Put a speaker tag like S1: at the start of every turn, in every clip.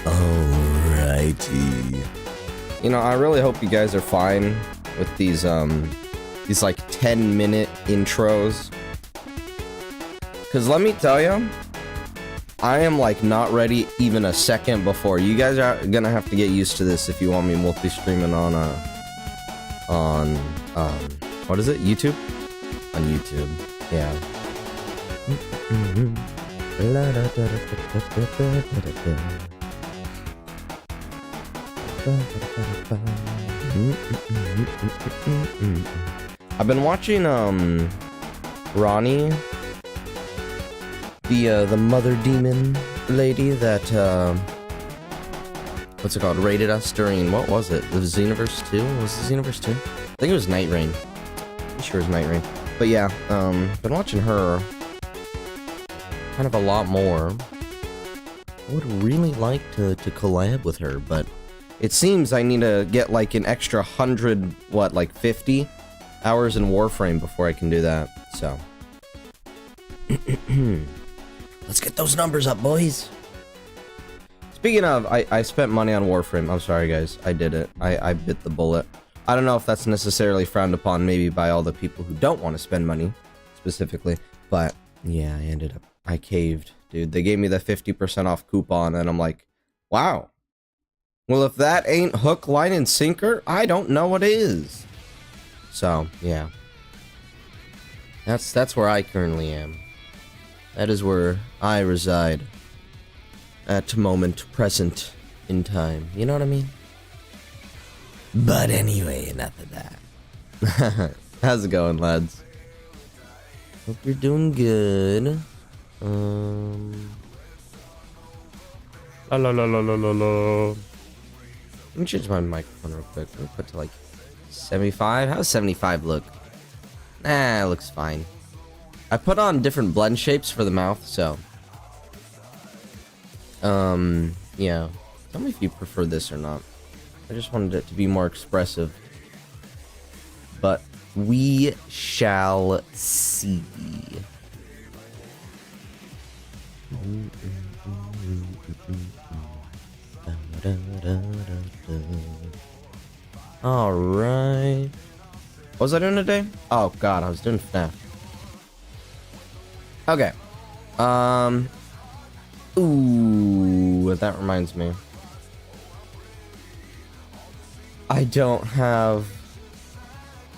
S1: Alrighty. You know, I really hope you guys are fine with these like 10-minute intros. Cause let me tell you, I am like not ready even a second before. You guys are gonna have to get used to this if you want me multi-streaming on what is it? YouTube? On YouTube. Yeah. I've been watching Ronnie, the mother demon lady that what's it called, rated us during, what was it, the Xenoverse 2? Was it Xenoverse 2? I think it was Night Rain. I'm sure it was Night Rain. But yeah, been watching her kind of a lot more. I would really like to collab with her, but it seems I need to get like an extra 100, what, like 50 hours in Warframe before I can do that, so. Let's get those numbers up, boys. Speaking of, I spent money on Warframe. I'm sorry, guys. I did it. I bit the bullet. I don't know if that's necessarily frowned upon maybe by all the people who don't want to spend money, specifically. But, yeah, I caved, dude. They gave me the 50% off coupon, and I'm like, wow. Well, if that ain't hook, line, and sinker, I don't know what is. So, yeah. That's where I currently am. That is where I reside. At moment present in time. You know what I mean? But anyway, enough of that. How's it going, lads? Hope you're doing good. La la la la la la la. Let me change my microphone real quick. Let me put to like 75. How does 75 look? Nah, it looks fine. I put on different blend shapes for the mouth, so. Yeah. Tell me if you prefer this or not. I just wanted it to be more expressive. But we shall see. Alright. What was I doing today? Oh god, I was doing Fnaf. Okay. Ooh, that reminds me. I don't have...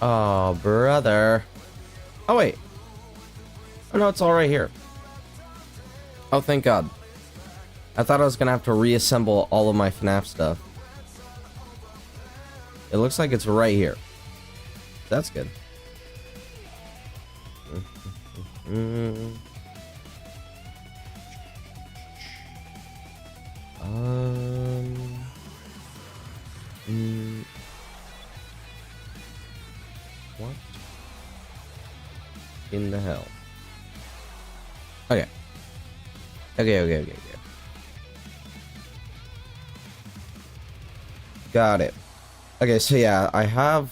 S1: Oh, brother. Oh, wait. Oh, no, it's all right here. Oh, thank God. I thought I was gonna have to reassemble all of my Fnaf stuff. It looks like it's right here. That's good. What in the hell? Okay. Okay. Got it. Okay, so yeah, I have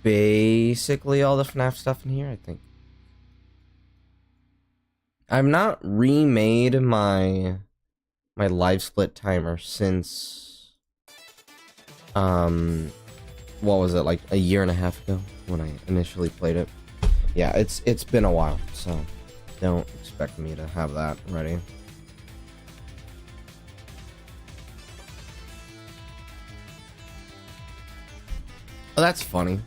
S1: basically all the Fnaf stuff in here, I think. I've not remade my live split timer since what was it, like a year and a half ago when I initially played it. Yeah, it's been a while, so don't expect me to have that ready. Oh, that's funny.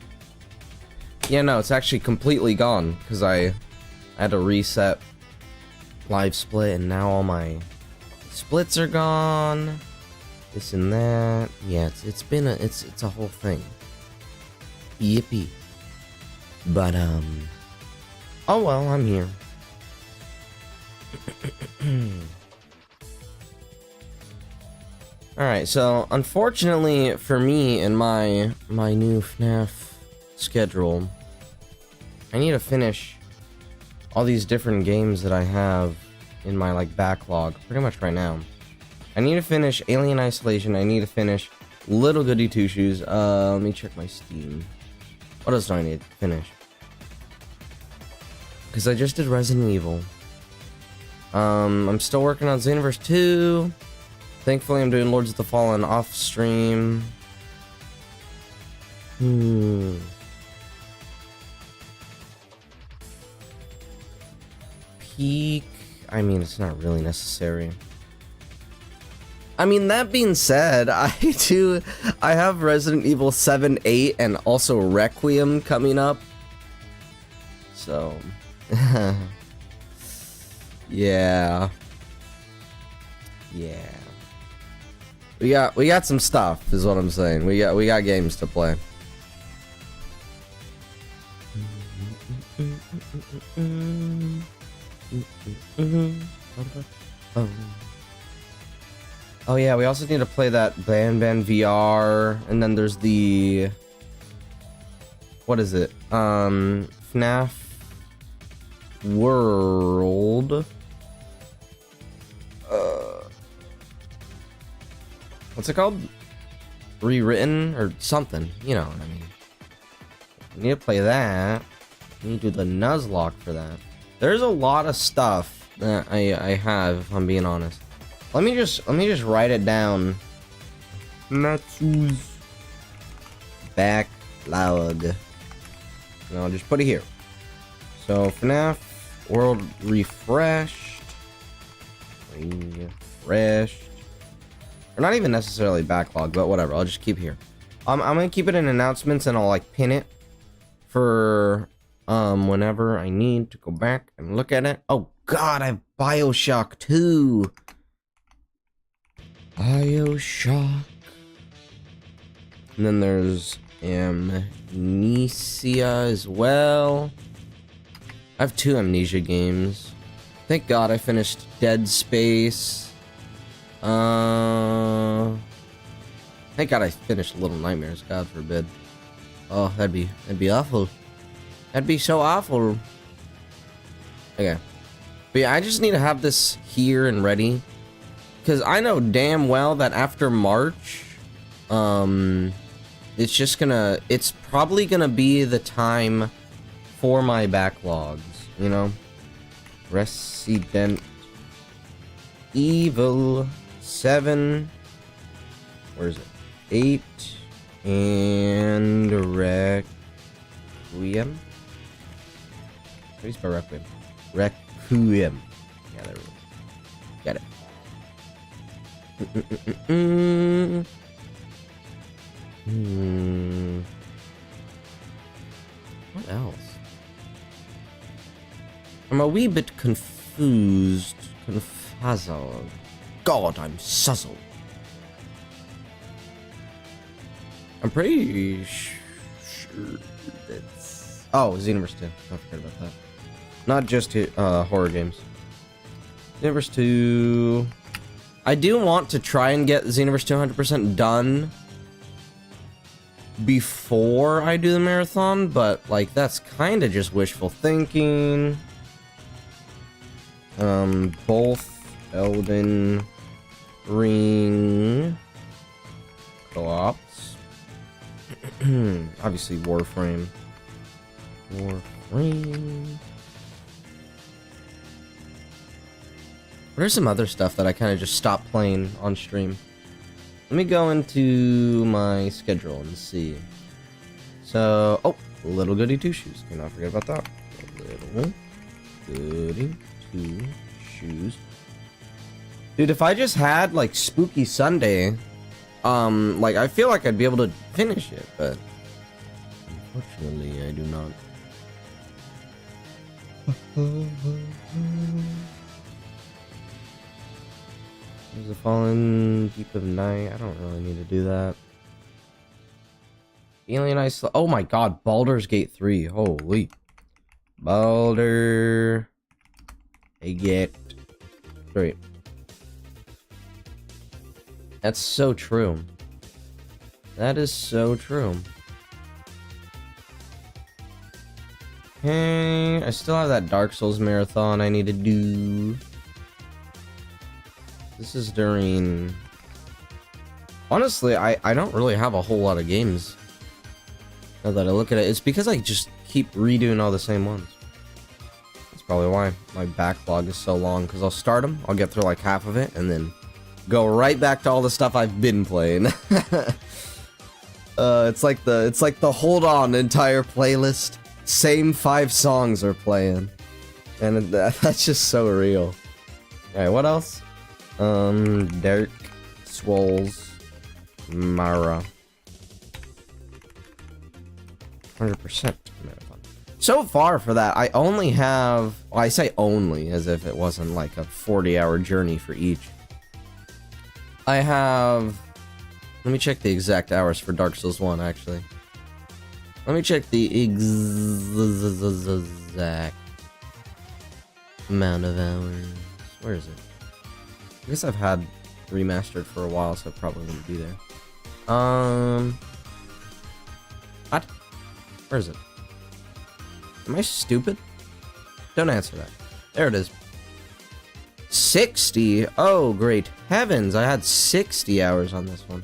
S1: Yeah, no, it's actually completely gone because I had to reset live split, and now all my splits are gone. This and that. Yeah, it's been it's a whole thing. Yippee. But oh well, I'm here. Alright, so unfortunately for me and my new Fnaf schedule, I need to finish all these different games that I have in my like backlog pretty much right now. I need to finish Alien Isolation, I need to finish Little Goody Two Shoes. Let me check my Steam. What else do I need to finish? Because I just did Resident Evil. I'm still working on Xenoverse 2. Thankfully, I'm doing Lords of the Fallen off stream. Peak. I mean, it's not really necessary. I mean, that being said, I have Resident Evil 7, 8, and also Requiem coming up. So, yeah. Yeah. We got some stuff, is what I'm saying. We got games to play. Oh yeah, we also need to play that Ban VR, and then there's the, what is it? Fnaf World. What's it called? Rewritten or something, you know what I mean. We need to play that. We need to do the Nuzlocke for that. There's a lot of stuff that I have, if I'm being honest. Let me just write it down. Natsu's backlog. And I'll just put it here. So FNAF World refreshed. Or not even necessarily backlog, but whatever. I'll just keep here. I'm gonna keep it in announcements, and I'll like pin it for whenever I need to go back and look at it. Oh God, I have BioShock 2. BioShock. And then there's Amnesia as well. I have 2 Amnesia games. Thank God I finished Dead Space. Thank God I finished Little Nightmares. God forbid. Oh, that'd be awful. That'd be so awful. Okay. But yeah, I just need to have this here and ready. Because I know damn well that after March, it's probably gonna be the time for my backlogs, you know? Resident Evil 7, where is it? 8, and Requiem? How do you spell Requiem? Requiem. Yeah, there we go. Got it. What else? I'm a wee bit confused. Confuzzled. God, I'm suzzled. I'm pretty sure that's... Oh, Xenoverse 2. I forgot about that. Not just horror games. Xenoverse 2... I do want to try and get Xenoverse 2 100% done before I do the marathon, but, like, that's kind of just wishful thinking. Both Elden Ring co-ops. Obviously, Warframe. There's some other stuff that I kind of just stopped playing on stream. Let me go into my schedule and see. So, oh, Little Goody Two Shoes. Cannot forget about that. Little Goody Two Shoes. Dude, if I just had like Spooky Sunday, like I feel like I'd be able to finish it, but unfortunately I do not. There's a Fallen Deep of Night. I don't really need to do that. Alien Ice. Oh my God, Baldur's Gate 3. Holy. Baldur Gate 3. That's so true. That is so true. Hey, I still have that Dark Souls marathon I need to do. This is during... Honestly, I don't really have a whole lot of games. Now that I look at it, it's because I just keep redoing all the same ones. That's probably why my backlog is so long, because I'll start them, I'll get through like half of it, and then go right back to all the stuff I've been playing. It's like the hold on entire playlist. Same 5 songs are playing, and that's just so real. All right, what else? Dirk, Swolls, Mara, 100% marathon. So far for that, I only have. Well, I say only as if it wasn't like a 40-hour journey for each. I have. Let me check the exact hours for Dark Souls 1, actually. Let me check the exact amount of hours. Where is it? I guess I've had remastered for a while, so it probably wouldn't be there. What? Where is it? Am I stupid? Don't answer that. There it is. 60? Oh, great heavens. I had 60 hours on this one.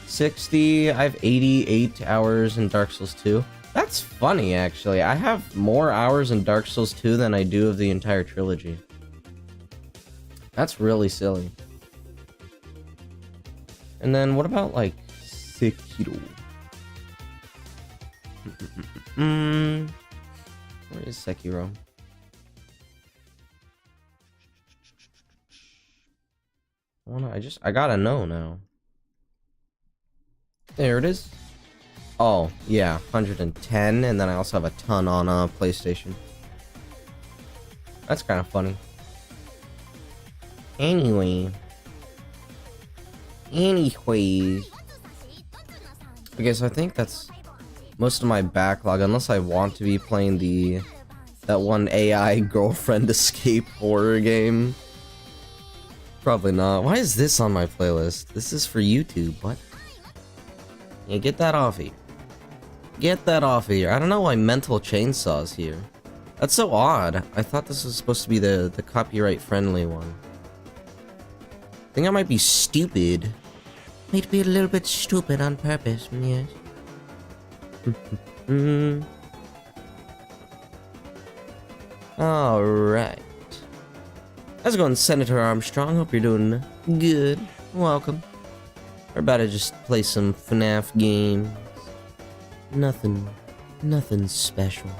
S1: 60. I have 88 hours in Dark Souls 2. That's funny, actually. I have more hours in Dark Souls 2 than I do of the entire trilogy. That's really silly. And then what about, like, Sekiro? Where is Sekiro? I gotta know now. There it is. Oh, yeah, 110, and then I also have a ton on PlayStation. That's kind of funny. Anyways. Okay, so I think that's most of my backlog, unless I want to be playing that one AI girlfriend escape horror game. Probably not. Why is this on my playlist? This is for YouTube. What? Yeah, get that off here. Get that off here. I don't know why Mental Chainsaw's here. That's so odd. I thought this was supposed to be the copyright friendly one. I think I might be stupid. Might be a little bit stupid on purpose, yes. Alright. How's it going, Senator Armstrong? Hope you're doing good. Welcome. We're about to just play some Fnaf games. Nothing special.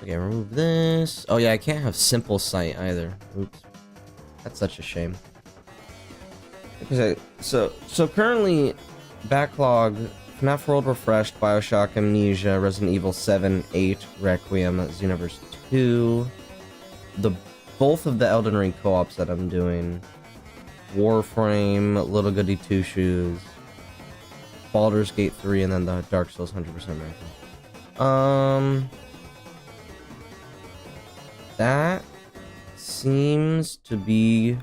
S1: Okay, remove this. Oh yeah, I can't have simple sight either. Oops. That's such a shame. Okay, so currently backlog FNAF World Refreshed, BioShock Amnesia, Resident Evil 7, 8, Requiem, Xenoverse 2, both of the Elden Ring co-ops that I'm doing, Warframe, Little Goody Two Shoes, Baldur's Gate 3, and then the Dark Souls 100% Marathon. That seems to be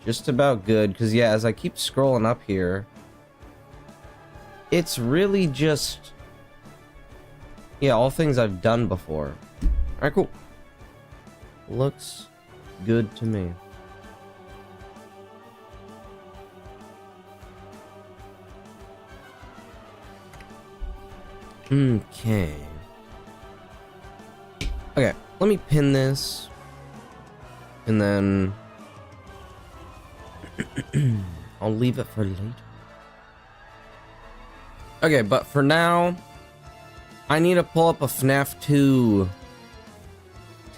S1: just about good, because yeah, as I keep scrolling up here, it's really just, yeah, all things I've done before. Alright, cool. Looks good to me. Okay. Okay, let me pin this. And then I'll leave it for later. Okay, but for now, I need to pull up a FNAF 2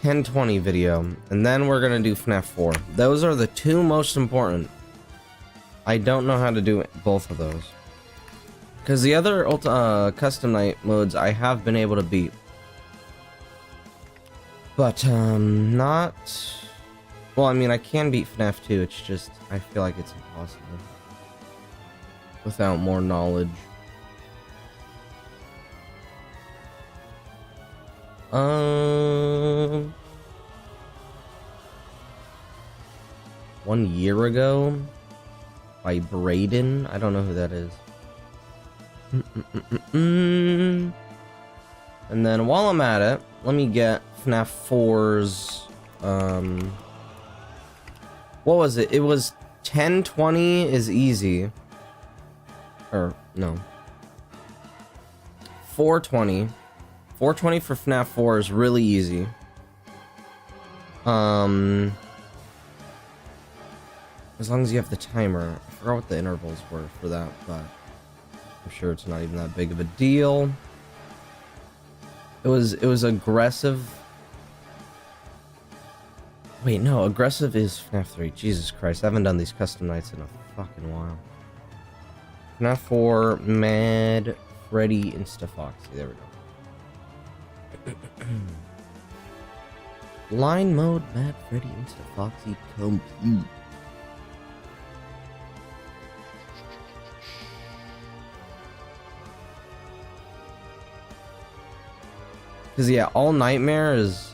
S1: 1020 video, and then we're gonna do FNAF 4. Those are the two most important. I don't know how to do both of those, because the other custom night modes I have been able to beat, but not. Well, I mean, I can beat FNAF 2. It's just I feel like it's impossible without more knowledge. 1 year ago by Braden. I don't know who that is. And then while I'm at it, let me get FNAF 4's what was it? It was 1020 is easy. Or no. 420 420 for FNAF 4 is really easy. As long as you have the timer. I forgot what the intervals were for that, but I'm sure it's not even that big of a deal. It was aggressive. Wait, no, aggressive is FNAF 3. Jesus Christ, I haven't done these custom nights in a fucking while. FNAF 4, Mad, Freddy, Insta-Foxy. There we go. Line mode, Mad, Freddy, Insta-Foxy, complete. Because, yeah, All Nightmare is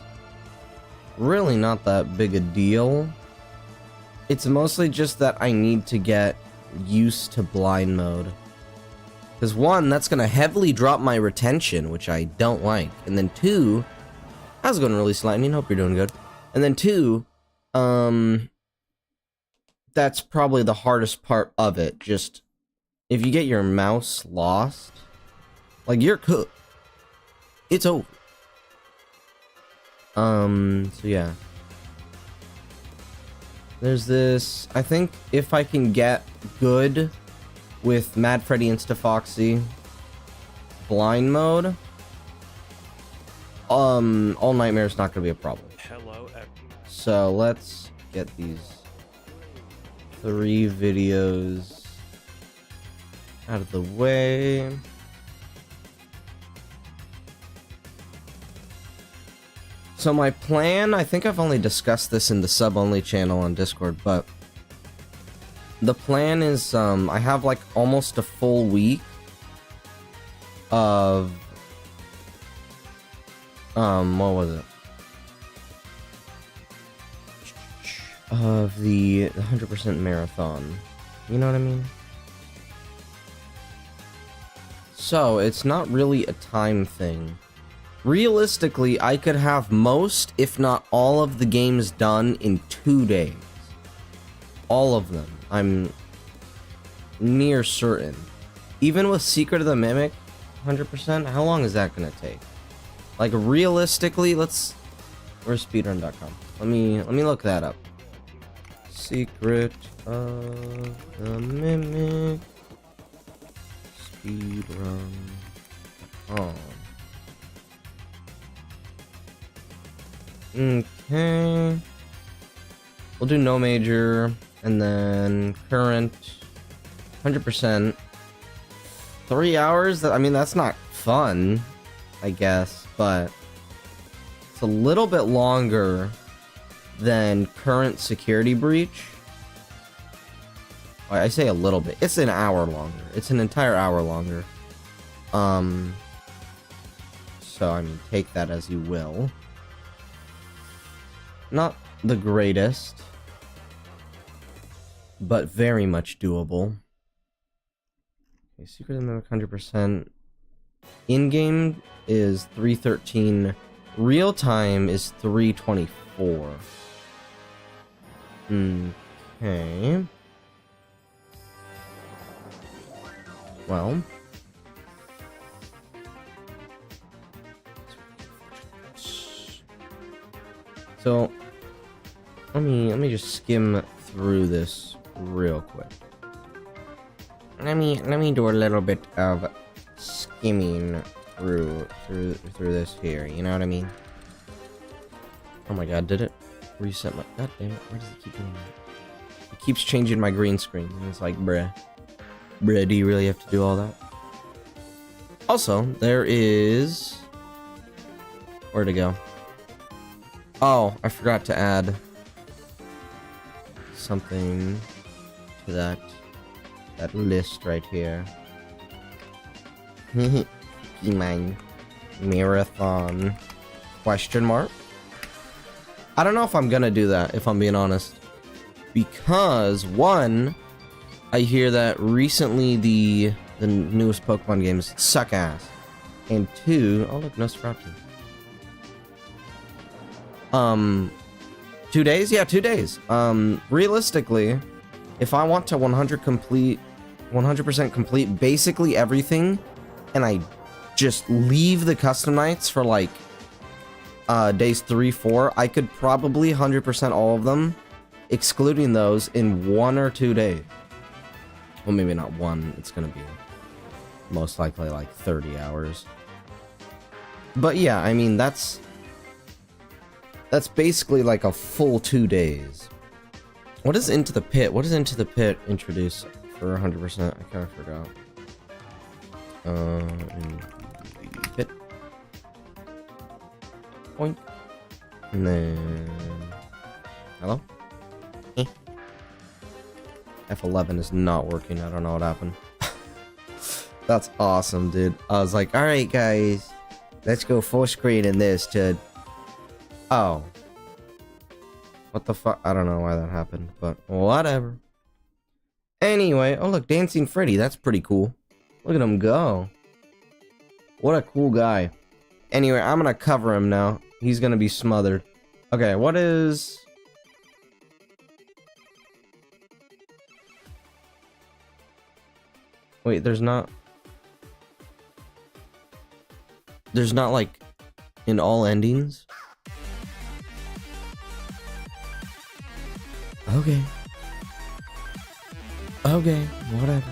S1: really not that big a deal. It's mostly just that I need to get used to blind mode. Because, one, that's going to heavily drop my retention, which I don't like. And then, two, how's it going, Release Lightning? Hope you're doing good. And then, two, that's probably the hardest part of it. Just, if you get your mouse lost, like, you're cooked. It's over. So yeah. There's this. I think if I can get good with Mad Freddy Insta-Foxy blind mode, All Nightmare is not gonna be a problem.
S2: Hello,
S1: so let's get these 3 videos out of the way. So my plan, I think I've only discussed this in the sub-only channel on Discord, but the plan is, I have like almost a full week of, what was it? Of the 100% marathon. You know what I mean? So, it's not really a time thing. Realistically, I could have most, if not all of the games done in 2 days. All of them. I'm near certain. Even with Secret of the Mimic, 100%, how long is that gonna take? Like, realistically, where's speedrun.com? Let me look that up. Secret of the Mimic. Speedrun. Oh. Okay. We'll do no major, and then current 100%. 3 hours? I mean, that's not fun, I guess, but it's a little bit longer than current security breach. I say a little bit. It's an hour longer. It's an entire hour longer. So, I mean, take that as you will. Not the greatest, but very much doable. Okay, Secret of the Mimic 100%. In-game is 313. Real time is 324. Okay. Well. So, let me just skim through this real quick. Let me do a little bit of skimming through this here. You know what I mean? Oh my god, did it reset my? God damn it! Why does it keep doing that? It keeps changing my green screen. And it's like, bruh, do you really have to do all that? Also, there is. Where to go? Oh, I forgot to add something to that list right here. Mine marathon question mark. I don't know if I'm gonna do that, if I'm being honest, because one, I hear that recently the newest Pokemon games suck ass, and two, oh look, Nosferatu. 2 days? Yeah, 2 days. Realistically, if I want to 100% complete basically everything, and I just leave the custom nights for like days 3, 4, I could probably 100% all of them, excluding those, in 1 or 2 days. Well, maybe not 1. It's gonna be most likely like 30 hours. But yeah, I mean, that's basically like a full 2 days. What is Into the Pit? What does Into the Pit introduce for 100%? I kind of forgot. Into the Pit. Point. And then... Hello? F11 is not working. I don't know what happened. That's awesome, dude. I was like, alright, guys. Let's go full screen in this to... Oh. What the fuck? I don't know why that happened, but whatever. Anyway, oh look, Dancing Freddy. That's pretty cool. Look at him go. What a cool guy. Anyway, I'm gonna cover him now. He's gonna be smothered. Okay, what is... Wait, there's not like in all endings? Okay. Okay, whatever.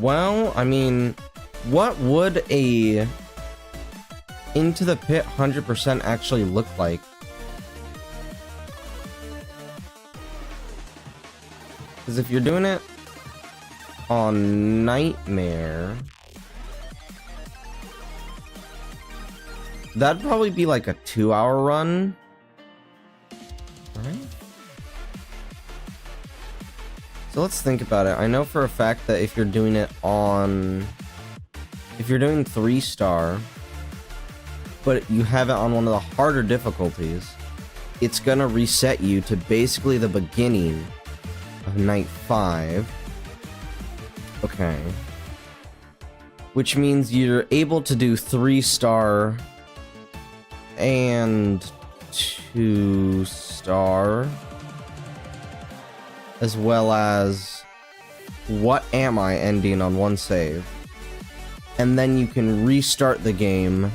S1: Well, I mean, what would a Into the Pit 100% actually look like? Because if you're doing it on Nightmare, that'd probably be like a 2-hour run, right? So let's think about it. I know for a fact that if you're doing it on... If you're doing 3-star, but you have it on one of the harder difficulties, it's gonna reset you to basically the beginning of night 5. Okay. Which means you're able to do 3-star and 2-star, as well as What Am I ending on one save. And then you can restart the game,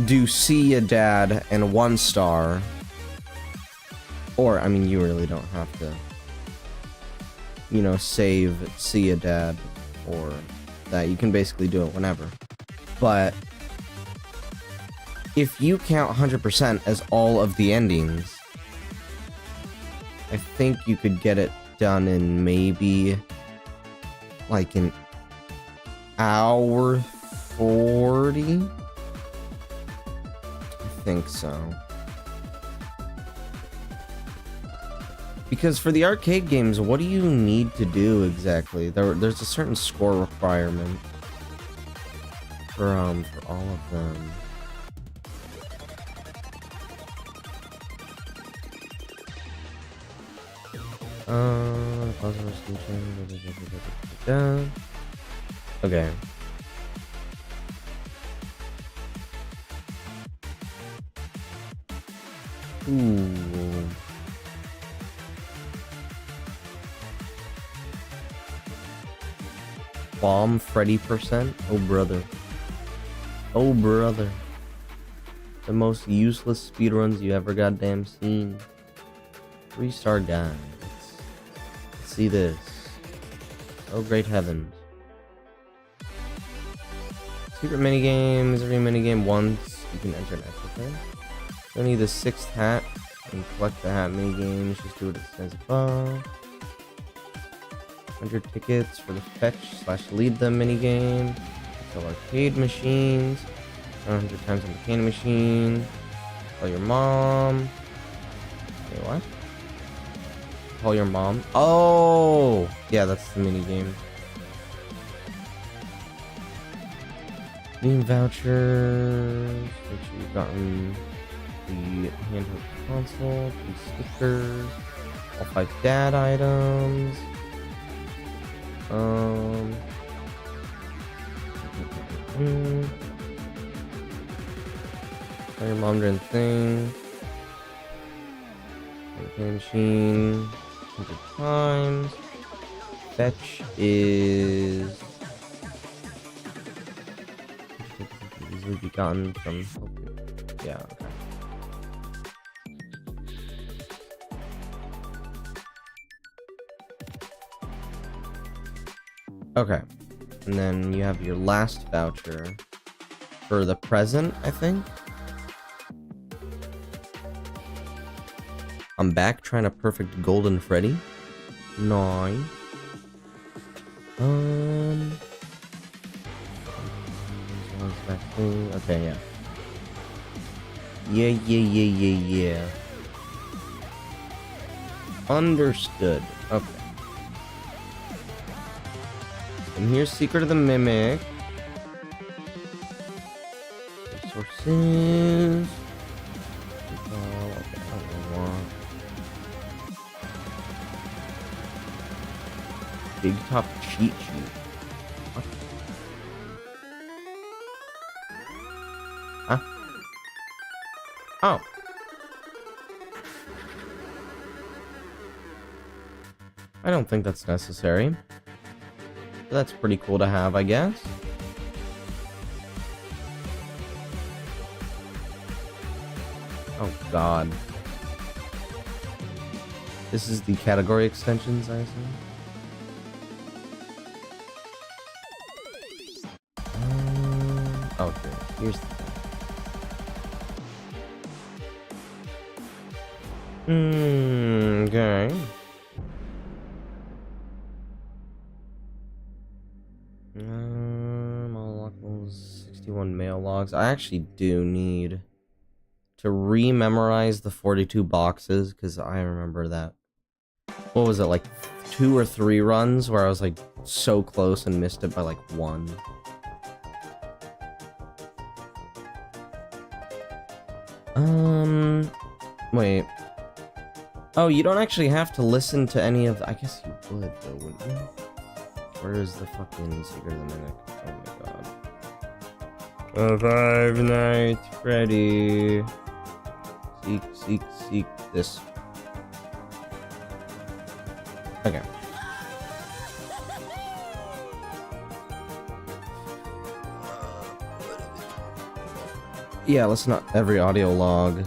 S1: do See Ya Dad and 1-star. Or, I mean, you really don't have to, you know, save See Ya Dad or that. You can basically do it whenever. But if you count 100% as all of the endings, I think you could get it done in maybe like an hour 40. I think so. Because for the arcade games, what do you need to do exactly? There's a certain score requirement for all of them. Okay. Ooh. Bomb Freddy %? Oh brother. Oh brother. The most useless speedruns you ever goddamn seen. 3-star guy. Let's see this. Oh great heavens. Secret minigames. Every minigame once you can enter an extra thing. Don't need the 6th hat. You can collect the hat minigames. Just do what it says above. 100 tickets for the fetch/lead them minigame. Sell arcade machines. 100 times on the candy machine. Call your mom. Wait, what? Call your mom. Oh! Yeah, that's the minigame. Game vouchers. Make sure you've gotten the handheld console. 3 stickers. All 5 dad items. Tell your mom during thing. Okay, machine 100 times. Fetch is easily be gotten from. Yeah. Okay. And then you have your last voucher for the present, I think. I'm back trying to perfect Golden Freddy. Nice. Okay, yeah. Yeah. Understood. Okay. And here's Secret of the Mimic. Resources. Okay, I don't want. Big Top cheat sheet. What? Huh? Oh. I don't think that's necessary. That's pretty cool to have, I guess. Oh god. This is the category extensions, I assume. Okay, here's the thing. Okay. All locals, 61 mail logs. I actually do need to re-memorize the 42 boxes, because I remember that. What was it, like 2 or 3 runs where I was like so close and missed it by like 1. Wait. Oh, you don't actually have to listen to any of the... I guess you would, though, wouldn't you? Where is the fucking Secret of the Mimic? Oh my god. Five Nights Freddy. Seek this. Okay. Yeah, listen to every audio log.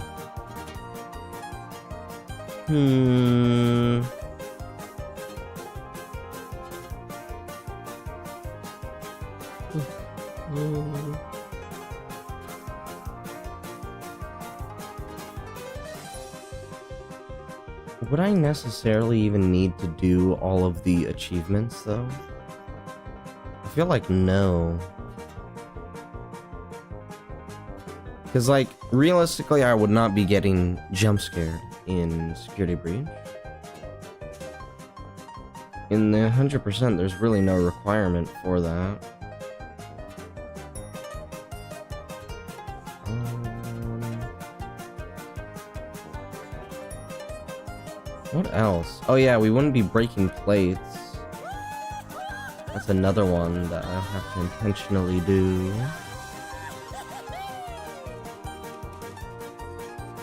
S1: Would I necessarily even need to do all of the achievements, though? I feel like no. Because, like, realistically, I would not be getting jump scared in Security Breach. In the 100%, there's really no requirement for that. What else? Oh yeah, we wouldn't be breaking plates. That's another one that I have to intentionally do.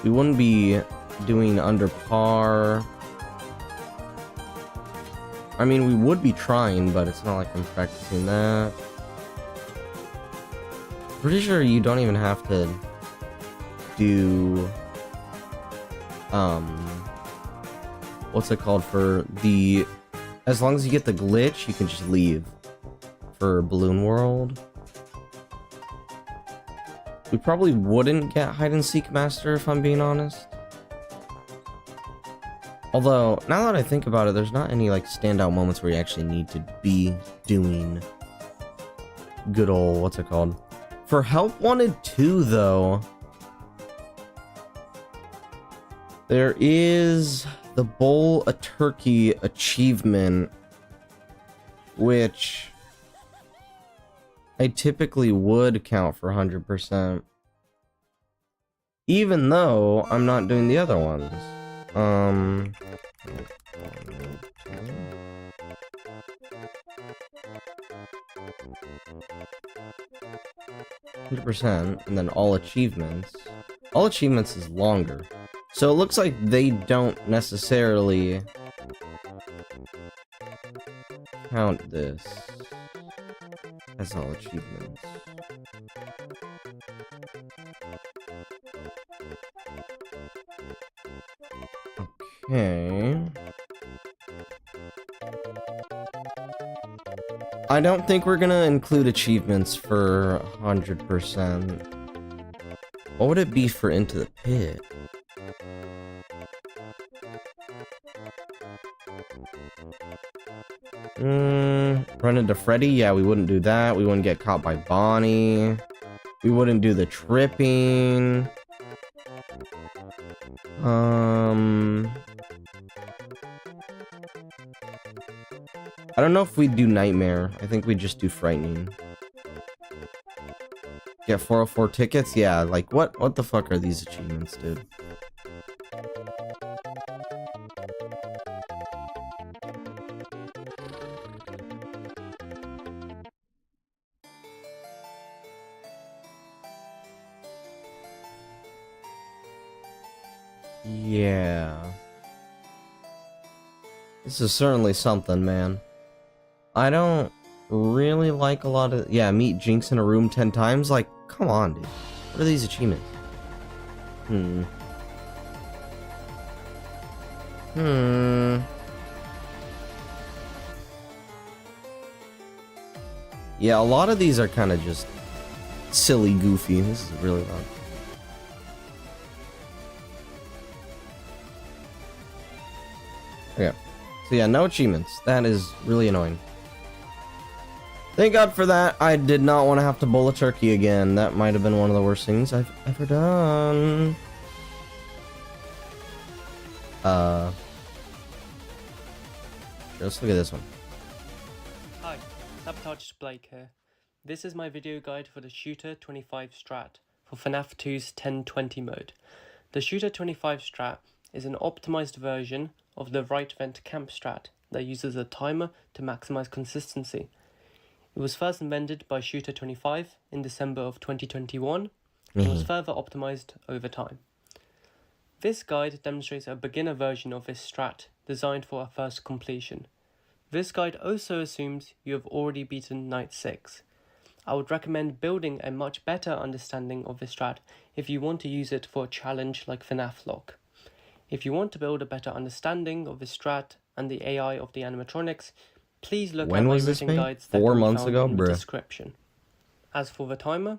S1: We wouldn't be doing under par. I mean, we would be trying, but it's not like I'm practicing that. Pretty sure you don't even have to do... what's it called for the... As long as you get the glitch, you can just leave for Balloon World. We probably wouldn't get Hide and Seek Master, if I'm being honest. Although, now that I think about it, there's not any, like, standout moments where you actually need to be doing good old, what's it called? For Help Wanted 2, though, there is the Bowl a Turkey achievement, which I typically would count for 100%, even though I'm not doing the other ones. 100%, and then all achievements. All achievements is longer, So it looks like they don't necessarily count this as all achievements. Okay. I don't think we're gonna include achievements for 100%. What would it be for Into the Pit? Run into Freddy? Yeah, we wouldn't do that. We wouldn't get caught by Bonnie. We wouldn't do the tripping. I don't know if we'd do Nightmare. I think we'd just do Frightening. Get 404 tickets? Yeah, like what the fuck are these achievements, dude? Yeah. This is certainly something, man. I don't really like a lot of... Yeah, meet Jinx in a room 10 times? Like, come on, dude. What are these achievements? Yeah, a lot of these are kind of just silly, goofy. This is really not... Okay. So yeah, no achievements. That is really annoying. Thank God for that. I did not want to have to bowl a turkey again. That might have been one of the worst things I've ever done. Let's look at this one.
S2: Hi, Sabotage Blake here. This is my video guide for the Shooter 25 strat for Fnaf 2's 1020 mode. The Shooter 25 strat is an optimized version of the right vent camp strat that uses a timer to maximize consistency. It was first invented by Shooter 25 in December of 2021 and was further optimized over time. This guide demonstrates a beginner version of this strat designed for a first completion. This guide also assumes you have already beaten Night 6. I would recommend building a much better understanding of this strat if you want to use it for a challenge like Fnaf Lock. If you want to build a better understanding of this strat and the AI of the animatronics, please look at my written guides that can be found in the description. As for the timer,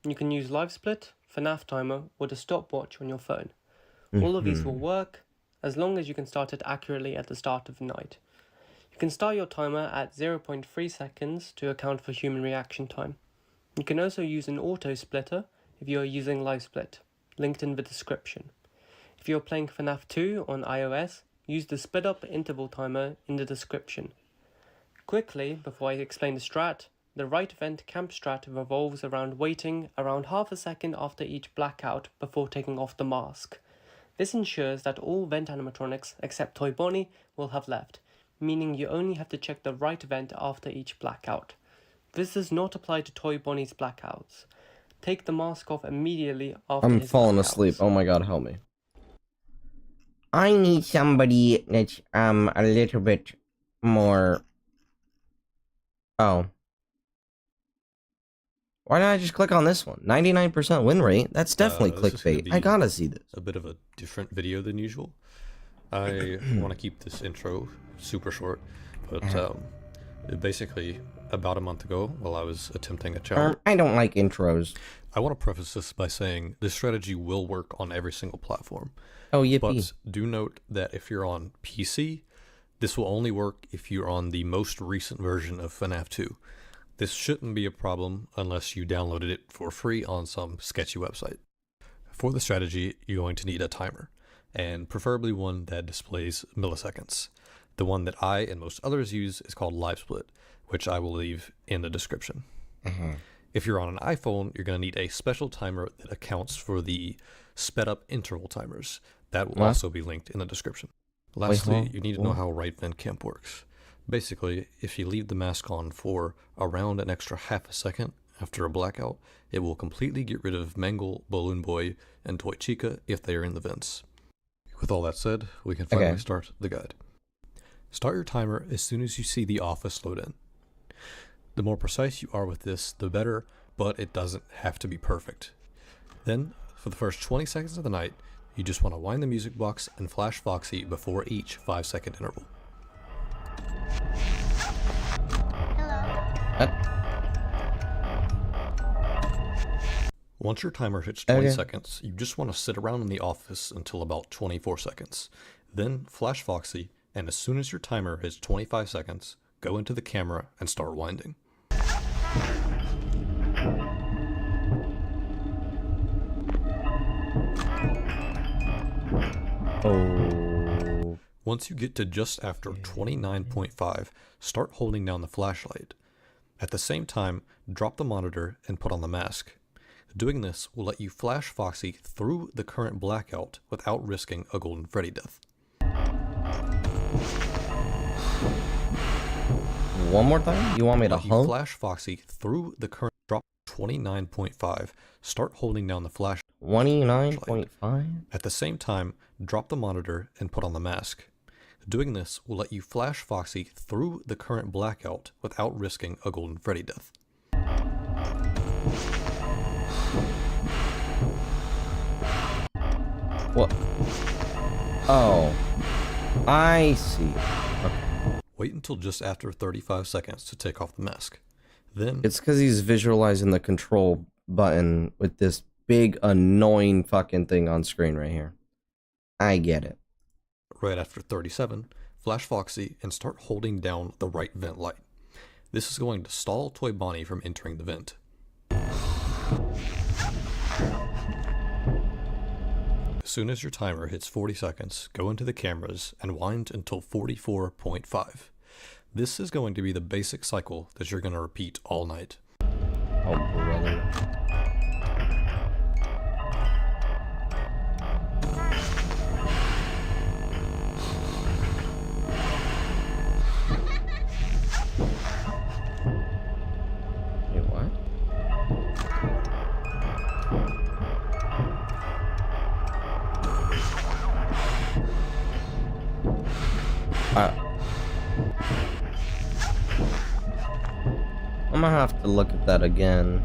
S2: you can use LiveSplit, Fnaf timer, or the stopwatch on your phone. All of these will work as long as you can start it accurately at the start of the night. You can start your timer at 0.3 seconds to account for human reaction time. You can also use an auto splitter if you are using LiveSplit, linked in the description. If you are playing Fnaf 2 on iOS, use the sped up interval timer in the description. Quickly, before I explain the strat, the right vent camp strat revolves around waiting around half a second after each blackout before taking off the mask. This ensures that all vent animatronics except Toy Bonnie will have left, meaning you only have to check the right vent after each blackout. This does not apply to Toy Bonnie's blackouts. Take the mask off immediately after his
S1: falling
S2: blackouts.
S1: Asleep. Oh my god, help me. I need somebody that's a little bit more... Oh. Why did I just click on this one? 99% win rate? That's definitely clickbait. I gotta see this.
S3: A bit of a different video than usual. I want to keep this intro super short, but basically about a month ago, while I was attempting a challenge...
S1: I don't like intros.
S3: I want to preface this by saying this strategy will work on every single platform.
S1: Oh, yippee.
S3: But do note that if you're on PC, this will only work if you're on the most recent version of Fnaf 2. This shouldn't be a problem unless you downloaded it for free on some sketchy website. For the strategy, you're going to need a timer, and preferably one that displays milliseconds. The one that I and most others use is called LiveSplit, which I will leave in the description. If you're on an iPhone, you're going to need a special timer that accounts for the sped up interval timers. That will also be linked in the description. Lastly, you need to know how right vent camp works. Basically, if you leave the mask on for around an extra half a second after a blackout, it will completely get rid of Mangle, Balloon Boy, and Toy Chica if they are in the vents. With all that said, we can finally start the guide. Start your timer as soon as you see the office load in. The more precise you are with this, the better, but it doesn't have to be perfect. Then, for the first 20 seconds of the night, you just want to wind the music box and flash Foxy before each 5-second interval. Once your timer hits 20 seconds, you just want to sit around in the office until about 24 seconds. Then flash Foxy, and as soon as your timer hits 25 seconds, go into the camera and start winding.
S1: Oh.
S3: Once you get to just after 29.5, start holding down the flashlight. At the same time, drop the monitor and put on the mask. Doing this will let you flash Foxy through the current blackout without risking a Golden Freddy death.
S1: One more time? You want me to hold?
S3: Flash Foxy through the current drop 29.5. Start holding down the flash.
S1: 29.5?
S3: At the same time, drop the monitor and put on the mask. Doing this will let you flash Foxy through the current blackout without risking a Golden Freddy death.
S1: What? Oh. I see. Okay.
S3: Wait until just after 35 seconds to take off the mask. Then
S1: It's because he's visualizing the control button with this big annoying fucking thing on screen right here. I get it.
S3: right after 37, flash Foxy and start holding down the right vent light. This is going to stall Toy Bonnie from entering the vent. As soon as your timer hits 40 seconds, go into the cameras and wind until 44.5. This is going to be the basic cycle that you're going to repeat all night.
S1: Oh, brother. Wait, what? I'm gonna have to look at that again.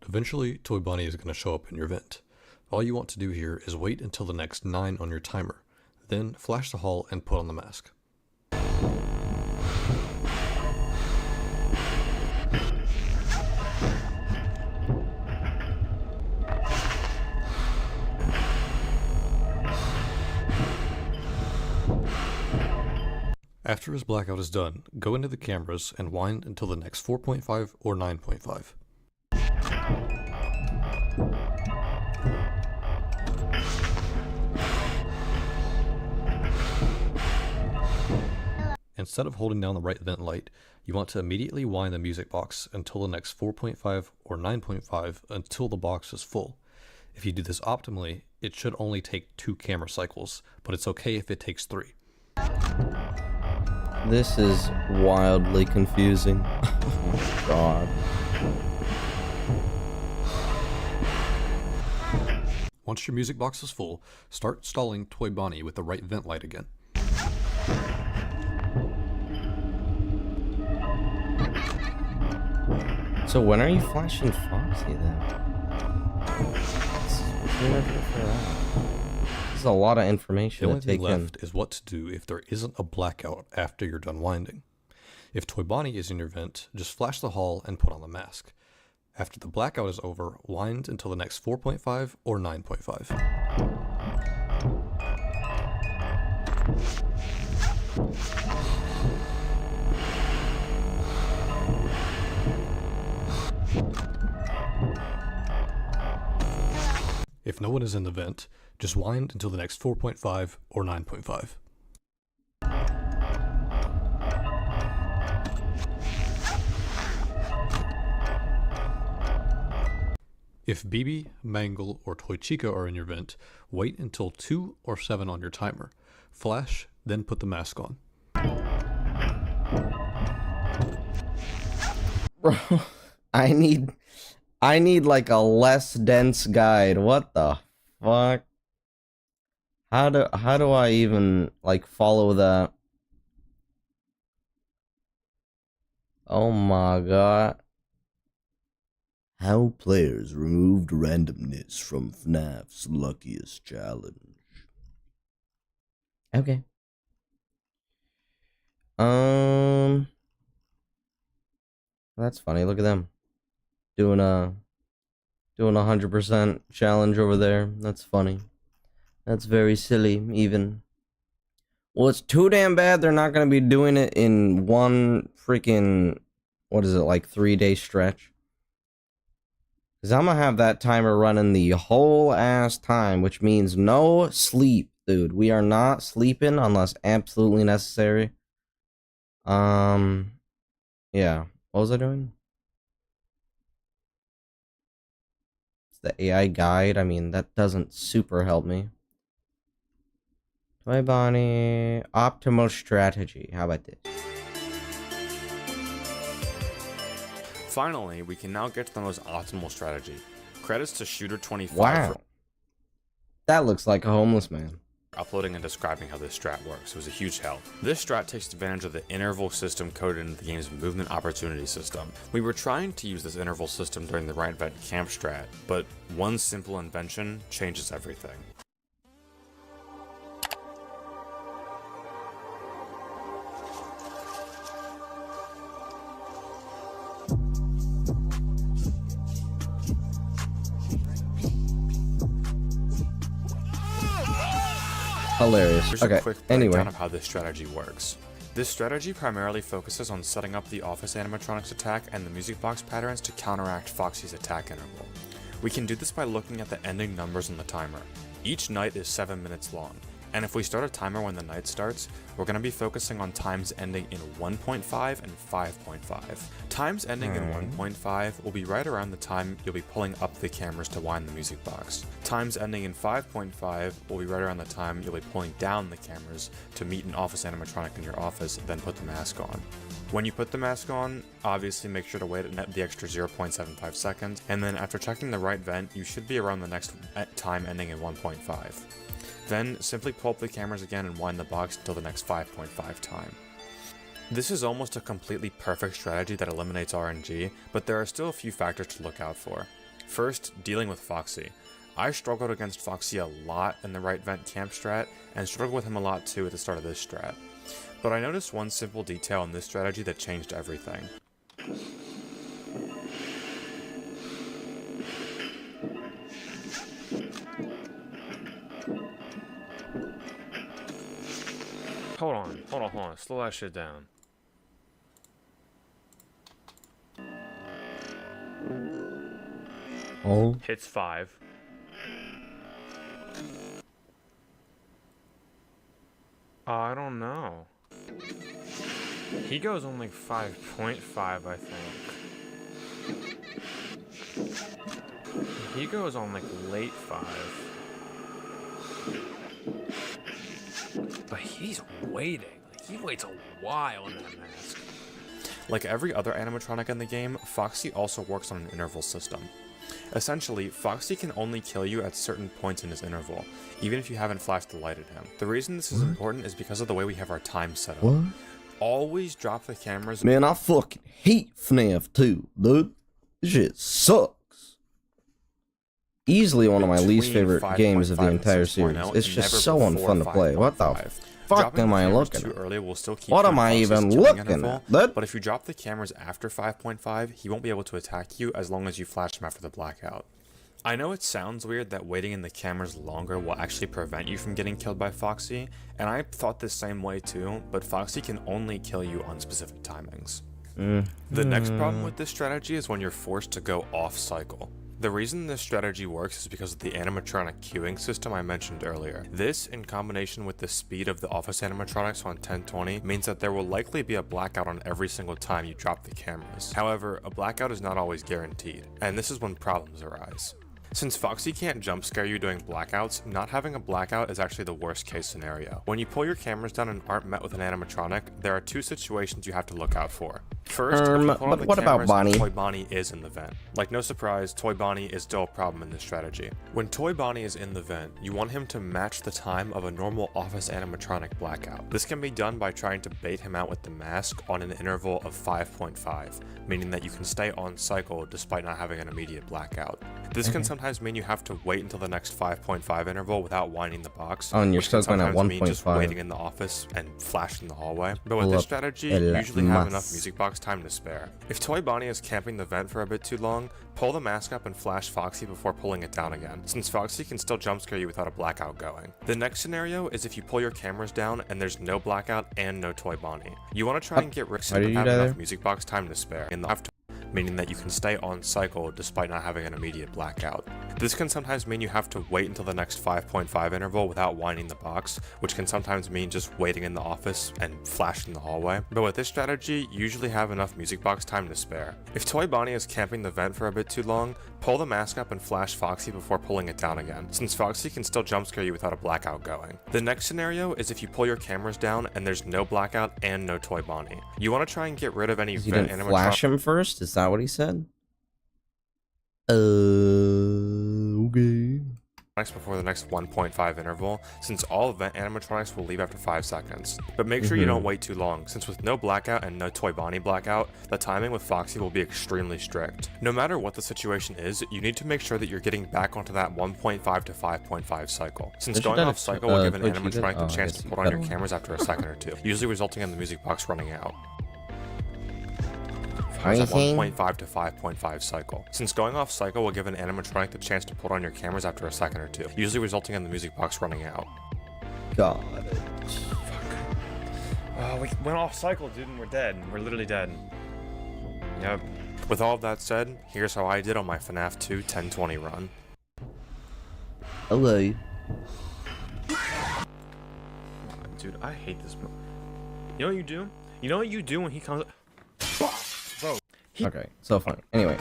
S3: Eventually, Toy Bonnie is going to show up in your vent. All you want to do here is wait until the next 9 on your timer, then flash the hall and put on the mask. After his blackout is done, go into the cameras and wind until the next 4.5 or 9.5. Instead of holding down the right vent light, you want to immediately wind the music box until the next 4.5 or 9.5 until the box is full. If you do this optimally, it should only take 2 camera cycles, but it's okay if it takes 3.
S1: This is wildly confusing. Oh my god.
S3: Once your music box is full, start stalling Toy Bonnie with the right vent light again.
S1: So when are you flashing Foxy then? This is a lot of
S3: The
S1: information
S3: only
S1: to
S3: thing
S1: take in.
S3: left is what to do if there isn't a blackout after you're done winding. If Toy Bonnie is in your vent, just flash the hall and put on the mask. After the blackout is over, wind until the next 4.5 or 9.5. If no one is in the vent, just wind until the next 4.5 or 9.5. If BB, Mangle, or Toy Chica are in your vent, wait until 2 or 7 on your timer. Flash, then put the mask on.
S1: Bro, I need like a less dense guide. What the fuck? How do I even like follow that? Oh my god. How players removed randomness from Fnaf's luckiest challenge. Okay. That's funny. Look at them doing a 100% challenge over there. That's funny. That's very silly, even. Well, it's too damn bad they're not gonna be doing it in one freaking, what is it, like 3-day stretch? Because I'm gonna have that timer running the whole ass time, which means no sleep, dude. We are not sleeping unless absolutely necessary. Yeah. What was I doing? It's the AI guide. I mean, that doesn't super help me. Toy Bonnie. Optimal strategy. How about this?
S4: Finally, we can now get to the most optimal strategy. Credits to Shooter25
S1: Wow.
S4: for
S1: That looks like a homeless man.
S4: uploading and describing how this strat works. It was a huge help. This strat takes advantage of the interval system coded into the game's movement opportunity system. We were trying to use this interval system during the right vent camp strat, but one simple invention changes everything.
S1: Hilarious.
S4: Here's
S1: Okay,
S4: a quick breakdown
S1: anyway.
S4: of how this strategy works. This strategy primarily focuses on setting up the office animatronics attack and the music box patterns to counteract Foxy's attack interval. We can do this by looking at the ending numbers on the timer. Each night is 7 minutes long, and if we start a timer when the night starts, we're going to be focusing on times ending in 1.5 and 5.5. Times ending in 1.5 will be right around the time you'll be pulling up the cameras to wind the music box. Times ending in 5.5 will be right around the time you'll be pulling down the cameras to meet an office animatronic in your office, then put the mask on. When you put the mask on, obviously make sure to wait the extra 0.75 seconds, and then after checking the right vent, you should be around the next time ending in 1.5. Then simply pull up the cameras again and wind the box until the next 5.5 time. This is almost a completely perfect strategy that eliminates RNG, but there are still a few factors to look out for. First, dealing with Foxy. I struggled against Foxy a lot in the right vent camp strat, and struggled with him a lot too at the start of this strat. But I noticed one simple detail in this strategy that changed everything.
S5: Hold on. Slow that shit down.
S1: Oh.
S5: Hits 5. I don't know. He goes on like 5.5, I think. He goes on like late 5. But he's waiting. Like, he waits a while in that mask.
S4: Like every other animatronic in the game, Foxy also works on an interval system. Essentially, Foxy can only kill you at certain points in his interval, even if you haven't flashed the light at him. The reason this is important is because of the way we have our time set up.
S1: What?
S4: Always drop the cameras.
S1: Man, I fucking hate FNAF 2, dude. This shit sucks. Easily one of my least favorite games of the entire series. It's just so unfun to play. What the fuck am I looking at?
S4: Early will still keep
S1: What am I even looking at?
S4: But if you drop the cameras after 5.5, he won't be able to attack you as long as you flash him after the blackout. I know it sounds weird that waiting in the cameras longer will actually prevent you from getting killed by Foxy, and I thought the same way too, but Foxy can only kill you on specific timings. The next problem with this strategy is when you're forced to go off cycle. The reason this strategy works is because of the animatronic queuing system I mentioned earlier. This, in combination with the speed of the office animatronics on 1020, means that there will likely be a blackout on every single time you drop the cameras. However, a blackout is not always guaranteed, and this is when problems arise. Since Foxy can't jump scare you during blackouts, not having a blackout is actually the worst case scenario. When you pull your cameras down and aren't met with an animatronic, there are two situations you have to look out for. First, if you pull
S1: but
S4: on the
S1: what about
S4: cameras,
S1: Bonnie?
S4: Toy Bonnie is in the vent. Like, no surprise, Toy Bonnie is still a problem in this strategy. When Toy Bonnie is in the vent, you want him to match the time of a normal office animatronic blackout. This can be done by trying to bait him out with the mask on an interval of 5.5, meaning that you can stay on cycle despite not having an immediate blackout. This can sometimes mean you have to wait until the next 5.5 interval without winding the box.
S1: Oh, and you're
S4: which can
S1: still going at
S4: sometimes mean just
S1: 1.5.
S4: waiting in the office and flash in the hallway. But with
S1: Pull
S4: this
S1: up
S4: strategy, you
S1: el
S4: usually have
S1: mas.
S4: enough music box time to spare. If Toy Bonnie is camping the vent for a bit too long, pull the mask up and flash Foxy before pulling it down again, since Foxy can still jump scare you without a blackout going. The next scenario is if you pull your cameras down and there's no blackout and no Toy Bonnie. You want to try and get Rickson
S1: did
S4: and
S1: you
S4: have
S1: die
S4: enough
S1: there?
S4: music box time to spare in the after, meaning that you can stay on cycle despite not having an immediate blackout. This can sometimes mean you have to wait until the next 5.5 interval without winding the box, which can sometimes mean just waiting in the office and flash in the hallway. But with this strategy, you usually have enough music box time to spare. If Toy Bonnie is camping the vent for a bit too long, pull the mask up and flash Foxy before pulling it down again, since Foxy can still jump scare you without a blackout going. The next scenario is if you pull your cameras down and there's no blackout and no Toy Bonnie. You want to try and get rid of any
S1: You
S4: vent
S1: didn't
S4: animatronic
S1: flash him first? Is that what he said? Okay.
S4: before the next 1.5 interval, since all vent animatronics will leave after 5 seconds. But make sure you don't wait too long, since with no blackout and no Toy Bonnie blackout, the timing with Foxy will be extremely strict. No matter what the situation is, you need to make sure that you're getting back onto that 1.5 to 5.5 cycle. Since
S1: Does
S4: going
S1: your dad
S4: off cycle will give an
S1: Twitch you did?
S4: animatronic the
S1: Oh, I
S4: chance
S1: guess
S4: to
S1: you
S4: put on your
S1: cut.
S4: cameras after a second or two, usually resulting in the music box running out.
S1: Are you
S4: At
S1: saying?
S4: 1.5 to 5.5 cycle. Since going off cycle will give an animatronic the chance to put on your cameras after a second or two, usually resulting in the music box running out.
S1: God.
S4: Oh, we went off cycle, dude, and we're dead. We're literally dead. Yep. With all of that said, here's how I did on my Fnaf 2 1020 run.
S1: Hello.
S4: Dude, I hate this. You know what you do? You know what you do when he comes. Bro.
S1: Okay, so funny. Anyway.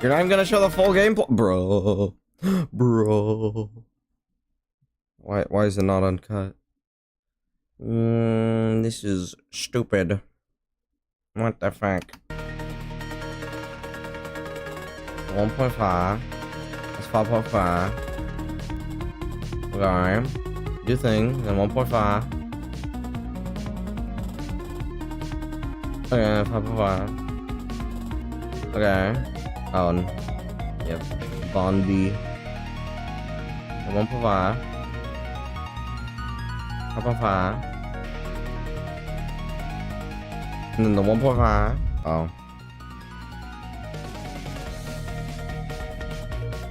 S1: You're not even gonna show the full gameplay? Bro. Bro. Why is it not uncut? This is stupid. What the fuck? 1.5. That's 5.5. Okay. Do thing, then 1.5. Okay, 5.5. Okay. Oh, yep. Bondi. 1.5. 5.5. And then the 1.5. Oh.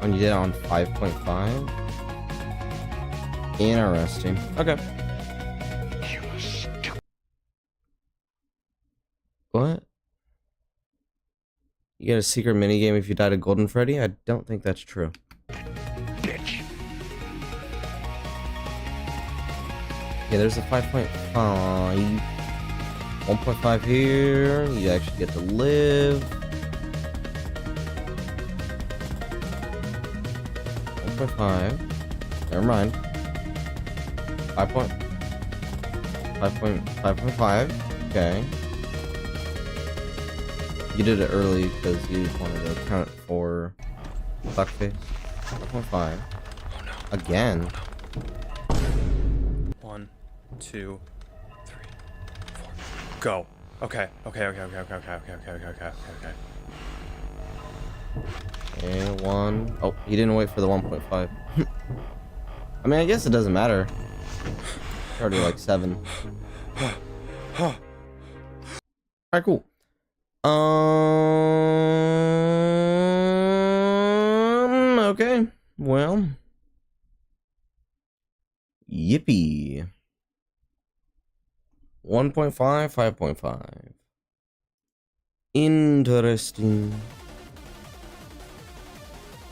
S1: And you did it on 5.5? Interesting. Okay. What? You get a secret minigame if you died a Golden Freddy? I don't think that's true.
S5: Bitch.
S1: Yeah, there's a 5.5. 1.5 here. You actually get to live. 1.5. Never mind. 5.5. Okay. You did it early because you wanted to account for Duckface. 5.5.
S4: Oh no.
S1: Again.
S4: 1, 2, 3, 4. Go. Okay. Okay.
S1: And 1. Oh, he didn't wait for the 1.5. I mean, I guess it doesn't matter. It's already like 7. Alright, cool. Okay. Well. Yippee. 1.5, 5.5. Interesting.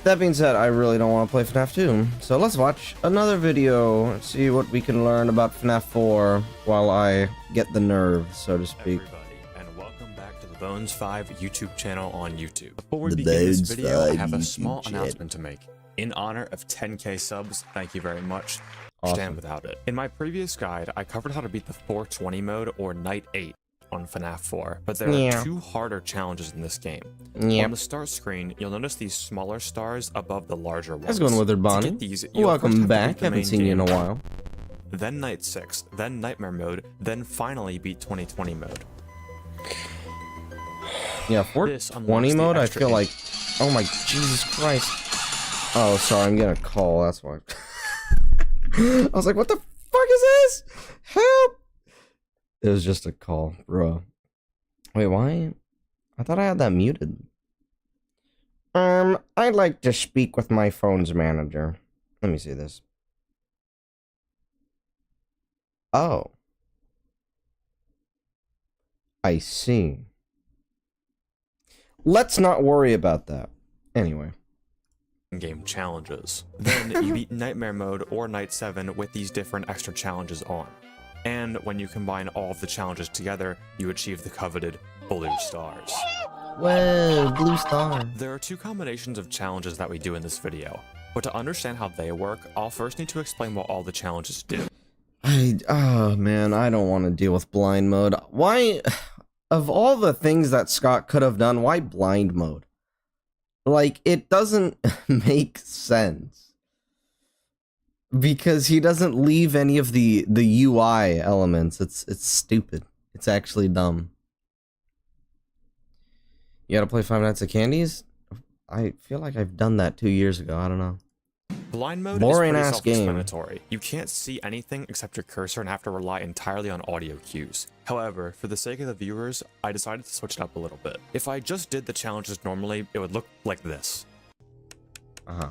S1: That being said, I really don't want to play FNAF 2, so let's watch another video and see what we can learn about FNAF 4 while I get the nerve, so to speak.
S4: Everybody, and welcome back to the Bones 5 YouTube channel on YouTube. Before we
S1: The
S4: begin this
S1: Bones
S4: video, I
S1: 5
S4: have a
S1: YouTube
S4: small
S1: channel.
S4: announcement to make. In honor of 10k subs, thank you very much. Stand
S1: Awesome.
S4: without it. In my previous guide, I covered how to beat the 420 mode or Night 8 on Fnaf 4, but there
S1: Yeah.
S4: are 2 harder challenges in this game.
S1: Yep.
S4: On the start screen, you'll notice these smaller stars above the larger ones.
S1: How's it going, Withered
S4: To
S1: Bonnie?
S4: get these, you'll first
S1: Welcome
S4: have to
S1: back.
S4: beat the
S1: Haven't
S4: main
S1: seen you in a
S4: game,
S1: while.
S4: then Night 6, then Nightmare mode, then finally beat 2020 mode.
S1: Yeah,
S4: This
S1: 420
S4: unlocks the
S1: mode, I
S4: extra
S1: feel like... Oh my Jesus Christ. Oh, sorry, I'm getting a call, that's why. I was like, what the fuck is this? Help! It was just a call, bro. Wait, why? I thought I had that muted. I'd like to speak with my phone's manager. Let me see this. Oh. I see. Let's not worry about that. Anyway.
S4: Game challenges. Then you beat Nightmare mode or Night 7 with these different extra challenges on. And when you combine all of the challenges together, you achieve the coveted blue stars.
S1: Whoa, blue star.
S4: There are 2 combinations of challenges that we do in this video, but to understand how they work, I'll first need to explain what all the challenges do.
S1: Oh man, I don't want to deal with blind mode. Why, of all the things that Scott could have done, why blind mode? Like, it doesn't make sense. Because he doesn't leave any of the UI elements. It's stupid. It's actually dumb. You gotta play Five Nights at Candy's? I feel like I've done that 2 years ago. I don't know.
S4: Blind mode
S1: Boring
S4: is pretty
S1: ass game.
S4: self-explanatory. You can't see anything except your cursor and have to rely entirely on audio cues. However, for the sake of the viewers, I decided to switch it up a little bit. If I just did the challenges normally, it would look like this.
S1: Uh-huh.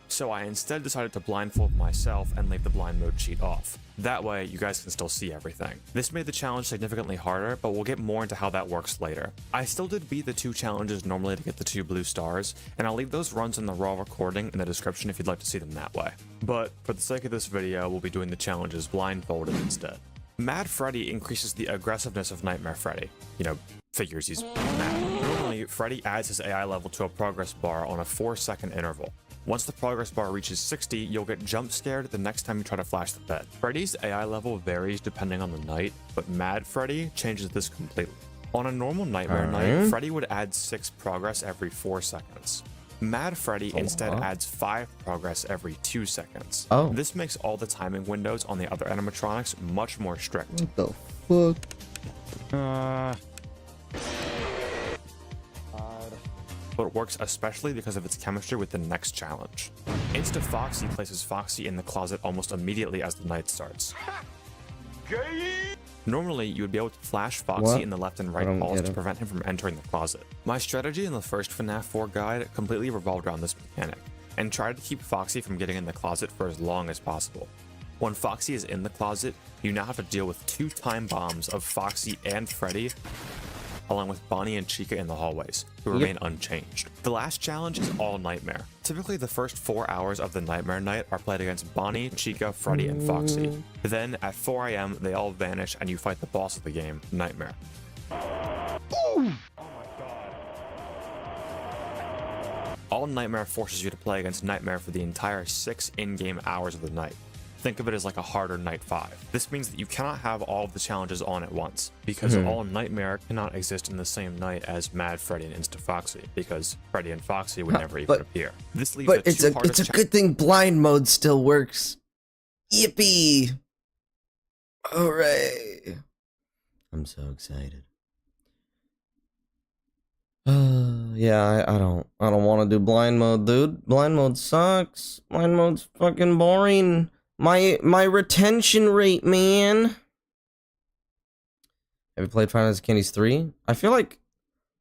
S4: So I instead decided to blindfold myself and leave the blind mode cheat off. That way, you guys can still see everything. This made the challenge significantly harder, but we'll get more into how that works later. I still did beat the 2 challenges normally to get the 2 blue stars, and I'll leave those runs in the raw recording in the description if you'd like to see them that way. But for the sake of this video, we'll be doing the challenges blindfolded instead. Mad Freddy increases the aggressiveness of Nightmare Freddy. You know, figures he's mad. Normally, Freddy adds his AI level to a progress bar on a 4-second interval. Once the progress bar reaches 60, you'll get jump scared the next time you try to flash the bed. Freddy's AI level varies depending on the night, but Mad Freddy changes this completely. On a normal Nightmare night, Freddy would add 6 progress every 4 seconds. Mad Freddy instead adds 5 progress every 2 seconds.
S1: Oh.
S4: This makes all the timing windows on the other animatronics much more strict.
S1: What the fuck?
S4: But it works especially because of its chemistry with the next challenge. Insta Foxy places Foxy in the closet almost immediately as the night starts. Normally, you would be able to flash Foxy
S1: What?
S4: in the left and
S1: I
S4: right
S1: don't
S4: walls
S1: get
S4: to
S1: it.
S4: prevent him from entering the closet. My strategy in the first Fnaf 4 guide completely revolved around this mechanic, and tried to keep Foxy from getting in the closet for as long as possible. When Foxy is in the closet, you now have to deal with 2 time bombs of Foxy and Freddy, along with Bonnie and Chica in the hallways, who remain unchanged. The last challenge is all Nightmare. Typically, the first 4 hours of the Nightmare night are played against Bonnie, Chica, Freddy, and Foxy. Then, at 4 AM, they all vanish and you fight the boss of the game, Nightmare. All Nightmare forces you to play against Nightmare for the entire 6 in-game hours of the night. Think of it as like a harder Night 5. This means that you cannot have all of the challenges on at once, because all Nightmare cannot exist in the same night as Mad Freddy and Insta Foxy, because Freddy and Foxy would never even appear. This leaves
S1: But
S4: the
S1: it's
S4: 2
S1: a
S4: hardest
S1: good thing blind mode still works. Yippee! Hooray! I'm so excited. Yeah, I don't want to do blind mode, dude. Blind mode sucks. Blind mode's fucking boring. My retention rate, man. Have you played Five Nights at Candy's 3? I feel like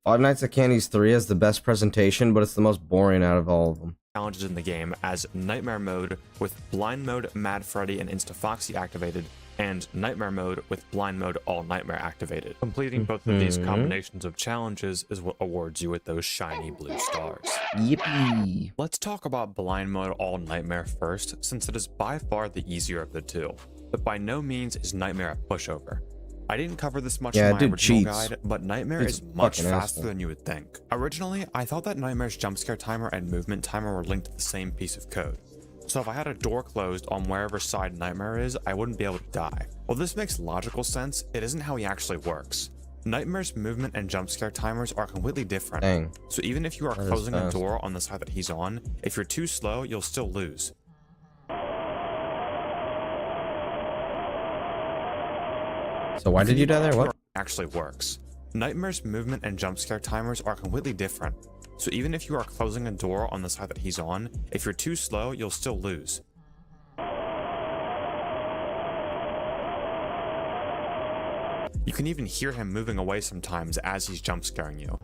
S1: Five Nights at Candy's 3 has the best presentation, but it's the most boring out of all of them.
S4: challenges in the game as Nightmare mode with Blind mode, Mad Freddy, and Insta Foxy activated, and Nightmare mode with Blind mode, All Nightmare activated. Completing both of these combinations of challenges is what awards you with those shiny blue stars.
S1: Yippee!
S4: Let's talk about Blind mode, All Nightmare first, since it is by far the easier of the two, but by no means is Nightmare a pushover. I didn't cover this much
S1: Yeah,
S4: in my
S1: dude
S4: original
S1: cheats.
S4: guide, but Nightmare
S1: Dude's
S4: is much
S1: fucking
S4: faster
S1: asshole.
S4: than you would think. Originally, I thought that Nightmare's jump scare timer and movement timer were linked to the same piece of code. So if I had a door closed on wherever side Nightmare is, I wouldn't be able to die. While this makes logical sense, it isn't how he actually works. Nightmare's movement and jump scare timers are completely different.
S1: Dang.
S4: So even if you are
S1: That is
S4: closing a
S1: fast.
S4: door on the side that he's on, if you're too slow, you'll still lose.
S1: So why did you die there? What?
S4: Actually works. Nightmare's movement and jump scare timers are completely different. So even if you are closing a door on the side that he's on, if you're too slow, you'll still lose. You can even hear him moving away sometimes as he's jump scaring you.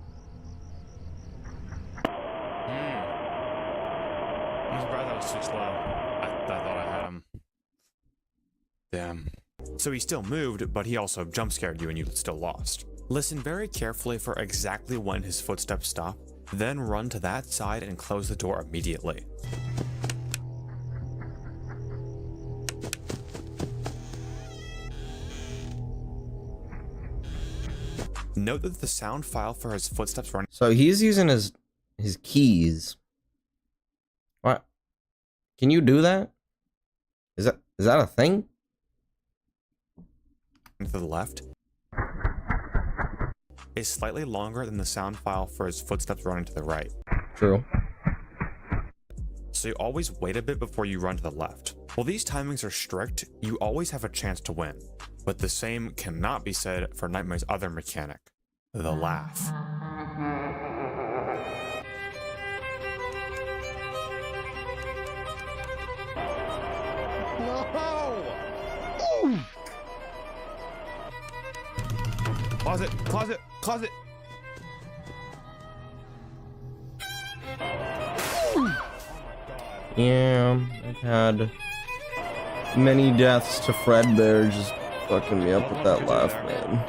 S4: I'm surprised I was too slow. I thought I had him. Damn. So he still moved, but he also jump scared you and you still lost. Listen very carefully for exactly when his footsteps stop, then run to that side and close the door immediately. Note that the sound file for his footsteps running
S1: So he's using his keys. What? Can you do that? Is that a thing?
S4: to the left is slightly longer than the sound file for his footsteps running to the right.
S1: True.
S4: So you always wait a bit before you run to the left. While these timings are strict, you always have a chance to win. But the same cannot be said for Nightmare's other mechanic, the laugh. Closet, closet, closet.
S1: Yeah, I've had many deaths to Fredbear just fucking me up with that laugh, man.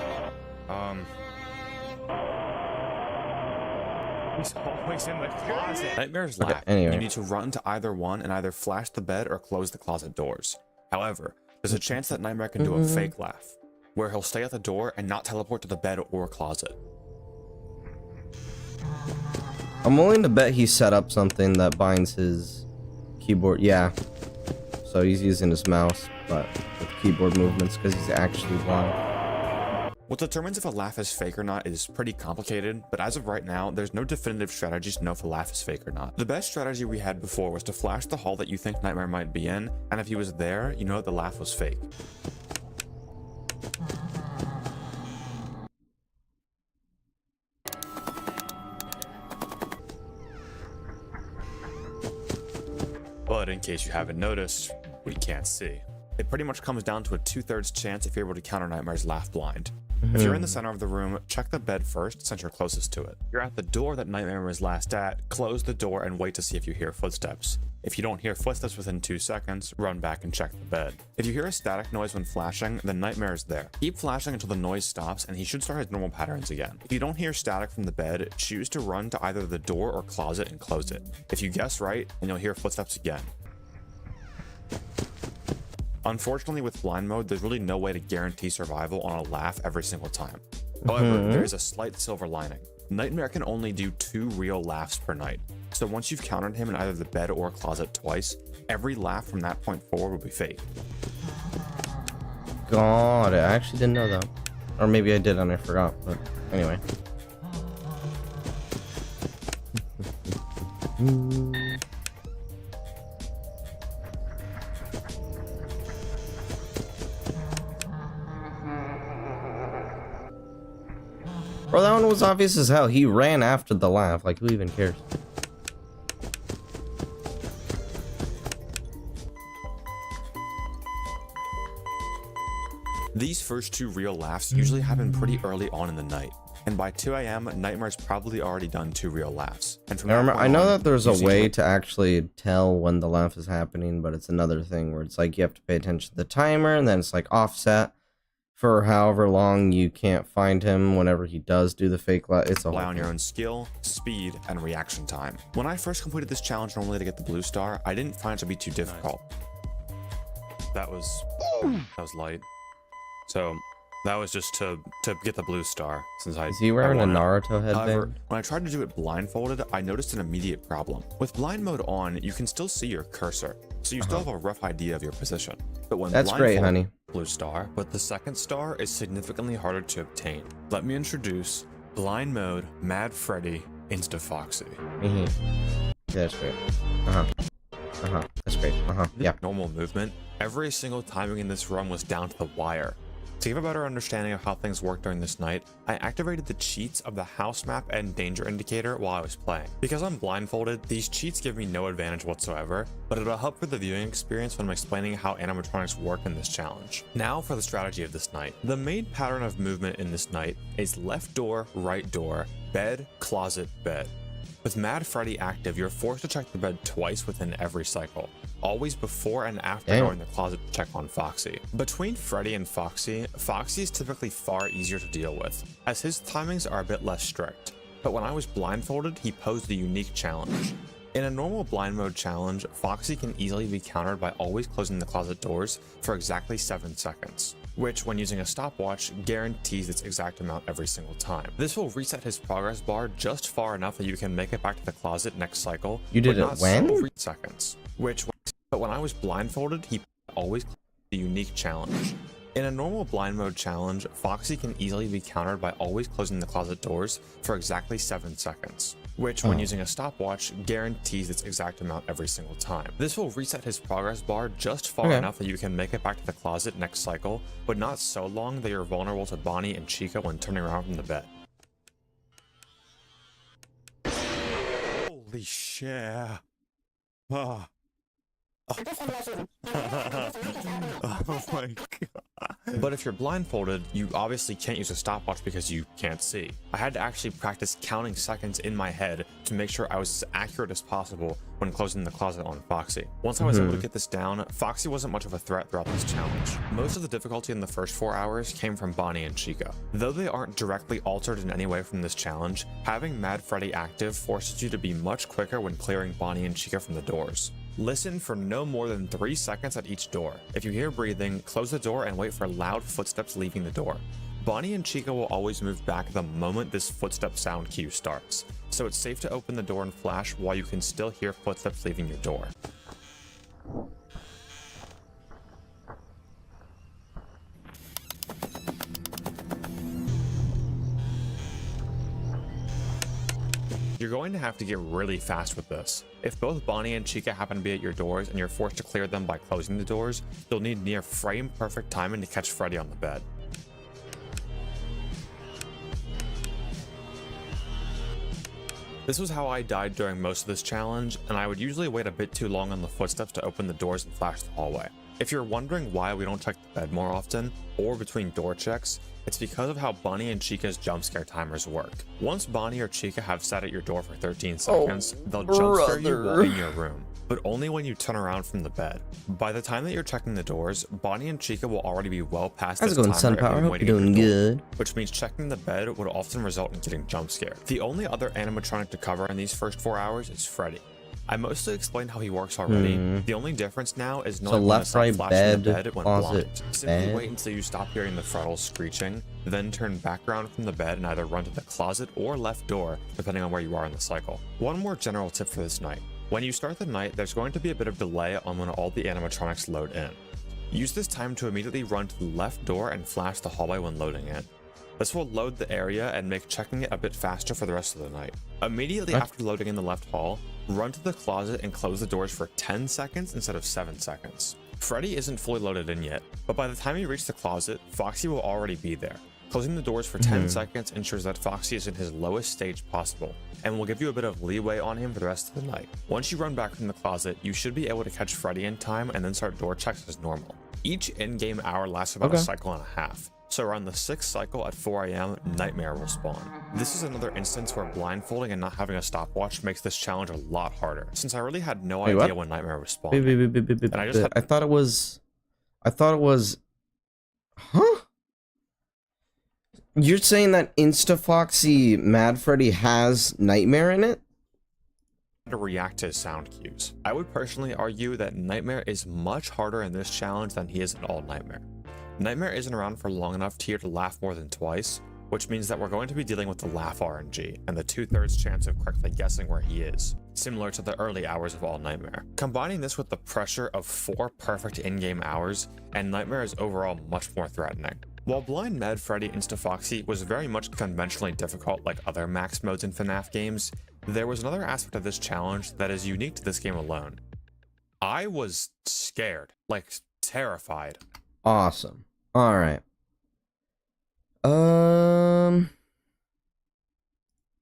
S4: He's always in the closet. Nightmare's laugh.
S1: Anyway.
S4: You need to run to either one and either flash the bed or close the closet doors. However, there's a chance that Nightmare can do a fake laugh, where he'll stay at the door and not teleport to the bed or closet.
S1: I'm willing to bet he set up something that binds his keyboard. Yeah. So he's using his mouse, but with keyboard movements because he's actually blind.
S4: What determines if a laugh is fake or not is pretty complicated, but as of right now, there's no definitive strategy to know if a laugh is fake or not. The best strategy we had before was to flash the hall that you think Nightmare might be in, and if he was there, you know that the laugh was fake. But in case you haven't noticed, we can't see. It pretty much comes down to a 2/3 chance if you're able to counter Nightmare's laugh blind. If you're in the center of the room, check the bed first since you're closest to it. If you're at the door that Nightmare was last at, close the door and wait to see if you hear footsteps. If you don't hear footsteps within 2 seconds, run back and check the bed. If you hear a static noise when flashing, then Nightmare is there. Keep flashing until the noise stops and he should start his normal patterns again. If you don't hear static from the bed, choose to run to either the door or closet and close it. If you guess right, then you'll hear footsteps again. Unfortunately, with blind mode, there's really no way to guarantee survival on a laugh every single time. However, there is a slight silver lining. Nightmare can only do 2 real laughs per night. So once you've countered him in either the bed or closet twice, every laugh from that point forward will be fake.
S1: God, I actually didn't know that. Or maybe I did and I forgot, but anyway. Bro, that one was obvious as hell. He ran after the laugh. Like, who even cares?
S4: These first 2 real laughs usually happen pretty early on in the night. And by 2 AM, Nightmare's probably already done 2 real laughs. And from
S1: I know that there's a
S4: you see
S1: way to actually tell when the laugh is happening, but it's another thing where it's like you have to pay attention to the timer, and then it's like offset for however long you can't find him whenever he does do the fake laugh. It's a
S4: rely
S1: whole
S4: on your own skill, speed, and reaction time. When I first completed this challenge normally to get the blue star, I didn't find it to be too difficult. That was light. So That was just to get the blue star, since
S1: Is he wearing a Naruto headband?
S4: However, when I tried to do it blindfolded, I noticed an immediate problem. With blind mode on, you can still see your cursor, so you still have a rough idea of your position. But when
S1: That's great, honey.
S4: blue star, but the second star is significantly harder to obtain. Let me introduce blind mode Mad Freddy Insta Foxy.
S1: Yeah, that's great. That's great. Yeah.
S4: Normal movement, every single timing in this run was down to the wire. To give a better understanding of how things work during this night, I activated the cheats of the house map and danger indicator while I was playing. Because I'm blindfolded, these cheats give me no advantage whatsoever, but it'll help for the viewing experience when I'm explaining how animatronics work in this challenge. Now for the strategy of this night. The main pattern of movement in this night is left door, right door, bed, closet, bed. With Mad Freddy active, you're forced to check the bed twice within every cycle, always before and after going to the closet to check on Foxy. Between Freddy and Foxy, Foxy is typically far easier to deal with, as his timings are a bit less strict, but when I was blindfolded, he posed a unique challenge. In a normal blind mode challenge, Foxy can easily be countered by always closing the closet doors for exactly 7 seconds, which when using a stopwatch guarantees its exact amount every single time. This will reset his progress bar just far enough that you can make it back to the closet next cycle.
S1: You did it when?
S4: Seconds, but when I was blindfolded, he always closed the unique challenge. In a normal blind mode challenge, Foxy can easily be countered by always closing the closet doors for exactly 7 seconds, which when using a stopwatch guarantees its exact amount every single time. This will reset his progress bar just far enough that you can make it back to the closet next cycle, but not so long that you're vulnerable to Bonnie and Chica when turning around from the bed. Holy shit. Oh. Oh my god. But if you're blindfolded, you obviously can't use a stopwatch because you can't see. I had to actually practice counting seconds in my head to make sure I was as accurate as possible when closing the closet on Foxy. Once I was able to get this down, Foxy wasn't much of a threat throughout this challenge. Most of the difficulty in the first 4 hours came from Bonnie and Chica. Though they aren't directly altered in any way from this challenge, having Mad Freddy active forces you to be much quicker when clearing Bonnie and Chica from the doors. Listen for no more than 3 seconds at each door. If you hear breathing, close the door and wait for loud footsteps leaving the door. Bonnie and Chica will always move back the moment this footstep sound cue starts, so it's safe to open the door and flash while you can still hear footsteps leaving your door. You're going to have to get really fast with this. If both Bonnie and Chica happen to be at your doors and you're forced to clear them by closing the doors, you'll need near frame perfect timing to catch Freddy on the bed. This was how I died during most of this challenge, and I would usually wait a bit too long on the footsteps to open the doors and flash the hallway. If you're wondering why we don't check the bed more often, or between door checks, it's because of how Bonnie and Chica's jump scare timers work. Once Bonnie or Chica have sat at your door for 13 seconds, they'll jump scare you while in your room, but only when you turn around from the bed. By the time that you're checking the doors, Bonnie and Chica will already be well past this timer and be waiting at your door, which means checking the bed would often result in getting jump scared. The only other animatronic to cover in these first 4 hours is Freddy. I mostly explained how he works already. The only difference now is knowing when to stop flashing the bed when blind. Simply wait until you stop hearing the frettles screeching, then turn back around from the bed and either run to the closet or left door, depending on where you are in the cycle. One more general tip for this night. When you start the night, there's going to be a bit of delay on when all the animatronics load in. Use this time to immediately run to the left door and flash the hallway when loading in. This will load the area and make checking it a bit faster for the rest of the night. Immediately after loading in the left hall, run to the closet and close the doors for 10 seconds instead of 7 seconds. Freddy isn't fully loaded in yet, but by the time you reach the closet, Foxy will already be there. Closing the doors for 10 seconds ensures that Foxy is in his lowest stage possible, and will give you a bit of leeway on him for the rest of the night. Once you run back from the closet, you should be able to catch Freddy in time and then start door checks as normal. Each in-game hour lasts about a cycle and a half. So around the 6th cycle at 4 AM, Nightmare will spawn. This is another instance where blindfolding and not having a stopwatch makes this challenge a lot harder, since I really had no idea when Nightmare was spawning. And
S1: I thought it was... Huh? You're saying that Insta-Foxy Mad Freddy has Nightmare in it?
S4: To react to his sound cues. I would personally argue that Nightmare is much harder in this challenge than he is in all Nightmare. Nightmare isn't around for long enough to hear to laugh more than twice, which means that we're going to be dealing with the laugh RNG and the 2/3 chance of correctly guessing where he is, similar to the early hours of All Nightmare. Combining this with the pressure of 4 perfect in-game hours, and Nightmare is overall much more threatening. While Blind Mad Freddy Insta-Foxy was very much conventionally difficult like other max modes in FNAF games, there was another aspect of this challenge that is unique to this game alone. I was scared, like terrified.
S1: Awesome. All right. Let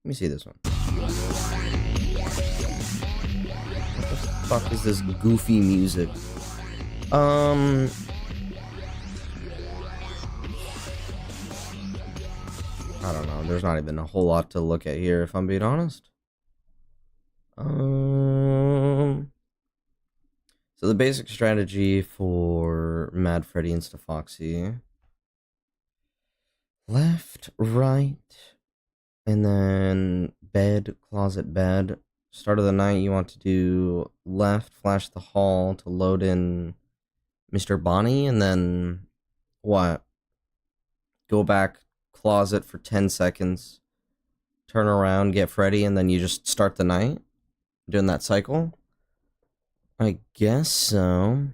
S1: me see this one. What the fuck is this goofy music? I don't know. There's not even a whole lot to look at here, if I'm being honest. So the basic strategy for Mad Freddy Insta-Foxy: left, right, and then bed, closet, bed. Start of the night, you want to do left, flash the hall to load in Mr. Bonnie, and then what? Go back, closet for 10 seconds, turn around, get Freddy, and then you just start the night? Doing that cycle? I guess so.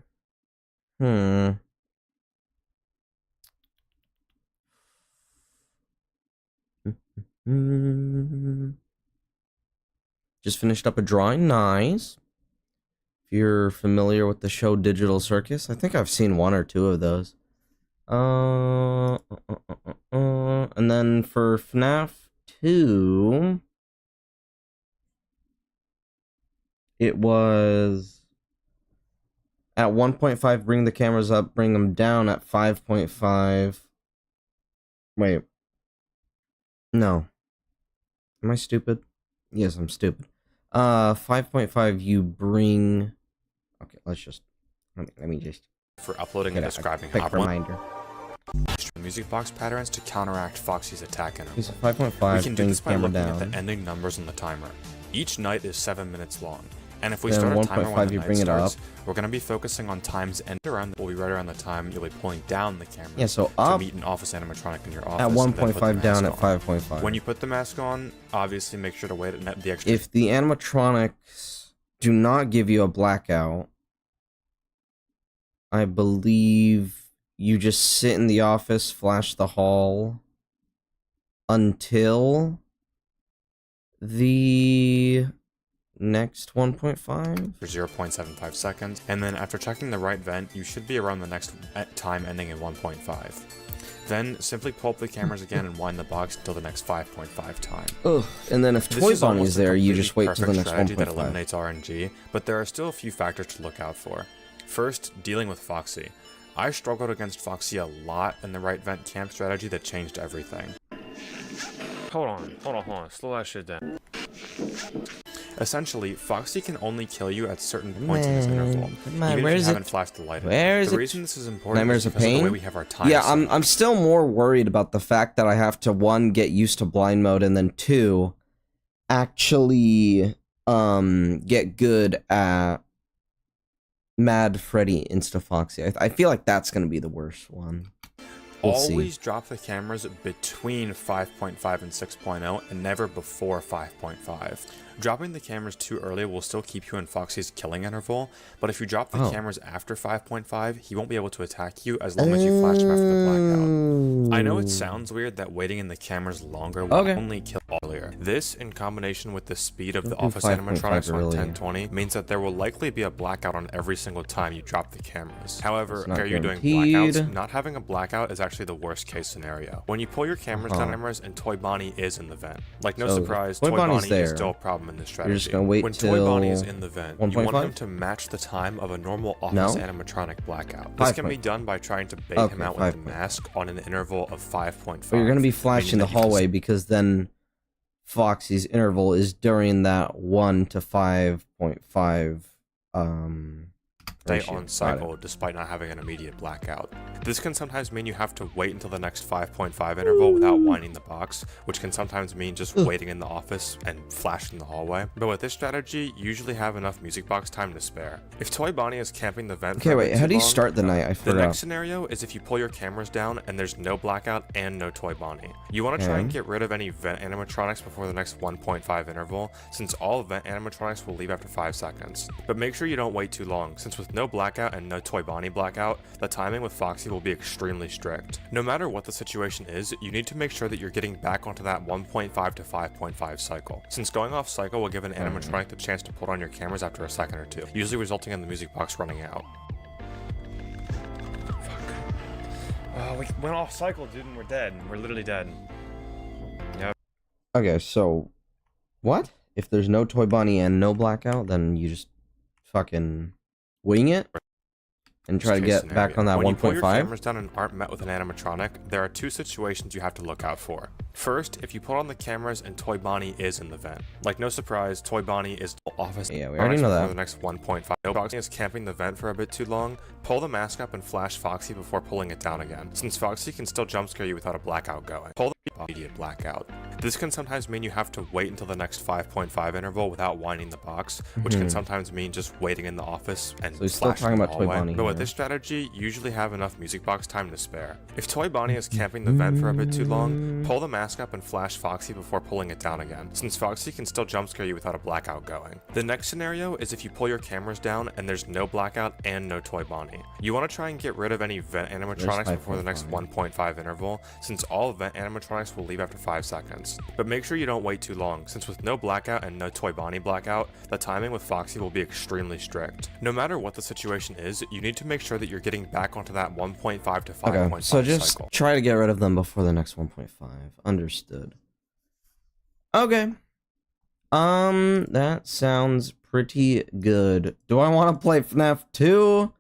S1: Just finished up a drawing. Nice. If you're familiar with the show Digital Circus, I think I've seen 1 or 2 of those. And then for FNAF 2, it was at 1.5, bring the cameras up, bring them down at 5.5. Wait. No. Am I stupid? Yes, I'm stupid. 5.5, you bring... Okay, let's just... Let me just...
S4: For uploading and describing
S1: quick reminder.
S4: Music box patterns to counteract Foxy's attack interval.
S1: 5.5,
S4: we can do this by looking
S1: down.
S4: at the ending numbers on the timer. Each night is 7 minutes long, and if we
S1: Then
S4: start a timer
S1: 1.5,
S4: when the
S1: you
S4: night
S1: bring it
S4: starts,
S1: up.
S4: we're going to be focusing on times end around. Will be right around the time you'll be pulling down the camera.
S1: Yeah, so
S4: to
S1: up
S4: meet an office animatronic in your office.
S1: at
S4: and then put the
S1: 1.5, down at
S4: mask on.
S1: 5.5.
S4: When you put the mask on, obviously make sure to wait at the extra.
S1: If the animatronics do not give you a blackout, I believe you just sit in the office, flash the hall until the next 1.5
S4: for 0.75 seconds, and then after checking the right vent, you should be around the next time ending in 1.5. Then simply pull up the cameras again and wind the box until the next 5.5 time.
S1: Ugh, and then if
S4: This
S1: Toy
S4: is almost
S1: Bonnie's
S4: a
S1: there, you
S4: completely
S1: just wait till the
S4: perfect
S1: next
S4: strategy that
S1: 1.5.
S4: eliminates RNG, but there are still a few factors to look out for. First, dealing with Foxy. I struggled against Foxy a lot in the right vent camp strategy that changed everything.
S5: Hold on. Slow that shit down.
S4: Essentially, Foxy can only kill you at certain points in this interval, even
S1: where
S4: if
S1: is
S4: you
S1: it?
S4: haven't flashed the light.
S1: Where is
S4: the
S1: it?
S4: reason this is important
S1: Nightmares
S4: is
S1: of
S4: because of the way
S1: Pain?
S4: we have our time
S1: Yeah,
S4: set.
S1: I'm still more worried about the fact that I have to, 1, get used to blind mode, and then 2, actually get good at Mad Freddy Insta-Foxy. I feel like that's gonna be the worst one. We'll
S4: Always
S1: see.
S4: drop the cameras between 5.5 and 6.0 and never before 5.5. Dropping the cameras too early will still keep you in Foxy's killing interval, but if you drop the cameras after 5.5, he won't be able to attack you as long as you flash him after the blackout. I know it sounds weird that waiting in the cameras longer will only kill earlier. This, in combination with the speed of the office animatronics on 1020, means that there will likely be a blackout on every single time you drop the cameras. However,
S1: not
S4: are you doing
S1: guaranteed.
S4: blackouts? Not having a blackout is actually the worst case scenario. When you pull your cameras down cameras and Toy Bonnie is in the vent. Like no
S1: So,
S4: surprise,
S1: Toy
S4: Toy
S1: Bonnie's
S4: Bonnie is
S1: there.
S4: still a problem in this strategy.
S1: You're just gonna wait
S4: when
S1: till
S4: Toy Bonnie is in the vent, you want
S1: 1.5?
S4: him to match the time of a normal office
S1: No.
S4: animatronic blackout. This can be done by trying to bait him out with the
S1: 5.
S4: mask on an interval of 5.5.
S1: But you're gonna be flashing the
S4: meaning that you can
S1: hallway because then Foxy's interval is during that 1 to 5.5
S4: stay
S1: ratio.
S4: on
S1: Got
S4: cycle despite not having an immediate blackout. This can sometimes mean you have to wait until the next 5.5 interval without winding the box, which can sometimes mean just waiting in the office and flashing the hallway. But with this strategy, you usually have enough music box time to spare. If Toy Bonnie is camping the vent
S1: Okay,
S4: for a
S1: wait,
S4: bit
S1: how
S4: too
S1: do you
S4: long,
S1: start the night? I
S4: the
S1: forgot.
S4: next scenario is if you pull your cameras down and there's no blackout and no Toy Bonnie. You want to try and
S1: Okay.
S4: get rid of any vent animatronics before the next 1.5 interval, since all vent animatronics will leave after 5 seconds. But make sure you don't wait too long, since with no blackout and no Toy Bonnie blackout, the timing with Foxy will be extremely strict. No matter what the situation is, you need to make sure that you're getting back onto that 1.5 to 5.5 cycle, since going off cycle will give an animatronic the chance to pull on your cameras after a second or two, usually resulting in the music box running out.
S5: We went off cycle, dude, and we're dead. We're literally dead.
S1: Okay, so what? If there's no Toy Bonnie and no blackout, then you just fucking wing it and try to
S4: Worst
S1: get
S4: case
S1: back on that
S4: scenario. When you pull your
S1: 1.5?
S4: cameras down and aren't met with an animatronic, there are two situations you have to look out for. First, if you put on the cameras and Toy Bonnie is in the vent. Like, no surprise, Toy Bonnie is office.
S1: Yeah, we already know
S4: before
S1: that.
S4: the next 1.5. No Foxy is camping the vent for a bit too long. Pull the mask up and flash Foxy before pulling it down again, since Foxy can still jump scare you without a blackout going. Pull the immediate blackout. This can sometimes mean you have to wait until the next 5.5 interval without winding the box, which can sometimes mean just waiting in the office and
S1: So he's still
S4: flashing
S1: talking
S4: the
S1: about Toy
S4: hallway.
S1: Bonnie
S4: But with
S1: here.
S4: this strategy, you usually have enough music box time to spare. If Toy Bonnie is camping the vent for a bit too long, pull the mask up and flash Foxy before pulling it down again, since Foxy can still jump scare you without a blackout going. The next scenario is if you pull your cameras down and there's no blackout and no Toy Bonnie. You want to try and get rid of any vent animatronics before the next 1.5 interval, since all vent animatronics will leave after 5 seconds. But make sure you don't wait too long, since with no blackout and no Toy Bonnie blackout, the timing with Foxy will be extremely strict. No matter what the situation is, you need to make sure that you're getting back onto that 1.5 to 5.5
S1: Okay, so just
S4: cycle.
S1: try to get rid of them before the next 1.5. Understood. Okay. That sounds pretty good. Do I want to play FNAF 2?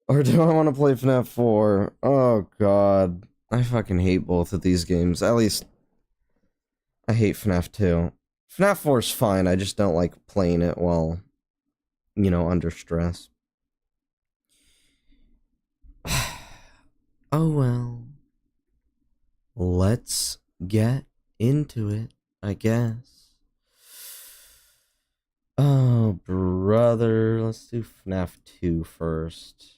S1: Or do I want to play FNAF 4? Oh, God. I fucking hate both of these games. At least, I hate FNAF 2. FNAF 4 is fine, I just don't like playing it while, you know, under stress. Oh, well. Let's get into it, I guess. Oh, brother. Let's do FNAF 2 first.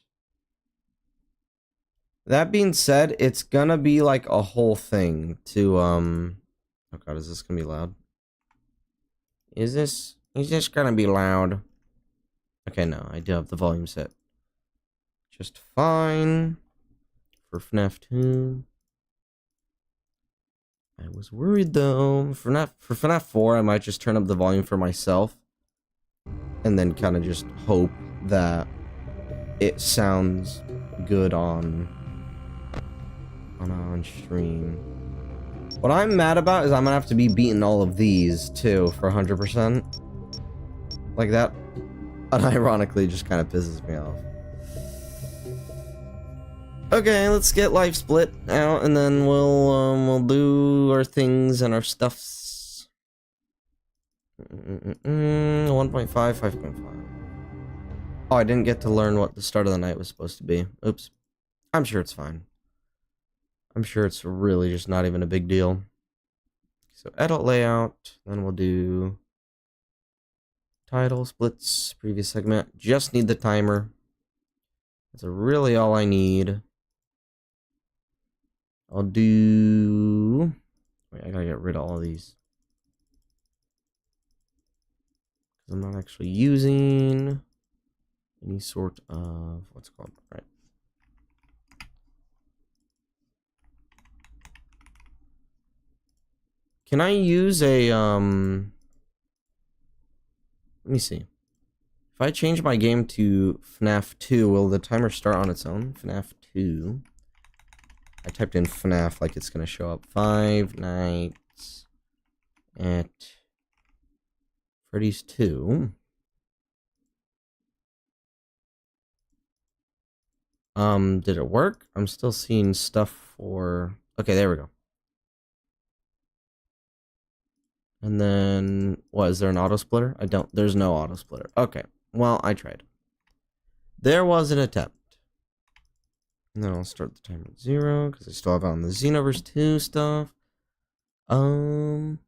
S1: That being said, it's gonna be like a whole thing to, oh god, is this gonna be loud? Is this gonna be loud? Okay, no, I do have the volume set just fine for FNAF 2. I was worried though. For FNAF 4, I might just turn up the volume for myself and then kind of just hope that it sounds good on stream. What I'm mad about is I'm gonna have to be beating all of these too for 100%. Like that unironically just kind of pisses me off. Okay, let's get Life Split out, and then we'll do our things and our stuffs. 1.5, 5.5. Oh, I didn't get to learn what the start of the night was supposed to be. Oops. I'm sure it's fine. I'm sure it's really just not even a big deal. So edit layout, then we'll do title, splits, previous segment. Just need the timer. That's really all I need. I'll do... Wait, I gotta get rid of all of these. Because I'm not actually using any sort of... What's it called? Right. Can I use a... Let me see. If I change my game to FNAF 2, will the timer start on its own? FNAF 2... I typed in FNAF like it's gonna show up. 5 Nights at Freddy's 2. Did it work? I'm still seeing stuff for... Okay, there we go. And then, what, is there an auto splitter? There's no auto splitter. Okay, well, I tried. There was an attempt. And then I'll start the timer at 0 because I still have on the Xenoverse 2 stuff. Alright.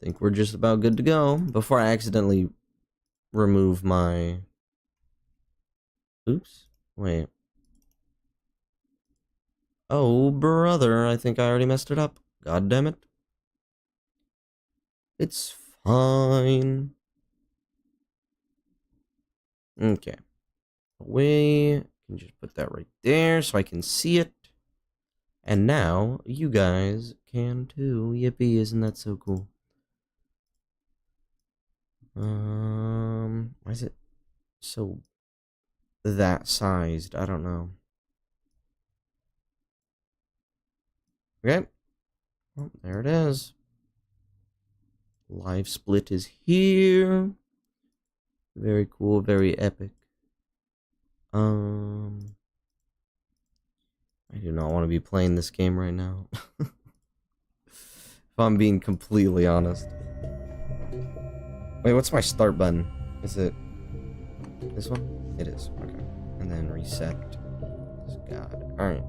S1: Think we're just about good to go. Before I accidentally remove my... Oops. Wait. Oh, brother. I think I already messed it up. God damn it. It's fine. Okay. We can just put that right there so I can see it. And now you guys can too. Yippee, isn't that so cool? Why is it so that sized? I don't know. Okay. Well, there it is. Live split is here. Very cool, very epic. I do not want to be playing this game right now. If I'm being completely honest. Wait, what's my start button? Is it this one? It is. Okay. And then reset. God. Alright.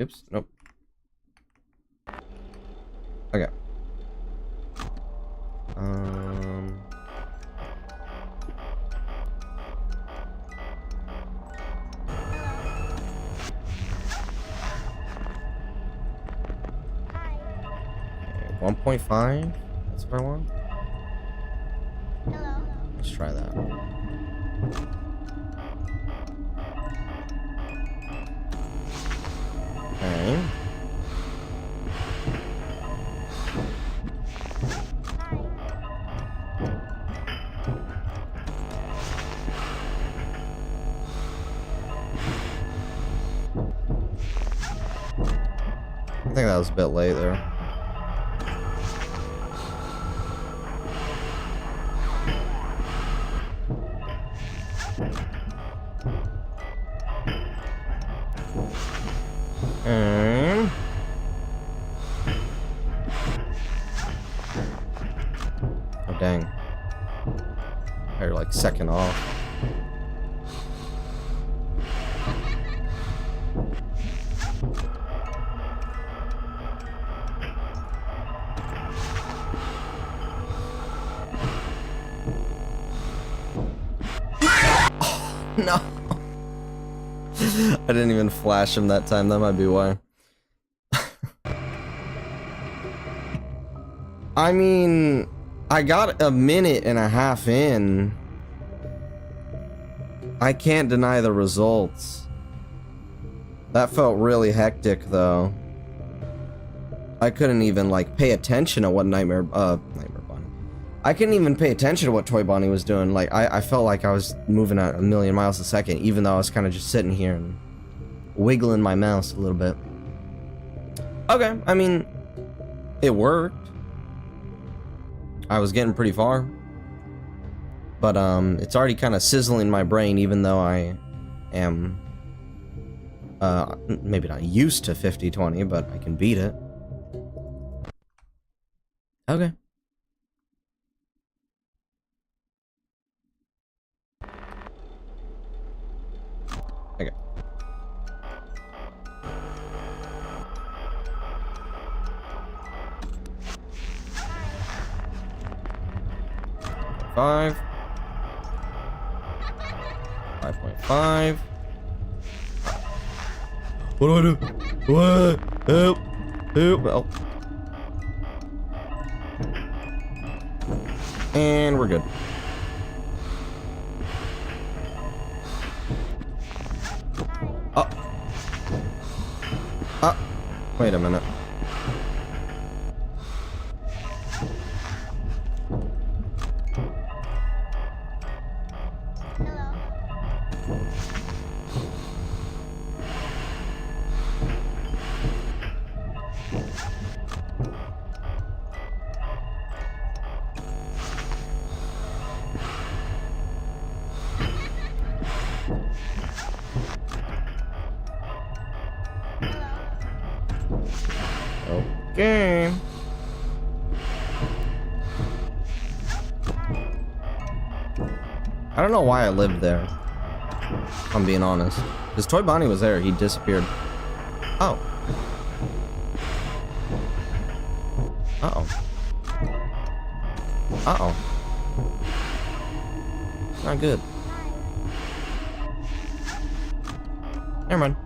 S1: Oops. Nope. Okay. 1.5? That's what I want?
S6: Hello.
S1: Let's try that. Okay. I think that was a bit late there. Oh dang. They're like second off. No. I didn't even flash him that time. That might be why. I mean, I got a minute and a half in. I can't deny the results. That felt really hectic, though. I couldn't even, like, pay attention to what Nightmare Bonnie. I couldn't even pay attention to what Toy Bonnie was doing. Like, I felt like I was moving at 1,000,000 miles a second, even though I was kind of just sitting here and wiggling my mouse a little bit. Okay, I mean, it worked. I was getting pretty far. But, it's already kind of sizzling my brain, even though I am, maybe not used to 50-20, but I can beat it. Okay. Okay. Five. 5.5. What do I do? What? Help! Help! Help! And we're good. Oh. Ah. Wait a minute. Okay. I don't know why I lived there. If I'm being honest. Because Toy Bonnie was there. He disappeared. Oh. Uh-oh. Uh-oh. Not good. Never mind.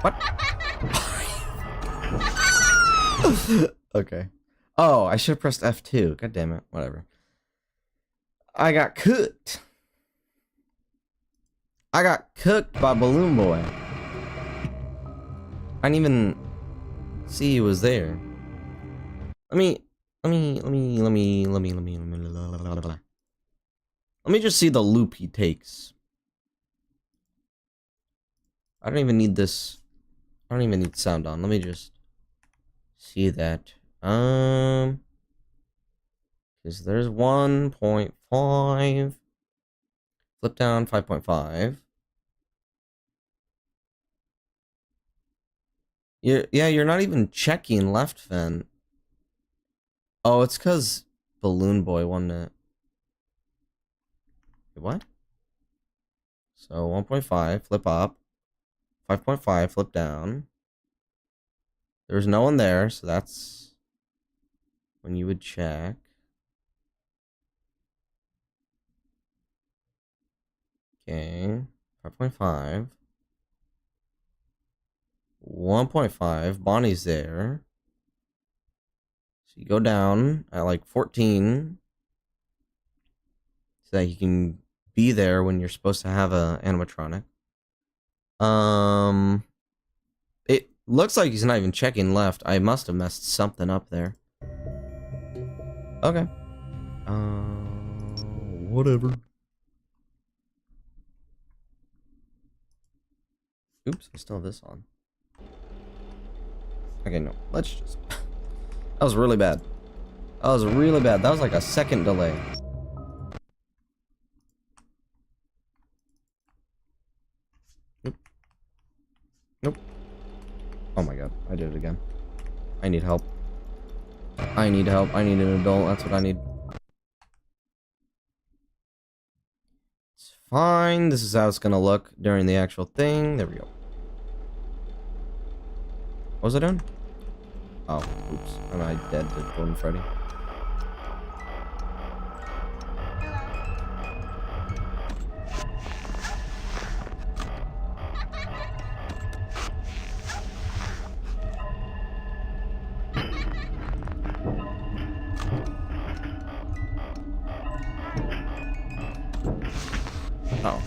S1: What? Okay. Oh, I should have pressed F2. God damn it. Whatever. I got cooked. I got cooked by Balloon Boy. I didn't even see he was there. Let me just see the loop he takes. I don't even need this. I don't even need sound on. Let me just see that. Because there's 1.5. Flip down 5.5. You're not even checking left fin. Oh, it's because Balloon Boy won it. Wait, what? So 1.5, flip up. 5.5, flip down. There's no one there, so that's when you would check. Okay, 5.5. 1.5, Bonnie's there. So you go down at like 14. So that you can be there when you're supposed to have a animatronic. It looks like he's not even checking left. I must have messed something up there. Okay. Whatever. Oops, I still have this on. Okay, no. Let's just... That was really bad. That was really bad. That was like a second delay. Nope. Nope. Oh my god, I did it again. I need help. I need help. I need an adult. That's what I need. It's fine. This is how it's gonna look during the actual thing. There we go. What was I doing? Oh, oops. Am I dead to Golden Freddy? Oh.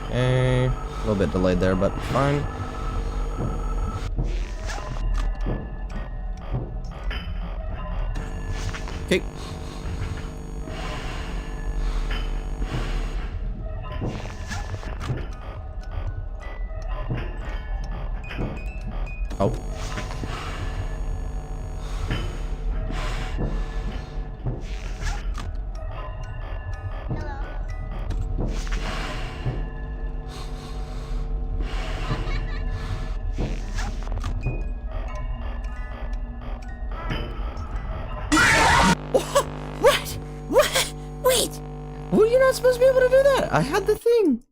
S1: Okay. A little bit delayed there, but fine. Okay. Oh. What? Wait! Well, you're not supposed to be able to do that. I had the thing.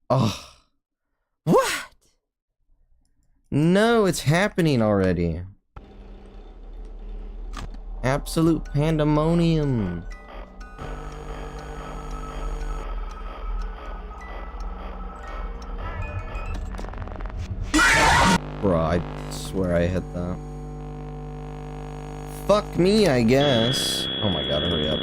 S1: Oh. What? No, it's happening already. Absolute pandemonium. Bro, I swear I hit that. Fuck me, I guess. Oh my god, hurry up.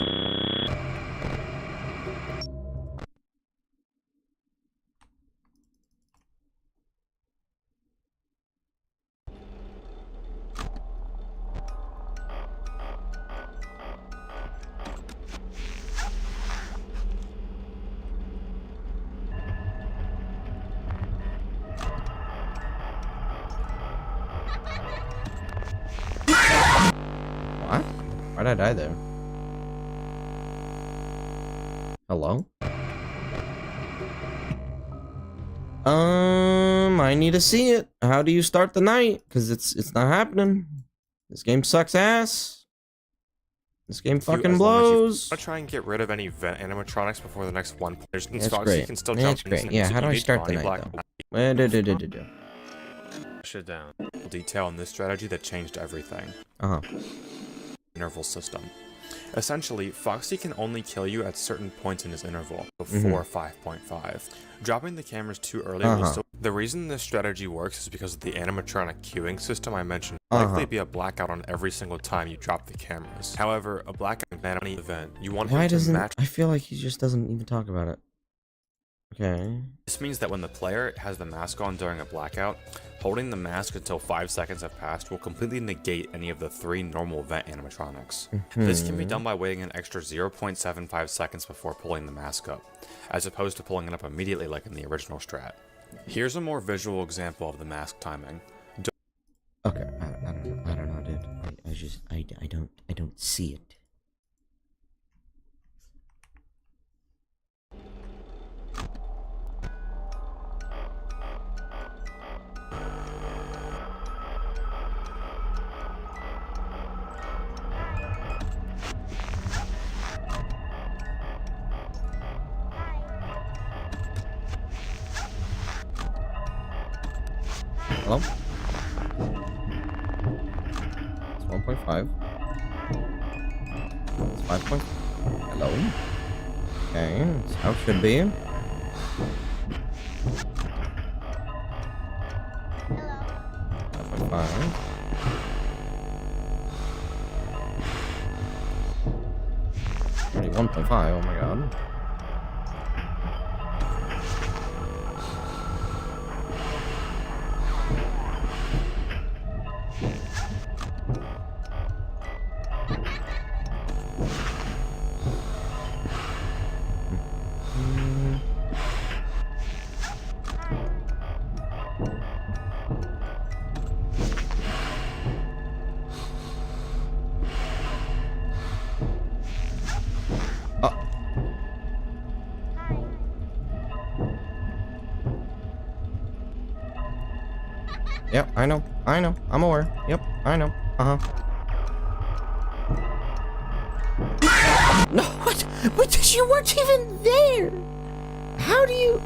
S1: Why'd I die there? Hello? I need to see it. How do you start the night? Because it's not happening. This game sucks ass. This game fucking blows.
S4: I'll try and get rid of any vent animatronics before the next one. There's
S1: That's
S4: Foxy
S1: great.
S4: can still
S1: That's
S4: jump
S1: great. Yeah, how do I start the night though?
S5: Shit down.
S4: Detail in this strategy that changed everything.
S1: Uh-huh.
S4: Interval system. Essentially, Foxy can only kill you at certain points in his interval, before 5.5. Dropping the cameras too early will still... The reason this strategy works is because of the animatronic queuing system I mentioned. Likely be a blackout on every single time you drop the cameras. However, a blackout event on any event, you want him to match...
S1: I feel like he just doesn't even talk about it. Okay.
S4: This means that when the player has the mask on during a blackout, holding the mask until 5 seconds have passed will completely negate any of the 3 normal vent animatronics. This can be done by waiting an extra 0.75 seconds before pulling the mask up, as opposed to pulling it up immediately like in the original strat. Here's a more visual example of the mask timing.
S1: Okay, I don't know, dude. I don't see it. Hello? It's 1.5. It's 5 point. Hello? Okay, that's how it should be. Hello. 5.5. Already 1.5, oh my god. Yep, I know. I'm aware. Yep, I know. No, what? But you weren't even there! How do you...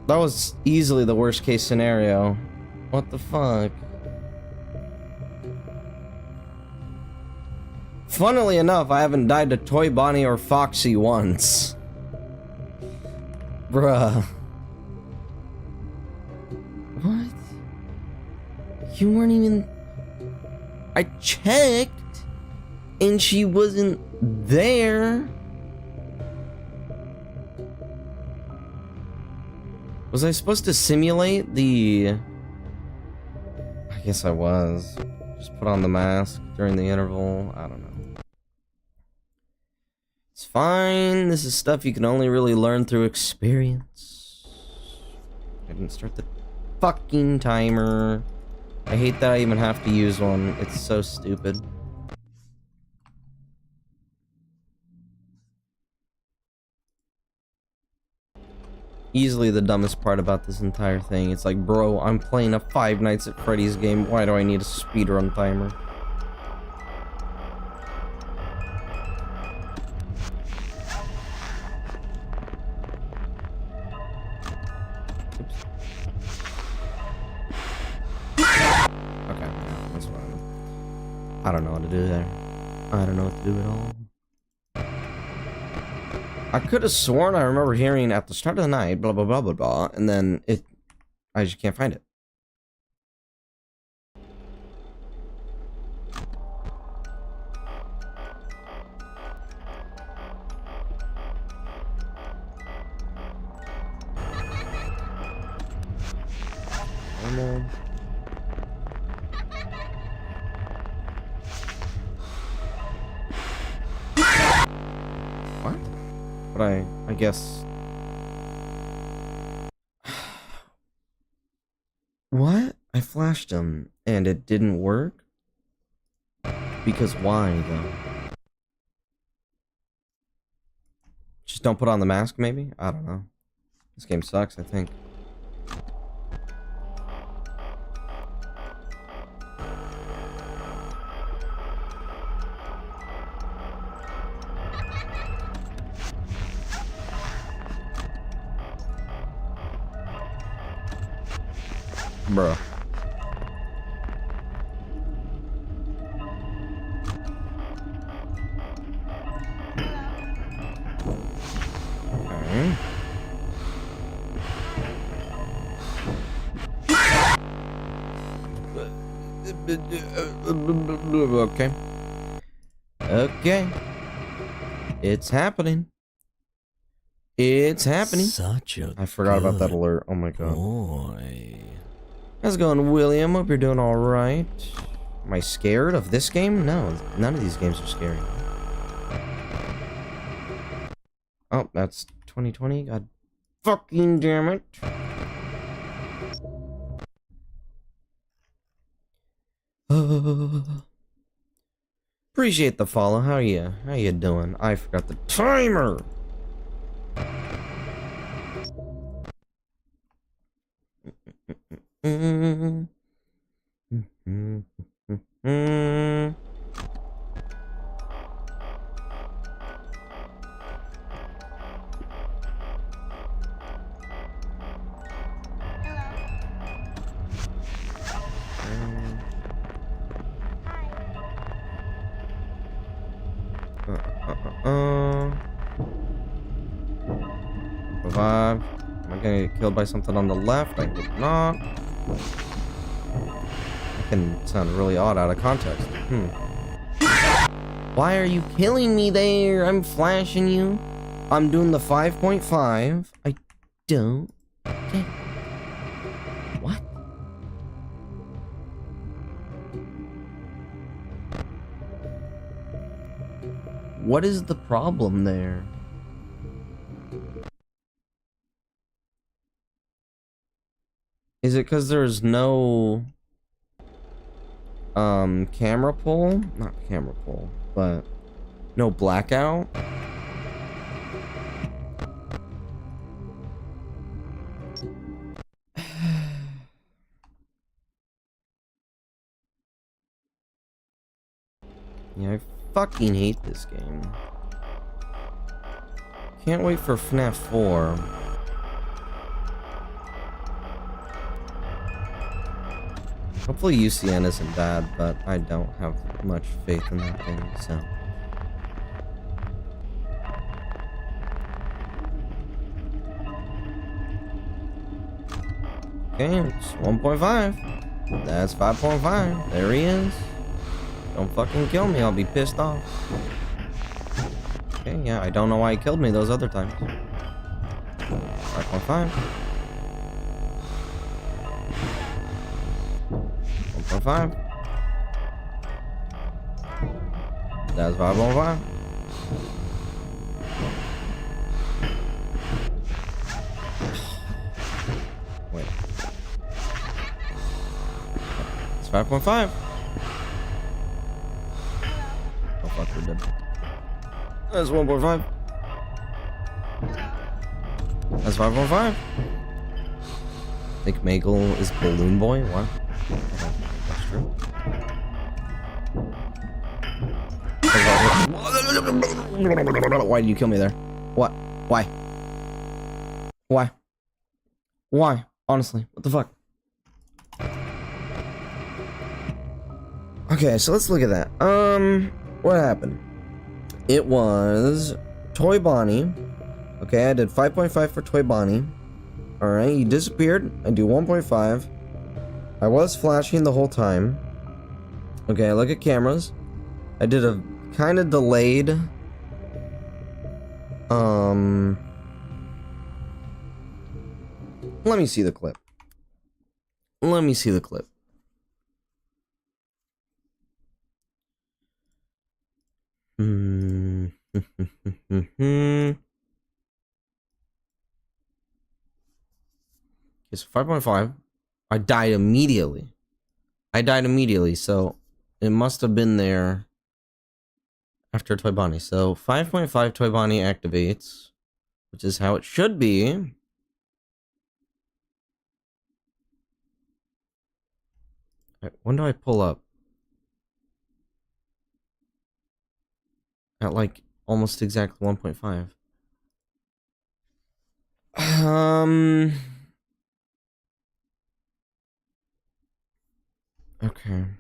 S1: That was easily the worst case scenario. What the fuck? Funnily enough, I haven't died to Toy Bonnie or Foxy once. Bruh. What? You weren't even... I checked, and she wasn't there. Was I supposed to simulate the... I guess I was. Just put on the mask during the interval. I don't know. It's fine. This is stuff you can only really learn through experience. I didn't start the fucking timer. I hate that I even have to use one. It's so stupid. Easily the dumbest part about this entire thing. It's like, bro, I'm playing a Five Nights at Freddy's game. Why do I need a speedrun timer? I don't know what to do there. I don't know what to do at all. I could have sworn I remember hearing at the start of the night, blah, blah, blah, blah, blah, and then I just can't find it. What? But I guess... What? I flashed him and it didn't work? Because why, though? Just don't put on the mask, maybe? I don't know. This game sucks, I think. Bro. Okay. Okay. Okay. It's happening. It's happening.
S6: Such a
S1: I forgot about that
S6: good
S1: alert. Oh my god.
S6: boy.
S1: How's it going, William? Hope you're doing alright. Am I scared of this game? No, none of these games are scary. Oh, that's 2020. God fucking damn it. Appreciate the follow. How are you? How you doing? I forgot the timer. Revive. Am I gonna get killed by something on the left? I hope not. That can sound really odd out of context. Why are you killing me there? I'm flashing you. I'm doing the 5.5. I don't get what? What is the problem there? Is it because there's no camera pull? Not camera pull, but no blackout? Yeah, I fucking hate this game. Can't wait for Fnaf 4. Hopefully UCN isn't bad, but I don't have much faith in that thing, so. Okay, it's 1.5. That's 5.5. There he is. Don't fucking kill me, I'll be pissed off. Okay, yeah, I don't know why he killed me those other times. 5.5. 1.5. That's 5.5. Wait. It's 5.5. Oh fuck, we're dead. That's 1.5. That's 5.5. I think Magel is Balloon Boy. What? That's true. Why did you kill me there? What? Why? Why? Why? Honestly, what the fuck? Okay, so let's look at that. What happened? It was Toy Bonnie. Okay, I did 5.5 for Toy Bonnie. Alright, he disappeared. I do 1.5. I was flashing the whole time. Okay, I look at cameras. I did a kind of delayed. Let me see the clip. Let me see the clip. It's 5.5. I died immediately. I died immediately, so it must have been there after Toy Bonnie. So 5.5 Toy Bonnie activates, which is how it should be. When do I pull up? At like almost exactly 1.5. Okay. I'm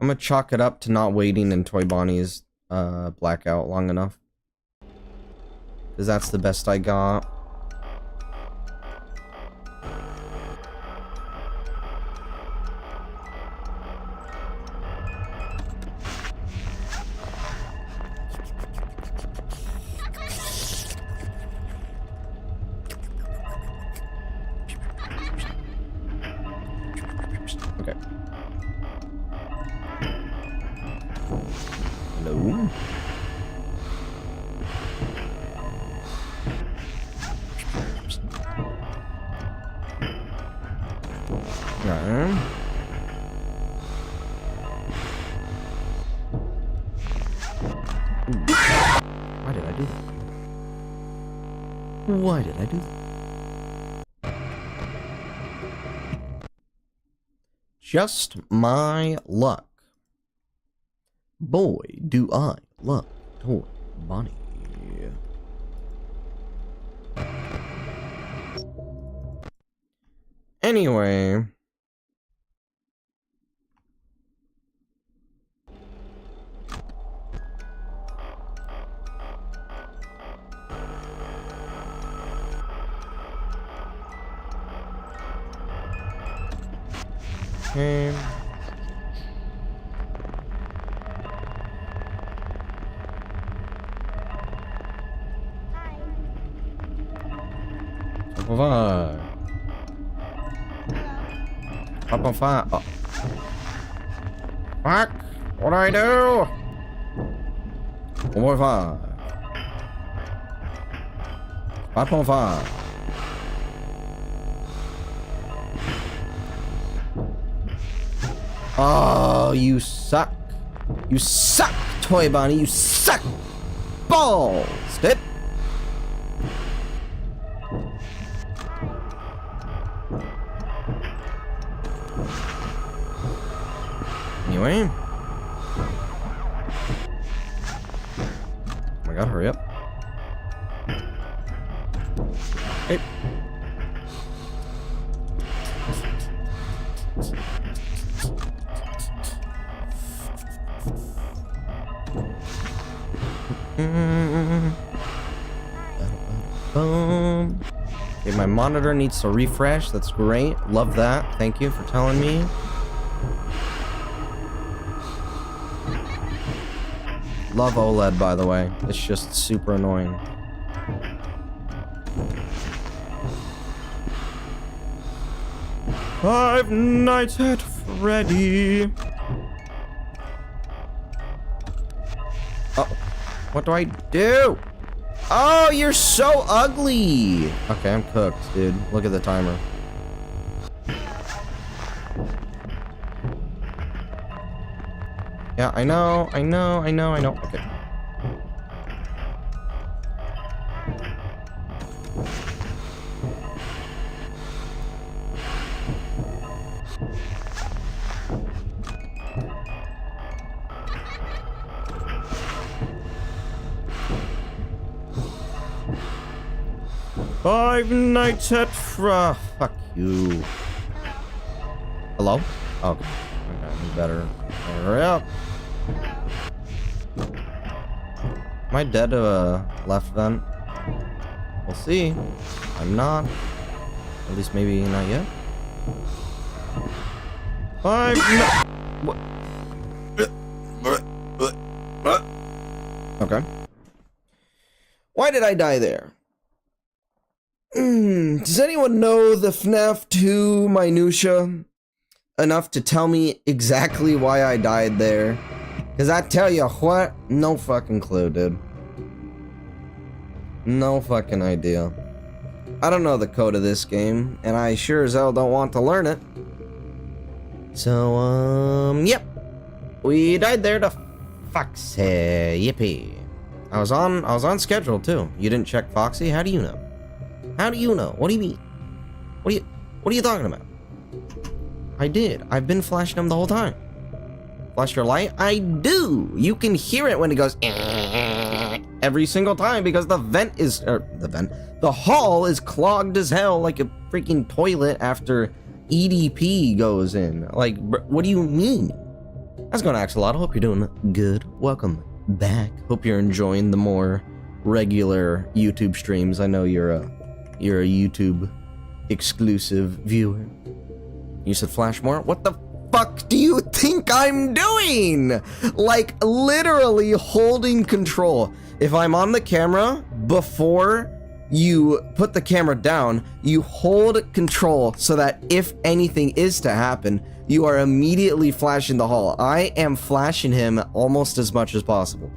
S1: gonna chalk it up to not waiting in Toy Bonnie's blackout long enough. Because that's the best I got. Okay. Hello? Okay. Why did I do that? Why did I do that? Just my luck. Boy, do I love Toy Bonnie. Anyway. Okay. Top of five. Top of five. Oh. Fuck! What do I do? 1.5. 5.5. Oh, you suck. You suck, Toy Bonnie. You suck balls, dude. Anyway. Oh my god, hurry up. Hey. Okay, my monitor needs to refresh. That's great. Love that. Thank you for telling me. Love OLED, by the way. It's just super annoying. Five Nights at Freddy. Oh, what do I do? Oh, you're so ugly. Okay, I'm cooked, dude. Look at the timer. Yeah, I know. Okay. Five Nights at Freddy. Fuck you. Hello? Oh, okay. Okay, better. Hurry up. Am I dead to a left vent? We'll see. I'm not. At least maybe not yet. Five. What? Okay. Why did I die there? Does anyone know the Fnaf 2 minutia enough to tell me exactly why I died there? Because I tell you what, no fucking clue, dude. No fucking idea. I don't know the code of this game, and I sure as hell don't want to learn it. So, yep. We died there to Foxy. Yippee. I was on schedule too. You didn't check Foxy? How do you know? How do you know? What do you mean? What are you talking about? I did. I've been flashing them the whole time. Flash your light? I do. You can hear it when it goes every single time because the hall is clogged as hell like a freaking toilet after EDP goes in. Like, what do you mean? How's it going, Axolotl? Hope you're doing good. Welcome back. Hope you're enjoying the more regular YouTube streams. I know you're a YouTube exclusive viewer. You said flash more? What the fuck do you think I'm doing? Like, literally holding control. If I'm on the camera, before you put the camera down, you hold control so that if anything is to happen, you are immediately flashing the hall. I am flashing him almost as much as possible.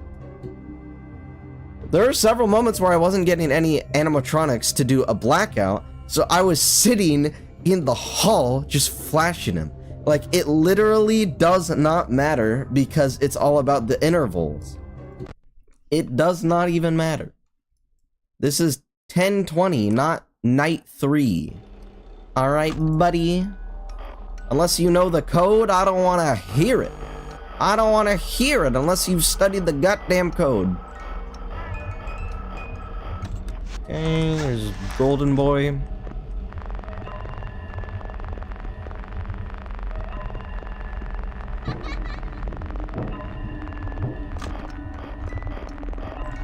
S1: There are several moments where I wasn't getting any animatronics to do a blackout, so I was sitting in the hall just flashing him. Like, it literally does not matter because it's all about the intervals. It does not even matter. This is 10:20, not night 3. Alright, buddy? Unless you know the code, I don't want to hear it. I don't want to hear it unless you've studied the goddamn code. Okay, there's Golden Boy.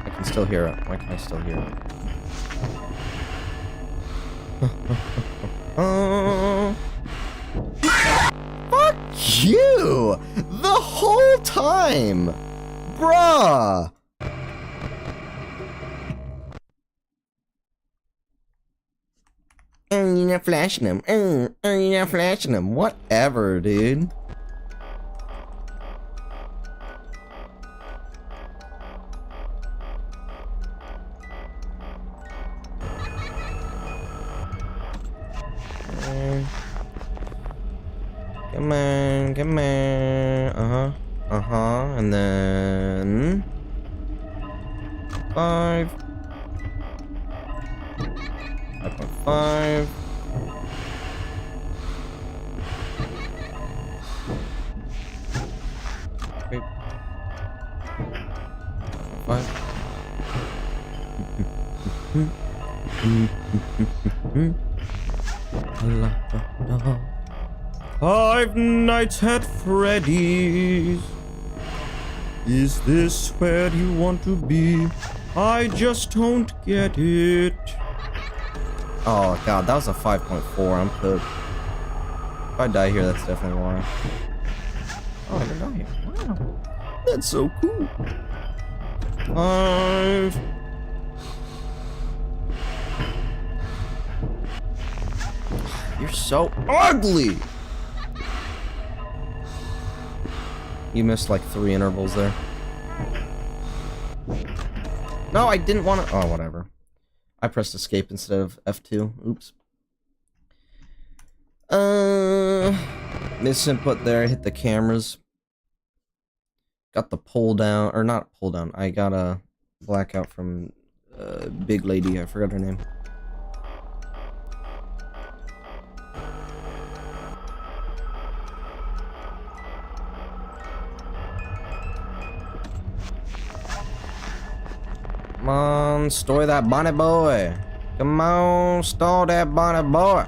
S1: I can still hear it. Why can I still hear it? Fuck you! The whole time! Bruh! You're not flashing him. You're not flashing him. Whatever, dude. Come on, come on. And then 5. 5.5. Okay. 5. Five Nights at Freddy's. Is this where you want to be? I just don't get it. Oh god, that was a 5.4. I'm cooked. If I die here, that's definitely why. Oh, I didn't die here. Wow. That's so cool. 5. You're so ugly! You missed like 3 intervals there. No, I didn't want to. Oh, whatever. I pressed escape instead of F2. Oops. Miss input there. Hit the cameras. Got the pull down, or not pull down. I got a blackout from big lady. I forgot her name. Come on, store that bonnet boy. Come on, store that bonnet boy.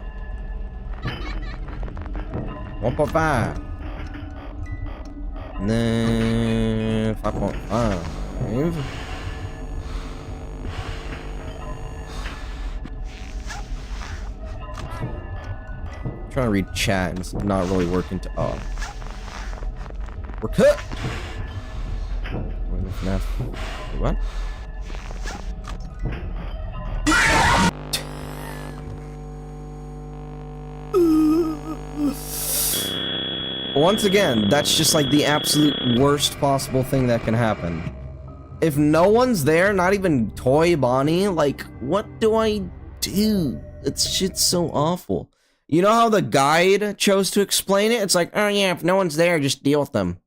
S1: 1.5. And then 5.5. Trying to read chat and it's not really working to. Oh. We're cooked. Wait, Fnaf. What? Once again, that's just like the absolute worst possible thing that can happen. If no one's there, not even Toy Bonnie, like, what do I do? It's shit's so awful. You know how the guide chose to explain it? It's like, oh yeah, if no one's there, just deal with them.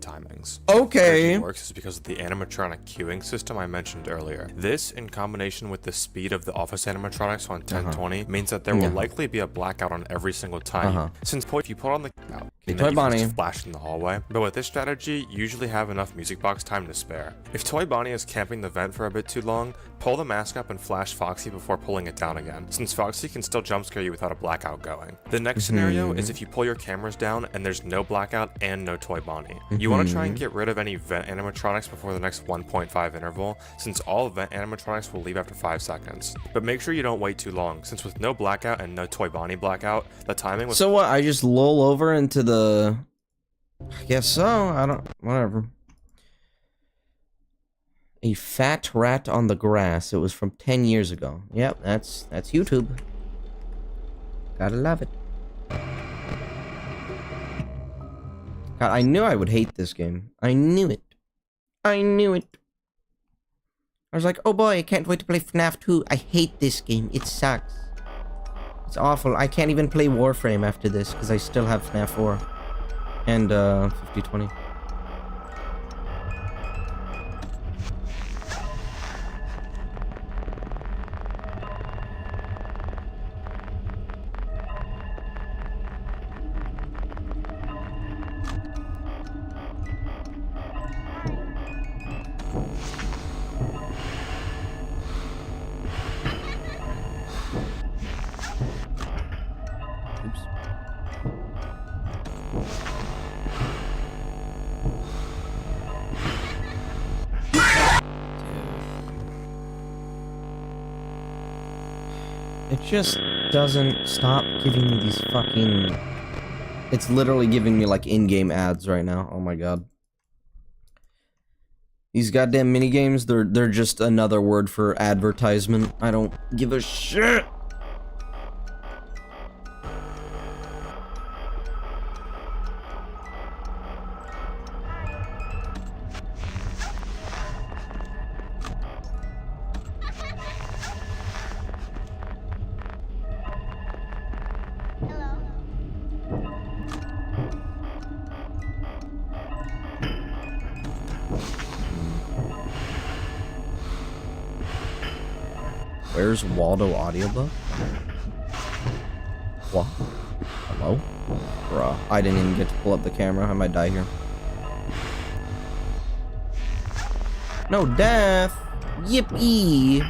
S4: Timings.
S1: Okay.
S4: It works is because of the animatronic queuing system I mentioned earlier. This, in combination with the speed of the office animatronics on 1020, means that there will likely be a blackout on every single time. Since if you put on the out, and then you can just flash in the hallway. But with this strategy, you usually have enough music box time to spare. If Toy Bonnie is camping the vent for a bit too long, pull the mask up and flash Foxy before pulling it down again, since Foxy can still jump scare you without a blackout going. The next scenario is if you pull your cameras down and there's no blackout and no Toy Bonnie. You want to try and get rid of any vent animatronics before the next 1.5 interval, since all vent animatronics will leave after 5 seconds. But make sure you don't wait too long, since with no blackout and no Toy Bonnie blackout, the timing was—
S1: So what, I just lull over into the... I guess so, I don't... whatever. A fat rat on the grass. It was from 10 years ago. Yep, that's YouTube. Gotta love it. God, I knew I would hate this game. I knew it. I knew it. I was like, oh boy, I can't wait to play Fnaf 2. I hate this game. It sucks. It's awful. I can't even play Warframe after this because I still have Fnaf 4 and 5020. It just doesn't stop giving me these fucking... It's literally giving me like in-game ads right now. Oh my god. These goddamn minigames, they're just another word for advertisement. I don't give a shit. Where's Waldo audiobook? What? Hello? Bruh, I didn't even get to pull up the camera. I might die here. No death! Yippee!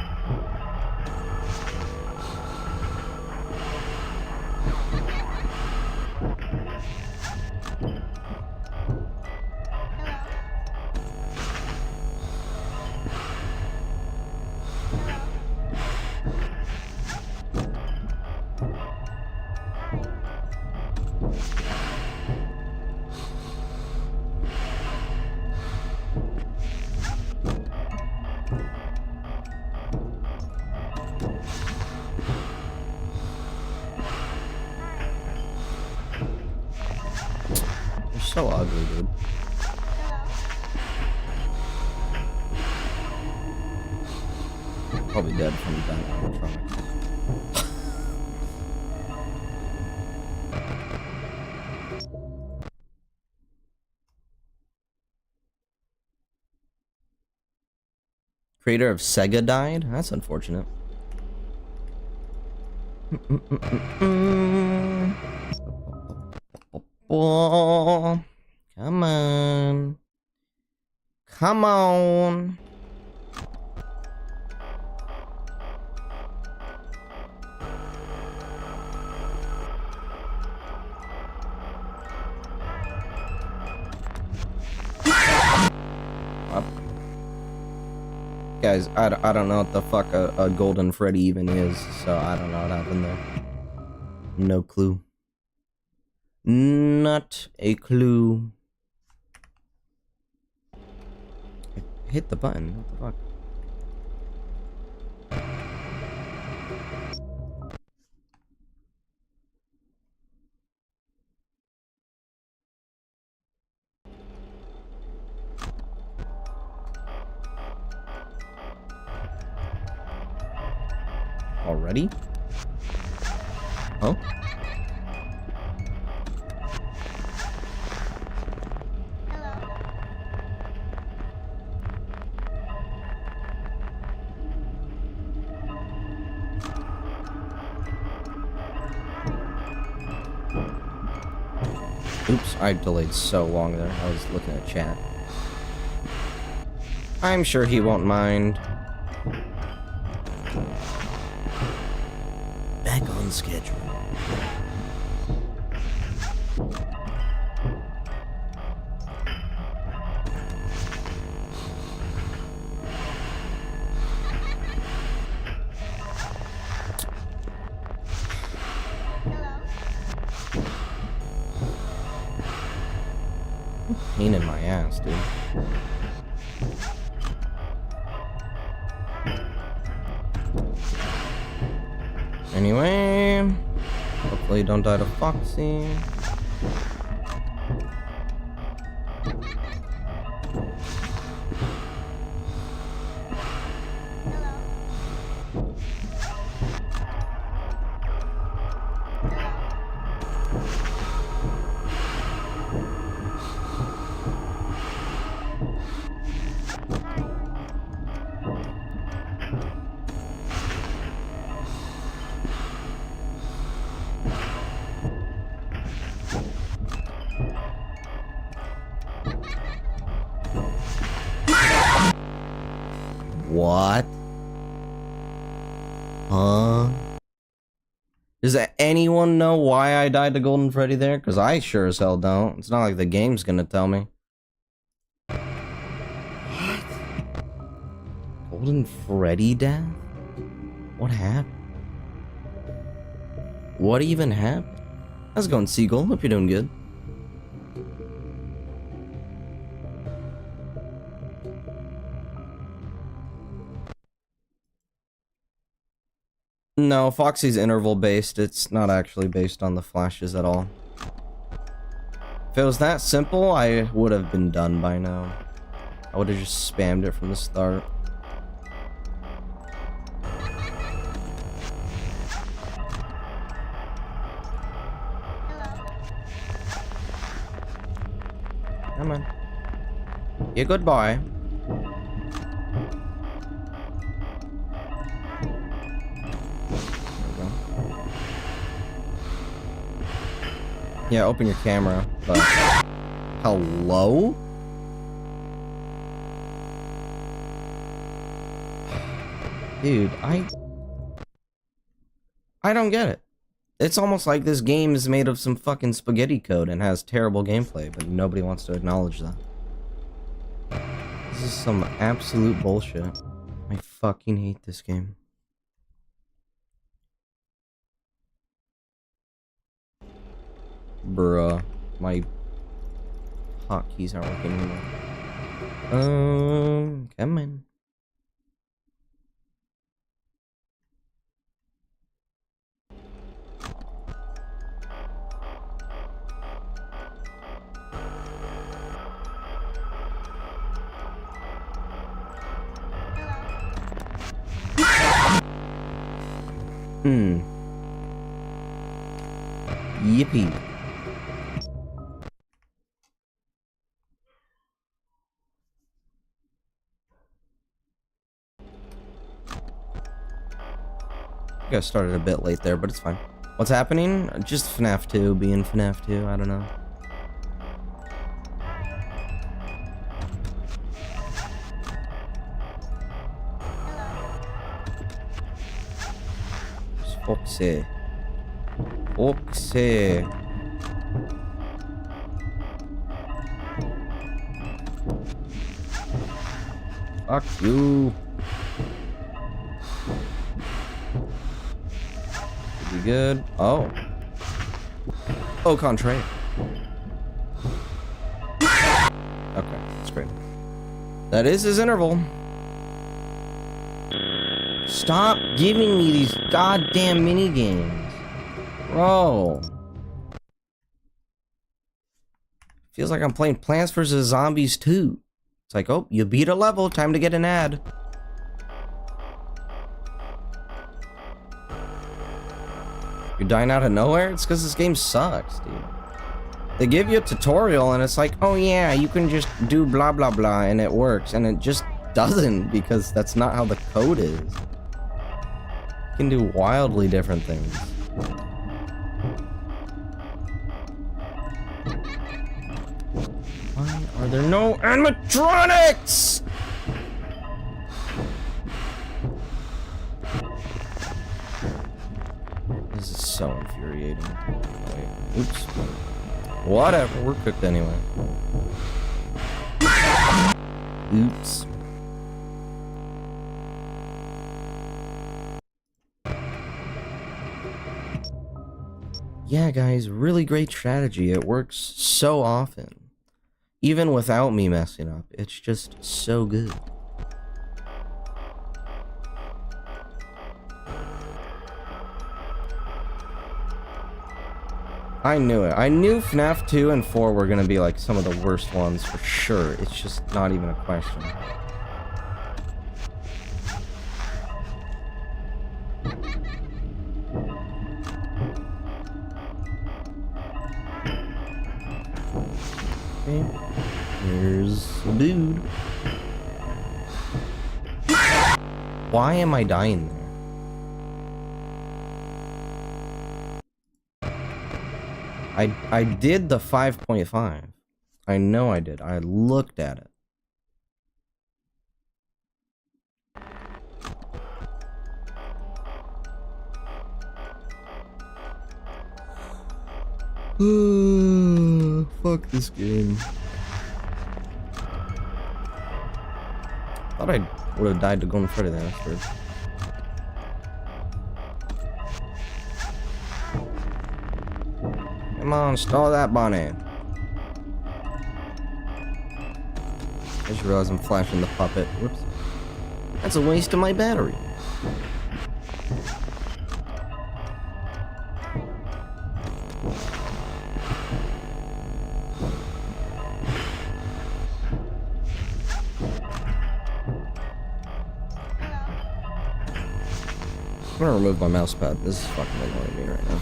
S1: So ugly, dude. Probably dead from the animatronics. Creator of Sega died? That's unfortunate. Oh, come on. Come on. Guys, I don't know what the fuck a golden Freddy even is, so I don't know what happened there. No clue. Not a clue. Hit the button. What the fuck? Already? Oh? Oops, I delayed so long there. I was looking at chat. I'm sure he won't mind. Back on schedule. Pain in my ass, dude. Anyway, hopefully don't die to Foxy. What? Huh? Does anyone know why I died to Golden Freddy there? Because I sure as hell don't. It's not like the game's gonna tell me. What? Golden Freddy death? What happened? What even happened? How's it going, Seagull? Hope you're doing good. No, Foxy's interval based. It's not actually based on the flashes at all. If it was that simple, I would have been done by now. I would have just spammed it from the start. Come on. Be a good boy. Yeah, open your camera, but... Hello? Dude, I don't get it. It's almost like this game is made of some fucking spaghetti code and has terrible gameplay, but nobody wants to acknowledge that. This is some absolute bullshit. I fucking hate this game. Bruh, my hotkeys aren't working anymore. Come on. Yippee. I got started a bit late there, but it's fine. What's happening? Just Fnaf 2 being Fnaf 2, I don't know. Foxy. Foxy. Fuck you. Should be good. Oh. Au contraire. Okay, that's great. That is his interval. Stop giving me these goddamn mini games, bro. Feels like I'm playing Plants vs. Zombies 2. It's like, oh, you beat a level, time to get an ad. You're dying out of nowhere? It's because this game sucks, dude. They give you a tutorial and it's like, oh yeah, you can just do blah blah blah and it works, and it just doesn't, because that's not how the code is. You can do wildly different things. Are there no animatronics? This is so infuriating. Wait, oops. Whatever, we're cooked anyway. Oops. Yeah, guys, really great strategy. It works so often. Even without me messing up, it's just so good. I knew it. I knew Fnaf 2 and 4 were gonna be like some of the worst ones for sure. It's just not even a question. Okay. Here's the dude. Why am I dying there? I did the 5.5. I know I did. I looked at it. Fuck this game. Thought I would have died to Golden Freddy there. That's weird. Come on, stall that bunny. I just realized I'm flashing the puppet. Whoops. That's a waste of my battery. I'm gonna remove my mouse pad. This is fucking annoying me right now.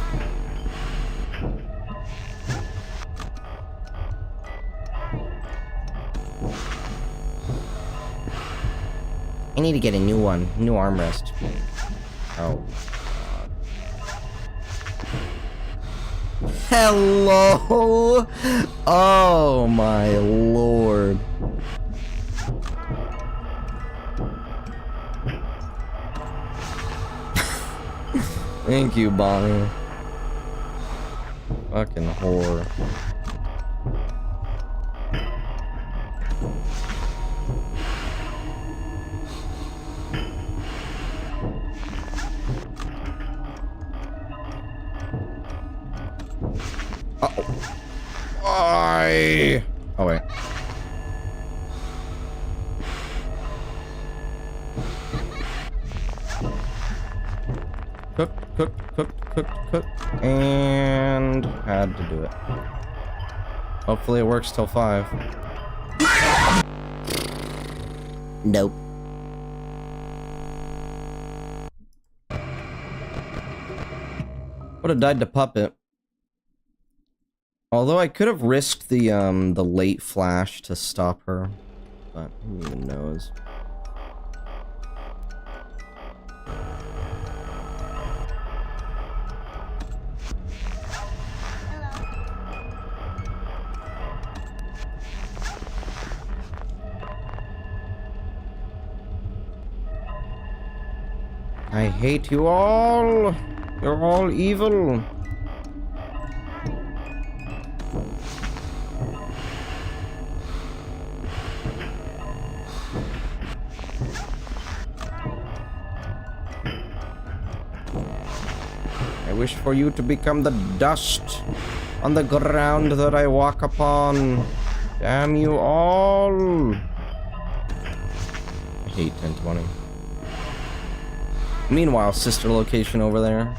S1: I need to get a new one. New armrest. Oh. Hello! Oh my lord. Thank you, Bonnie. Fucking whore. Uh-oh. Why? Oh, wait. Cook, and had to do it. Hopefully it works till 5. Nope. Would have died to Puppet. Although I could have risked the late flash to stop her, but who even knows? I hate you all. You're all evil. I wish for you to become the dust on the ground that I walk upon. Damn you all. I hate 1020. Meanwhile, sister location over there,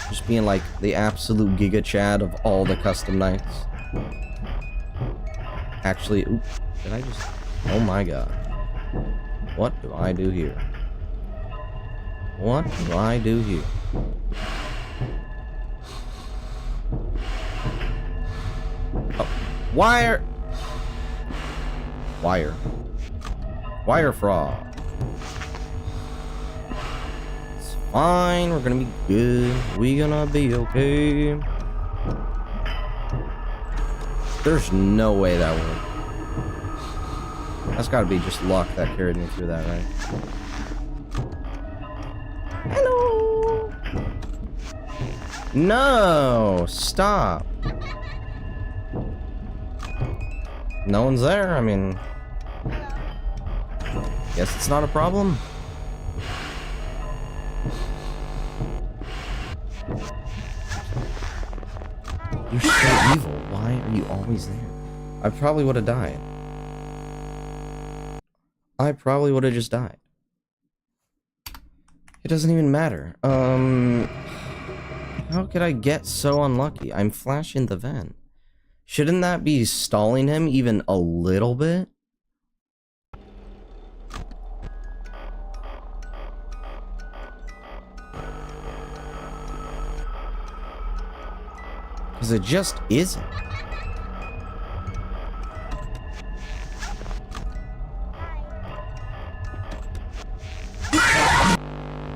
S1: just being like the absolute giga chad of all the custom nights. Actually, oops, did I just... Oh my god. What do I do here? What do I do here? Oh, wire fraud. Fine, we're gonna be good. We gonna be okay. There's no way that worked. That's gotta be just luck that carried me through that, right? Hello! No! Stop! No one's there, I mean... Guess it's not a problem. You're so evil. Why are you always there? I probably would have died. I probably would have just died. It doesn't even matter. How could I get so unlucky? I'm flashing the vent. Shouldn't that be stalling him even a little bit? Because it just isn't.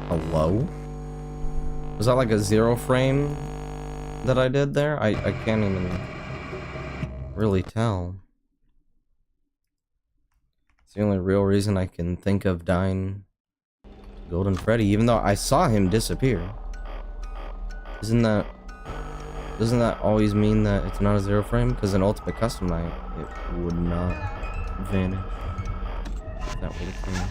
S1: Hello? Was that like a 0 frame that I did there? I can't even really tell. It's the only real reason I can think of dying to Golden Freddy, even though I saw him disappear. Doesn't that always mean that it's not a 0 frame? Because in Ultimate Custom Night, it would not vanish. That would have been...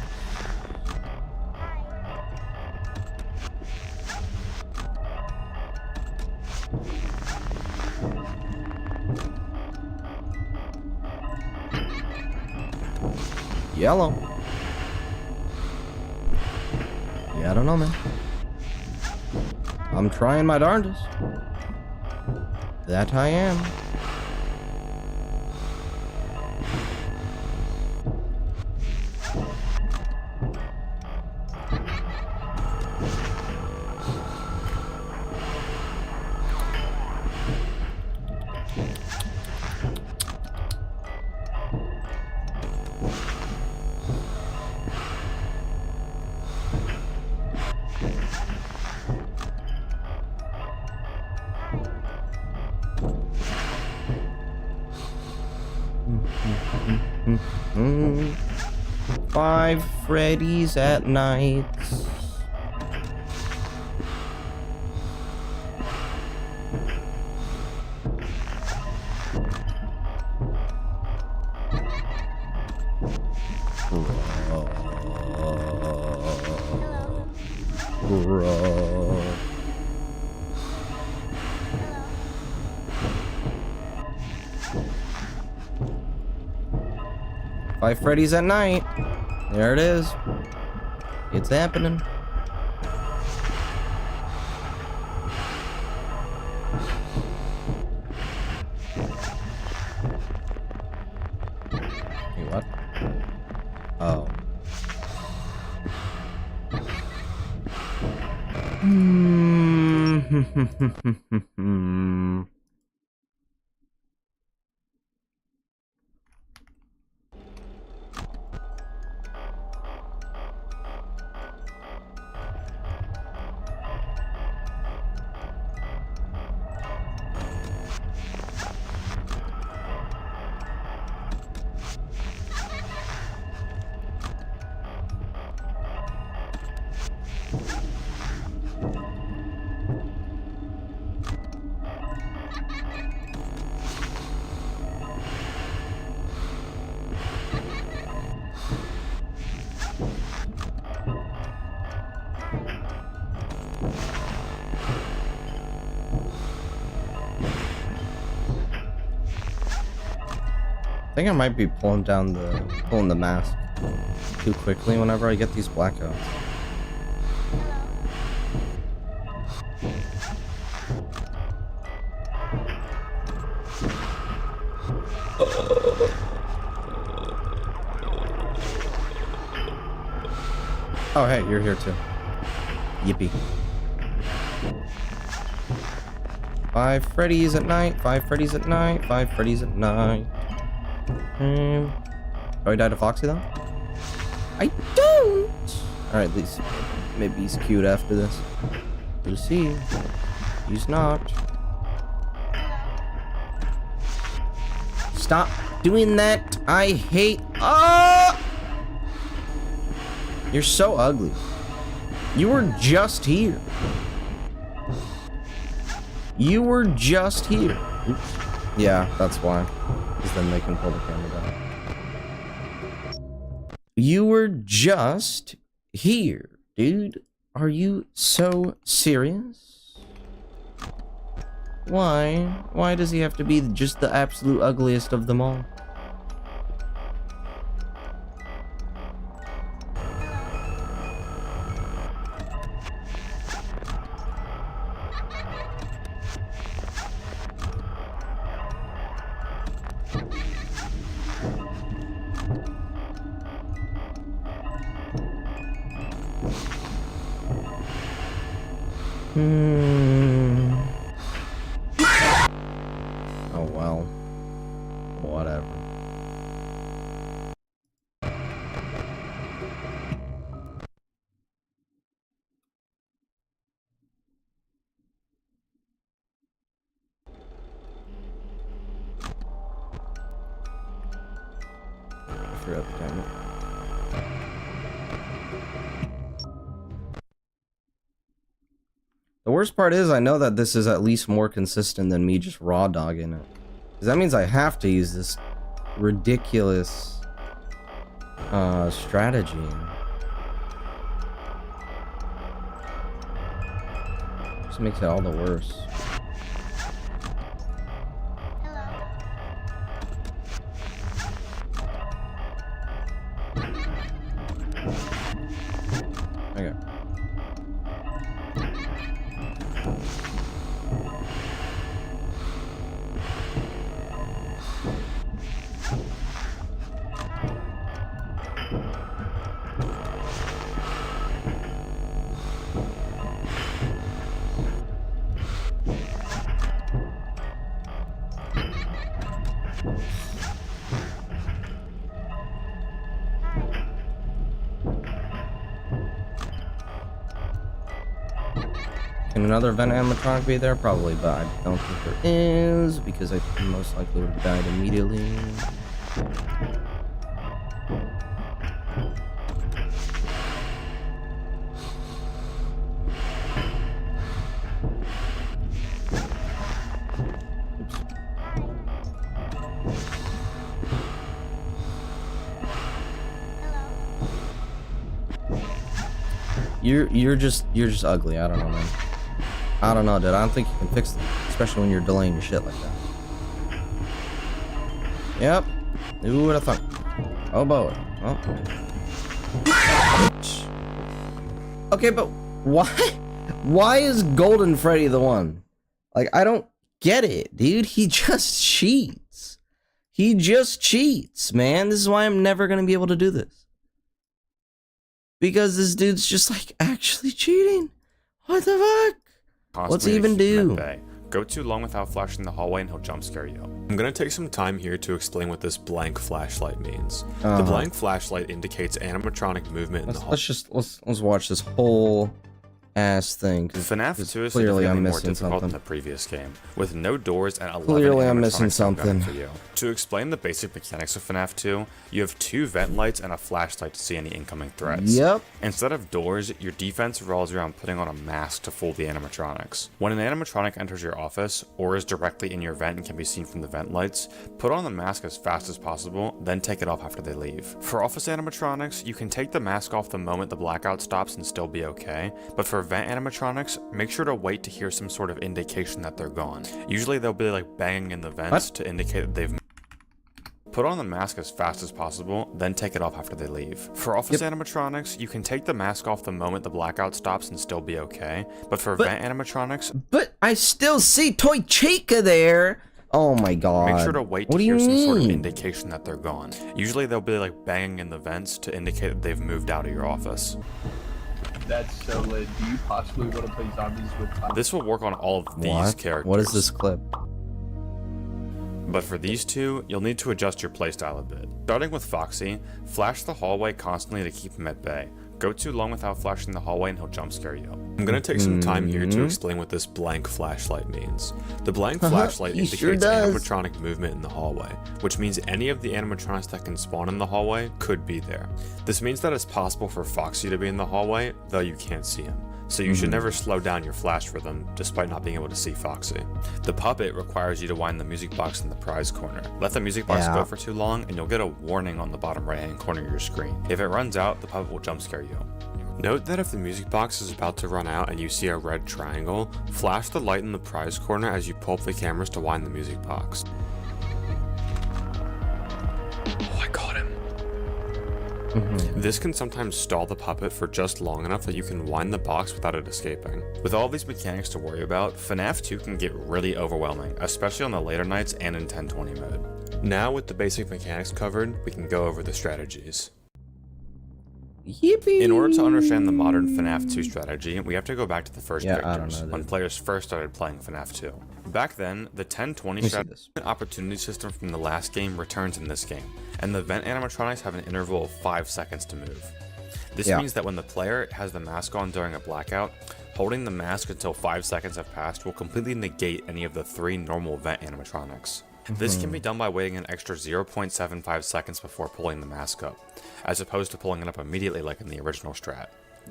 S1: Yellow. Yeah, I don't know, man. I'm trying my darndest. That I am. Five Freddy's at night. Bro. 5 Freddy's at night. There it is. It's happening. Hey, what? Oh. I think I might be pulling the mask too quickly whenever I get these blackouts. Oh, hey, you're here too. Yippee. 5 Freddy's at night, 5 Freddy's at night, 5 Freddy's at night. Do I die to Foxy though? I don't! Alright, at least maybe he's cute after this. We'll see. He's not. Stop doing that! I hate. Oh! You're so ugly. You were just here. You were just here. Oops. Yeah, that's why. Because then they can pull the camera down. You were just here, dude. Are you so serious? Why? Why does he have to be just the absolute ugliest of them all? Oh well. Whatever. I forgot the timer. The worst part is I know that this is at least more consistent than me just raw dogging it. Because that means I have to use this ridiculous strategy. Just makes it all the worse. Okay. Can another vent animatronic be there? Probably, but I don't think there is, because I most likely would have died immediately. You're just ugly. I don't know, man. I don't know, dude. I don't think you can fix them, especially when you're delaying your shit like that. Yep. Who would have thought? Oh boy. Oh. Okay, but why? Why is Golden Freddy the one? Like, I don't get it, dude. He just cheats. He just cheats, man. This is why I'm never gonna be able to do this. Because this dude's just like actually cheating. What the fuck? What's he even do?
S4: Go too long without flashing the hallway and he'll jump scare you. I'm gonna take some time here to explain what this blank flashlight means. The blank flashlight indicates animatronic movement in the hallway.
S1: Let's watch this whole ass thing.
S4: Fnaf 2 is
S1: clearly I'm
S4: significantly more
S1: missing
S4: difficult
S1: something.
S4: than the previous game, with no doors and 11
S1: Clearly I'm
S4: animatronics
S1: missing something.
S4: for you. To explain the basic mechanics of Fnaf 2, you have 2 vent lights and a flashlight to see any incoming threats.
S1: Yep.
S4: Instead of doors, your defense revolves around putting on a mask to fool the animatronics. When an animatronic enters your office, or is directly in your vent and can be seen from the vent lights, put on the mask as fast as possible, then take it off after they leave. For office animatronics, you can take the mask off the moment the blackout stops and still be okay, but for vent animatronics, make sure to wait to hear some sort of indication that they're gone. Usually they'll be like banging in the vents to indicate that they've Put on the mask as fast as possible, then take it off after they leave. For office animatronics, you can take the mask off the moment the blackout stops and still be okay, but for vent animatronics...
S1: But I still see Toy Chica there! Oh my god.
S4: Make sure to wait to hear some sort of indication that they're gone. Usually they'll be like banging in the vents to indicate that they've moved out of your office.
S6: That's so lit. Do you possibly want to play zombies with...
S4: This will work on all of these characters.
S1: What is this clip?
S4: But for these two, you'll need to adjust your playstyle a bit. Starting with Foxy, flash the hallway constantly to keep him at bay. Go too long without flashing the hallway and he'll jump scare you. I'm gonna take some time here to explain what this blank flashlight means. The blank flashlight indicates animatronic movement in the hallway, which means any of the animatronics that can spawn in the hallway could be there. This means that it's possible for Foxy to be in the hallway, though you can't see him. So you should never slow down your flash for them, despite not being able to see Foxy. The puppet requires you to wind the music box in the prize corner. Let the music box go for too long, and you'll get a warning on the bottom right-hand corner of your screen. If it runs out, the puppet will jump scare you. Note that if the music box is about to run out and you see a red triangle, flash the light in the prize corner as you pull up the cameras to wind the music box. Oh, I caught him. This can sometimes stall the puppet for just long enough that you can wind the box without it escaping. With all these mechanics to worry about, Fnaf 2 can get really overwhelming, especially on the later nights and in 1020 mode. Now with the basic mechanics covered, we can go over the strategies.
S1: Yippee!
S4: In order to understand the modern FNAF 2 strategy, we have to go back to the first
S1: I
S4: pictures,
S1: don't know,
S4: when players first started playing FNAF 2. Back then, the 10-20 strategy opportunity system from the last game returns in this game, and the vent animatronics have an interval of 5 seconds to move. This means that when the player has the mask on during a blackout, holding the mask until 5 seconds have passed will completely negate any of the 3 normal vent animatronics. This can be done by waiting an extra 0.75 seconds before pulling the mask up, as opposed to pulling it up immediately like in the original strat.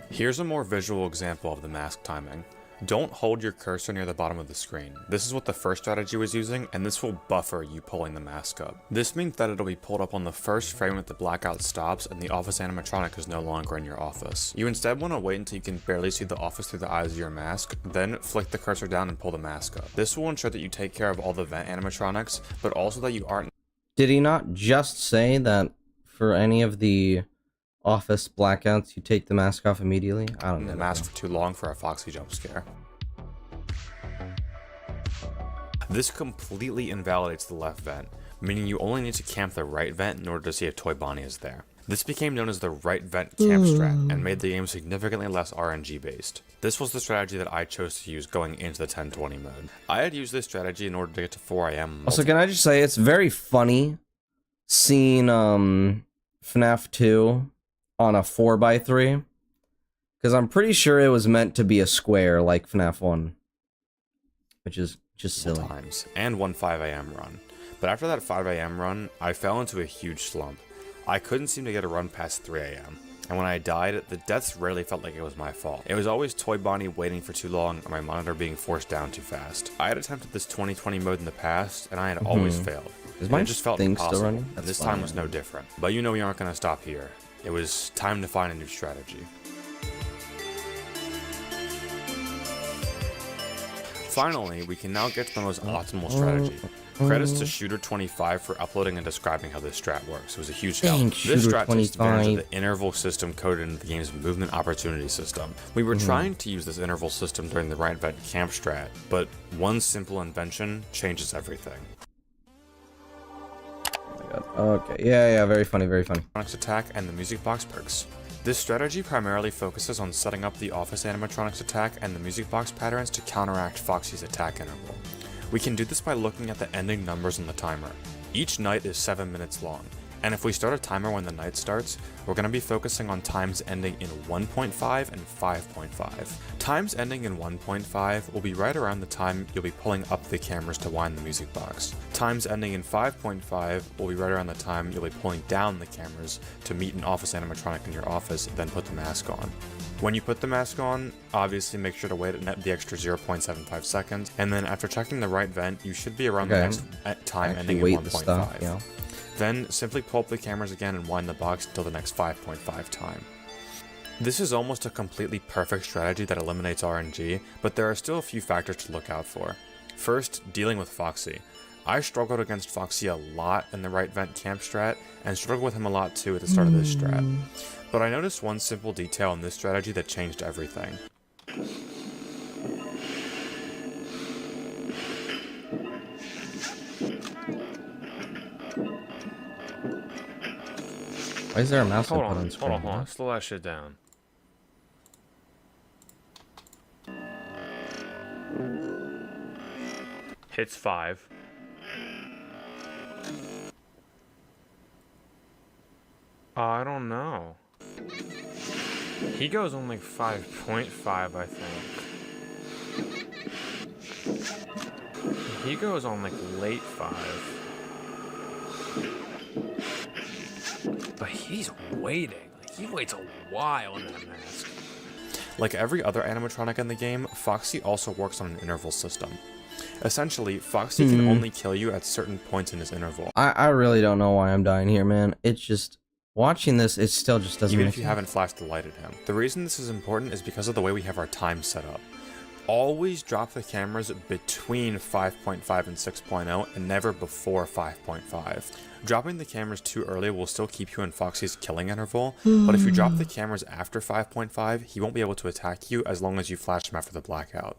S4: Here's a more visual example of the mask timing. Don't hold your cursor near the bottom of the screen. This is what the first strategy was using, and this will buffer you pulling the mask up. This means that it'll be pulled up on the first frame if the blackout stops and the office animatronic is no longer in your office. You instead want to wait until you can barely see the office through the eyes of your mask, then flick the cursor down and pull the mask up. This will ensure that you take care of all the vent animatronics, but also that you aren't...
S1: Did he not just say that for any of the office blackouts, you take the mask off immediately? I don't know.
S4: The mask for too long for a Foxy jump scare. This completely invalidates the left vent, meaning you only need to camp the right vent in order to see if Toy Bonnie is there. This became known as the right vent camp strat, and made the game significantly less RNG based. This was the strategy that I chose to use going into the 1020 mode. I had used this strategy in order to get to 4 AM.
S1: Also, can I just say, it's very funny seeing FNAF 2 on a 4x3, because I'm pretty sure it was meant to be a square like FNAF 1, which is just silly.
S4: Times, and one 5 AM run. But after that 5 AM run, I fell into a huge slump. I couldn't seem to get a run past 3 AM. And when I died, the deaths rarely felt like it was my fault. It was always Toy Bonnie waiting for too long or my monitor being forced down too fast. I had attempted this 2020 mode in the past, and I had always failed.
S1: Is my
S4: it just felt
S1: thing
S4: impossible,
S1: still running?
S4: and this time was no different. But you know we aren't going to stop here. It was time to find a new strategy. Finally, we can now get to the most optimal strategy. Credits to Shooter25 for uploading and describing how this strat works. It was a huge help. This strat takes advantage of the interval system coded into the game's movement opportunity system. We were trying to use this interval system during the right vent camp strat, but one simple invention changes everything.
S1: Oh my god. Okay, yeah, very funny, very funny.
S4: Attack and the music box perks. This strategy primarily focuses on setting up the office animatronics attack and the music box patterns to counteract Foxy's attack interval. We can do this by looking at the ending numbers on the timer. Each night is 7 minutes long, and if we start a timer when the night starts, we're going to be focusing on times ending in 1.5 and 5.5. Times ending in 1.5 will be right around the time you'll be pulling up the cameras to wind the music box. Times ending in 5.5 will be right around the time you'll be pulling down the cameras to meet an office animatronic in your office, then put the mask on. When you put the mask on, obviously make sure to wait the extra 0.75 seconds, and then after checking the right vent, you should be around the next time ending in 1.5. Then simply pull up the cameras again and wind the box until the next 5.5 time. This is almost a completely perfect strategy that eliminates RNG, but there are still a few factors to look out for. First, dealing with Foxy. I struggled against Foxy a lot in the right vent camp strat, and struggled with him a lot too at the start of this strat. But I noticed one simple detail in this strategy that changed everything.
S1: Why is there a mouse input on
S5: Hold
S1: screen?
S5: on. Slow that shit down. Hits 5. I don't know.
S4: He goes on like 5.5, I think. He goes on like late 5.
S5: But he's waiting. Like, he waits a while in that mask.
S4: Like every other animatronic in the game, Foxy also works on an interval system. Essentially, Foxy can only kill you at certain points in his interval.
S1: I really don't know why I'm dying here, man. It's just, watching this, it still just doesn't
S4: Even
S1: make
S4: if you
S1: sense.
S4: haven't flashed the light at him. The reason this is important is because of the way we have our time set up. Always drop the cameras between 5.5 and 6.0 and never before 5.5. Dropping the cameras too early will still keep you in Foxy's killing interval, but if you drop the cameras after 5.5, he won't be able to attack you as long as you flash him after the blackout.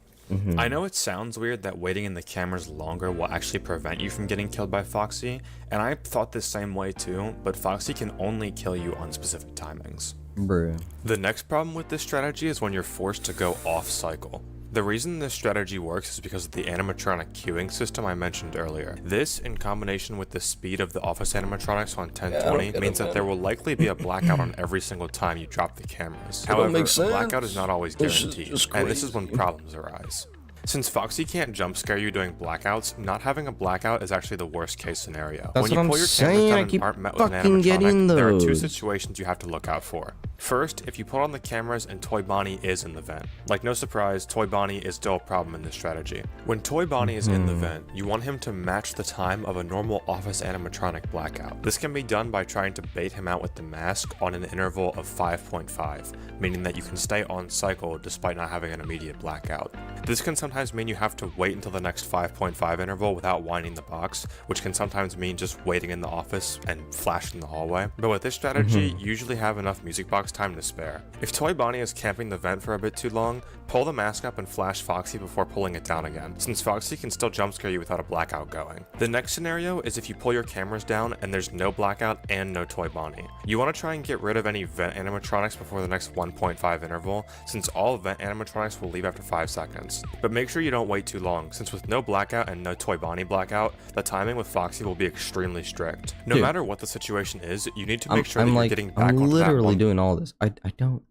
S4: I know it sounds weird that waiting in the cameras longer will actually prevent you from getting killed by Foxy, and I thought the same way too, but Foxy can only kill you on specific timings.
S1: Bruh.
S4: The next problem with this strategy is when you're forced to go off cycle. The reason this strategy works is because of the animatronic queuing system I mentioned earlier. This, in combination with the speed of the office animatronics on 1020, means that there will likely be a blackout on every single time you drop the cameras. However, a blackout is not always guaranteed, and this is when problems arise. Since Foxy can't jump scare you during blackouts, not having a blackout is actually the worst case scenario.
S1: That's
S4: when you
S1: what
S4: pull
S1: I'm
S4: your
S1: saying,
S4: cameras
S1: I
S4: down and
S1: keep
S4: aren't met with an
S1: fucking getting
S4: animatronic, there are two
S1: those.
S4: situations you have to look out for. First, if you put on the cameras and Toy Bonnie is in the vent. Like, no surprise, Toy Bonnie is still a problem in this strategy. When Toy Bonnie is in the vent, you want him to match the time of a normal office animatronic blackout. This can be done by trying to bait him out with the mask on an interval of 5.5, meaning that you can stay on cycle despite not having an immediate blackout. This can sometimes mean you have to wait until the next 5.5 interval without winding the box, which can sometimes mean just waiting in the office and flash in the hallway. But with this strategy, you usually have enough music box time to spare. If Toy Bonnie is camping the vent for a bit too long, pull the mask up and flash Foxy before pulling it down again, since Foxy can still jump scare you without a blackout going. The next scenario is if you pull your cameras down and there's no blackout and no Toy Bonnie. You want to try and get rid of any vent animatronics before the next 1.5 interval, since all vent animatronics will leave after 5 seconds. But make sure you don't wait too long, since with no blackout and no Toy Bonnie blackout, the timing with Foxy will be extremely strict. No matter what the situation is, you need to make sure that you're getting back
S1: I'm
S4: onto that
S1: literally
S4: one.
S1: doing all this. I don't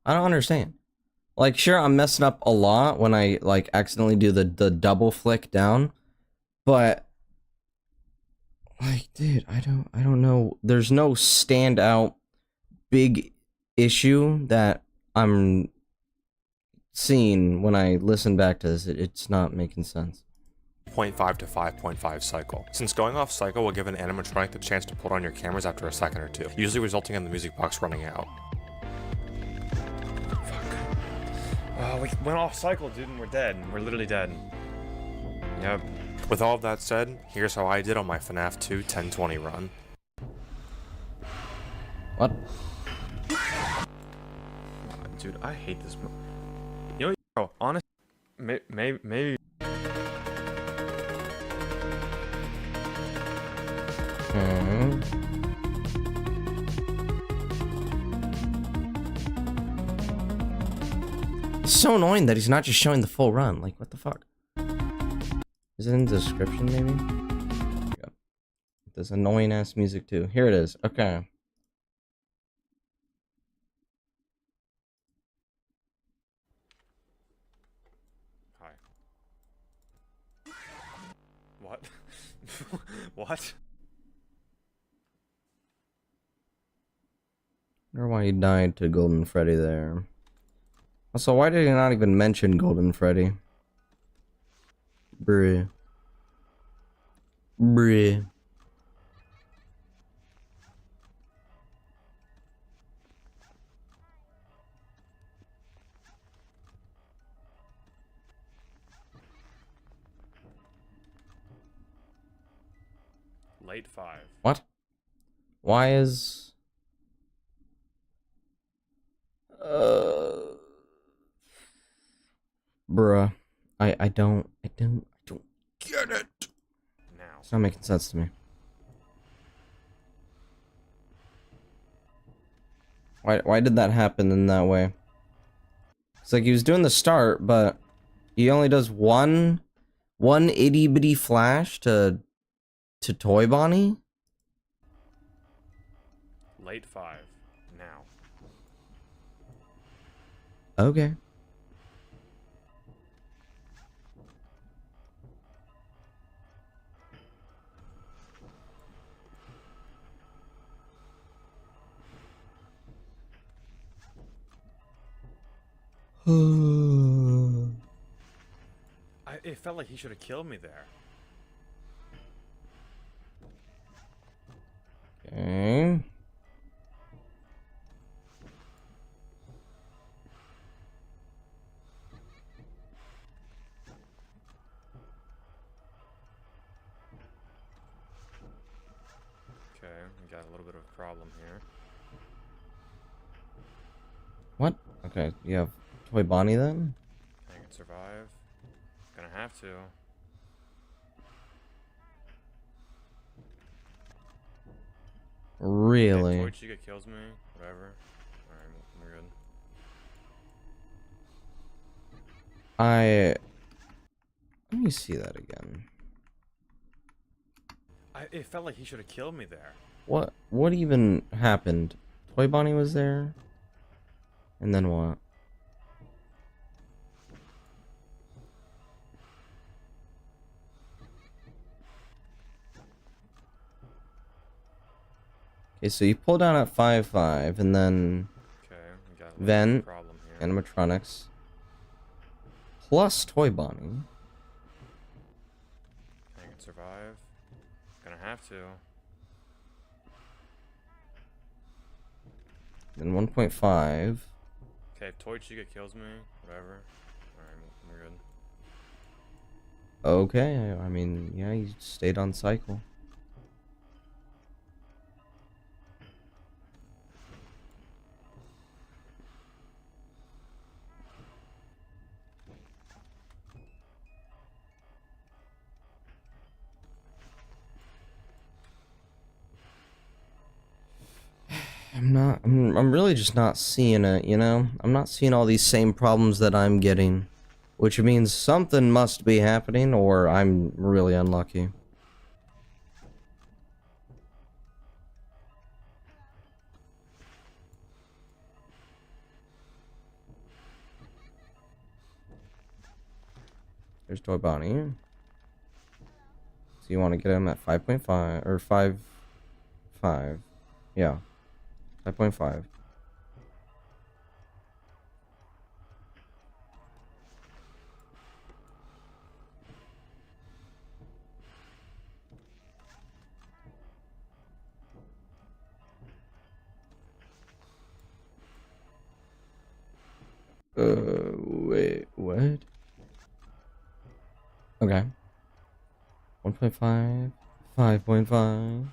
S1: understand. Like, sure, I'm messing up a lot when I like accidentally do the double flick down, but like, dude, I don't know. There's no standout big issue that I'm seeing when I listen back to this. It's not making sense.
S4: 0.5 to 5.5 cycle. Since going off cycle will give an animatronic the chance to put on your cameras after a second or two, usually resulting in the music box running out.
S7: Oh, we went off cycle, dude, and we're dead. We're literally dead. Yep.
S4: With all of that said, here's how I did on my Fnaf 2 1020 run.
S1: What?
S7: Dude, I hate this. You know, bro, honestly, maybe.
S1: It's so annoying that he's not just showing the full run. Like, what the fuck? Is it in the description, maybe? Yeah. There's annoying ass music too. Here it is. Okay.
S4: Hi. What? What?
S1: I wonder why he died to Golden Freddy there. Also, why did he not even mention Golden Freddy? Bruh. Bruh.
S4: Late 5.
S1: What? Why is... Bruh. I don't get it.
S4: Now.
S1: It's not making sense to me. Why did that happen in that way? It's like he was doing the start, but he only does one itty bitty flash to Toy Bonnie?
S4: Late 5. Now.
S1: Okay.
S7: It felt like he should have killed me there.
S1: Okay.
S7: Okay, we got a little bit of a problem here.
S1: What? Okay, you have Toy Bonnie then?
S7: I can survive. Gonna have to.
S1: Really?
S7: If Toy Chica kills me, whatever. Alright, we're good.
S1: Let me see that again.
S7: It felt like he should have killed me there.
S1: What even happened? Toy Bonnie was there? And then what? Okay, so you pull down at 5-5, and then
S7: Okay, we got a little bit of a
S1: Vent,
S7: problem here.
S1: animatronics, plus Toy Bonnie.
S7: I can survive. Gonna have to.
S1: Then 1.5.
S7: Okay, if Toy Chica kills me, whatever. Alright, we're good.
S1: Okay, I mean, yeah, you stayed on cycle. I'm really just not seeing it, you know? I'm not seeing all these same problems that I'm getting. Which means something must be happening, or I'm really unlucky. There's Toy Bonnie. So you want to get him at 5.5, or 5. Yeah. 5.5. Wait, what? Okay. 1.5, 5.5.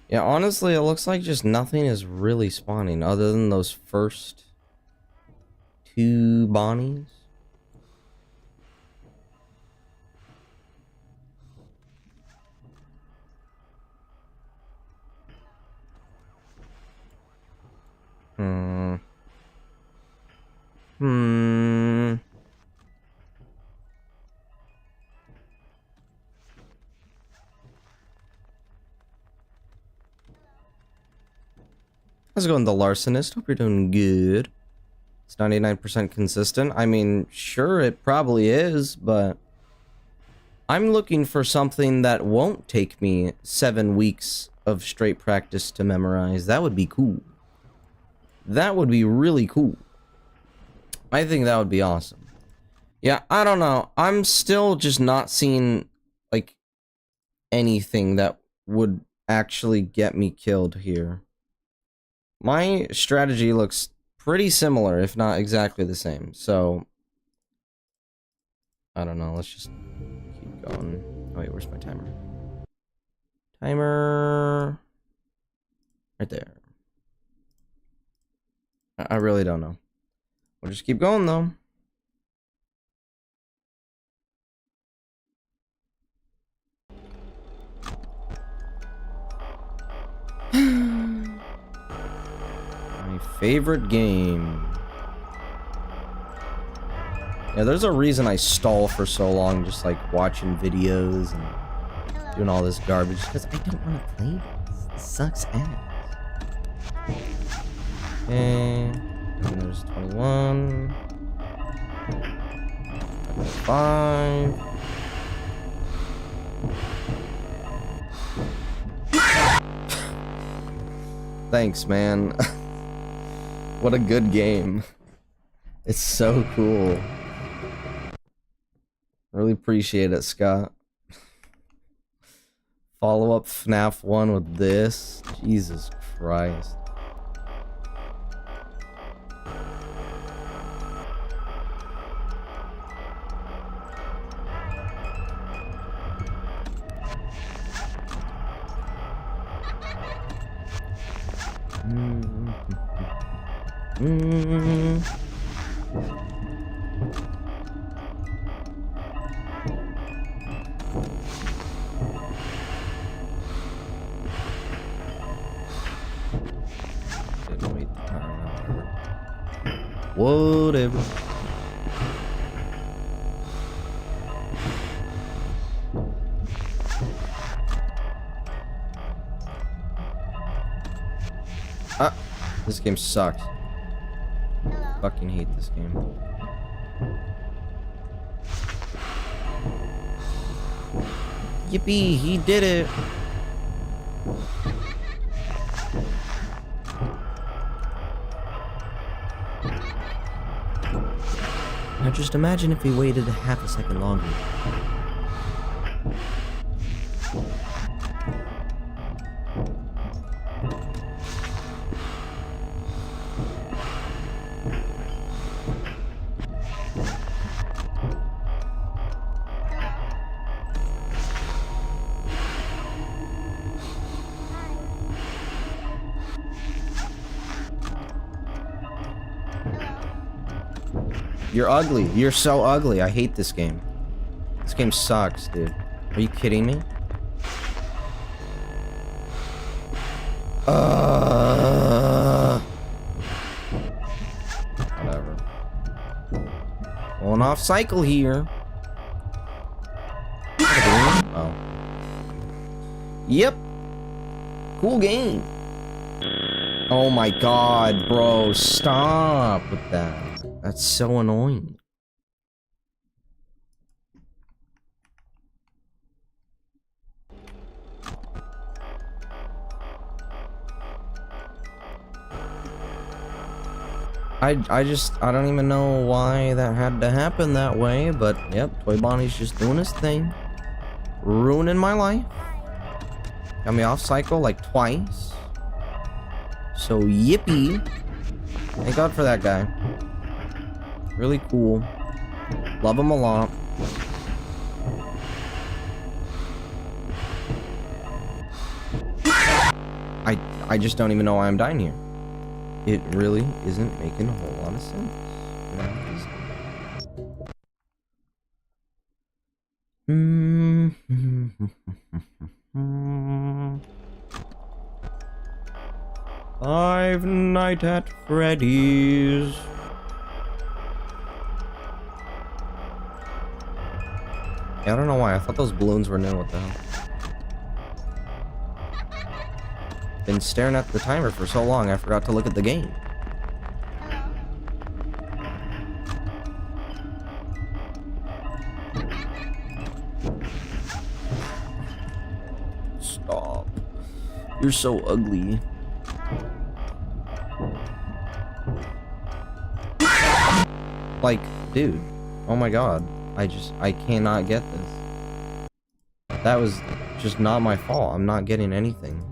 S1: Yeah, honestly, it looks like just nothing is really spawning other than those first 2 Bonnies. How's it going, the Larcenist? Hope you're doing good. It's 99% consistent. I mean, sure, it probably is, but I'm looking for something that won't take me 7 weeks of straight practice to memorize. That would be cool. That would be really cool. I think that would be awesome. Yeah, I don't know. I'm still just not seeing, like, anything that would actually get me killed here. My strategy looks pretty similar, if not exactly the same, so I don't know, let's just keep going. Oh wait, where's my timer? Timer right there. I really don't know. We'll just keep going though. favorite game. Yeah, there's a reason I stall for so long, just like watching videos and doing all this garbage, because I don't want to play this. This sucks ass. Okay, and there's 21. 5. Thanks, man. What a good game. It's so cool. Really appreciate it, Scott. Follow up Fnaf 1 with this. Jesus Christ. Whatever. Ah, this game sucks. Fucking hate this game. Yippee, he did it. Now just imagine if he waited a half a second longer. You're ugly. You're so ugly. I hate this game. This game sucks, dude. Are you kidding me? Whatever. Going off cycle here. Oh. Yep. Cool game. Oh my god, bro. Stop with that. That's so annoying. I don't even know why that had to happen that way, but yep, Toy Bonnie's just doing his thing. Ruining my life. Got me off cycle like twice. So yippee. Thank God for that guy. Really cool. Love him a lot. I just don't even know why I'm dying here. It really isn't making a whole lot of sense. Five Nights at Freddy's. Yeah, I don't know why. I thought those balloons were new. What the hell? Been staring at the timer for so long, I forgot to look at the game. Stop. You're so ugly. Like, dude. Oh my god. I cannot get this. That was just not my fault. I'm not getting anything.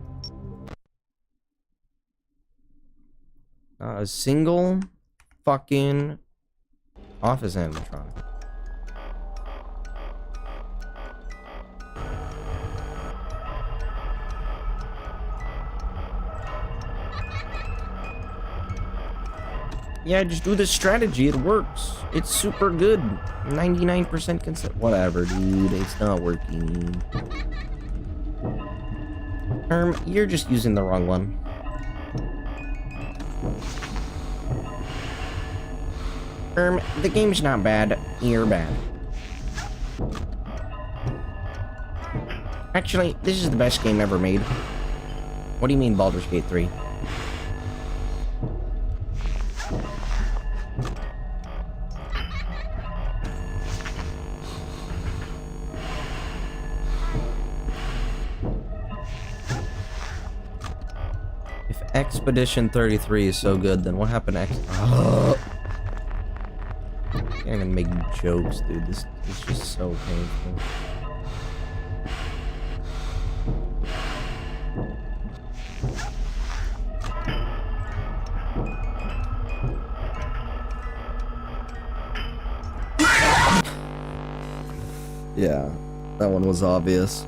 S1: A single fucking office animatronic. Yeah, just do this strategy. It works. It's super good. 99% consent. Whatever, dude. It's not working. You're just using the wrong one. The game's not bad. You're bad. Actually, this is the best game ever made. What do you mean, Baldur's Gate 3? If Expedition 33 is so good, then what happened to I'm gonna make jokes, dude. This is just so painful. Yeah, that one was obvious.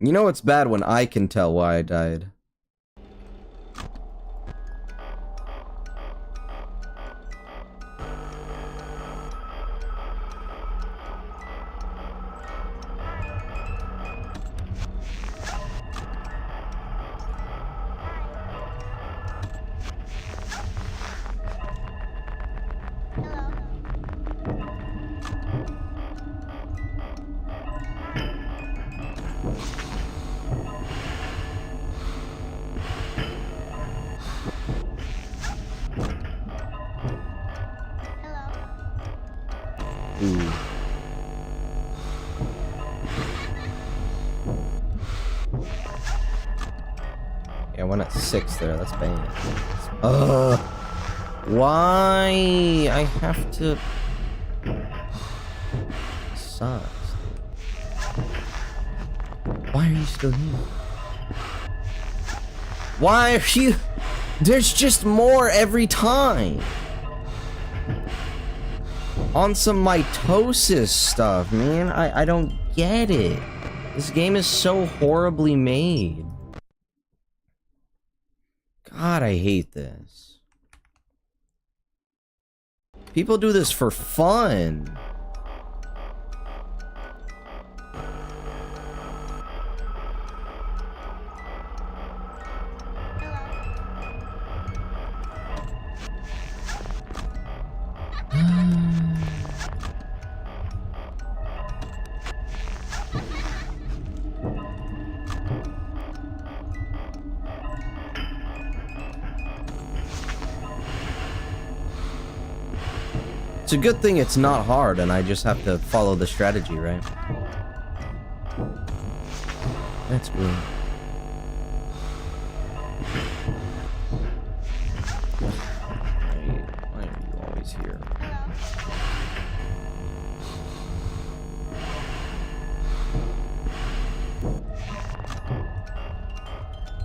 S1: You know it's bad when I can tell why I died. Ooh. Yeah, I went at 6 there. That's bad. Why? I have to. Sucks. Why are you still here? Why are you? There's just more every time. On some mitosis stuff, man. I don't get it. This game is so horribly made. God, I hate this. People do this for fun. It's a good thing it's not hard and I just have to follow the strategy, right? That's good. Why are you always here?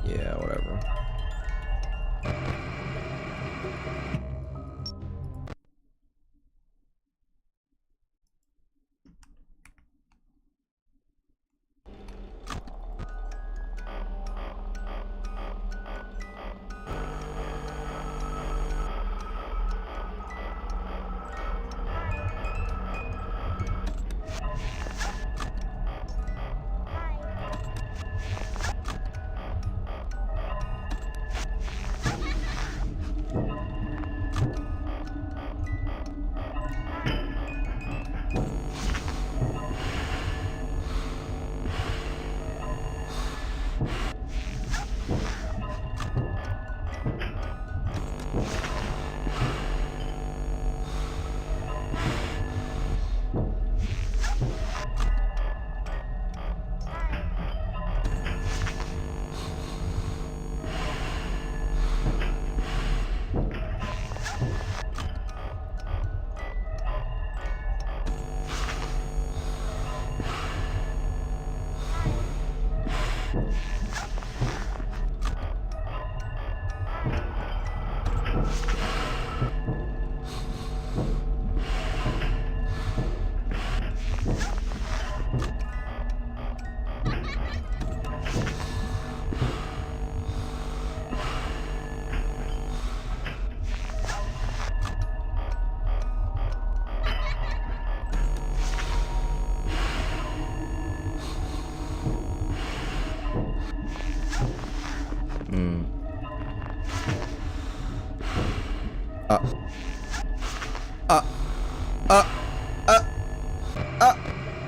S1: Yeah, whatever.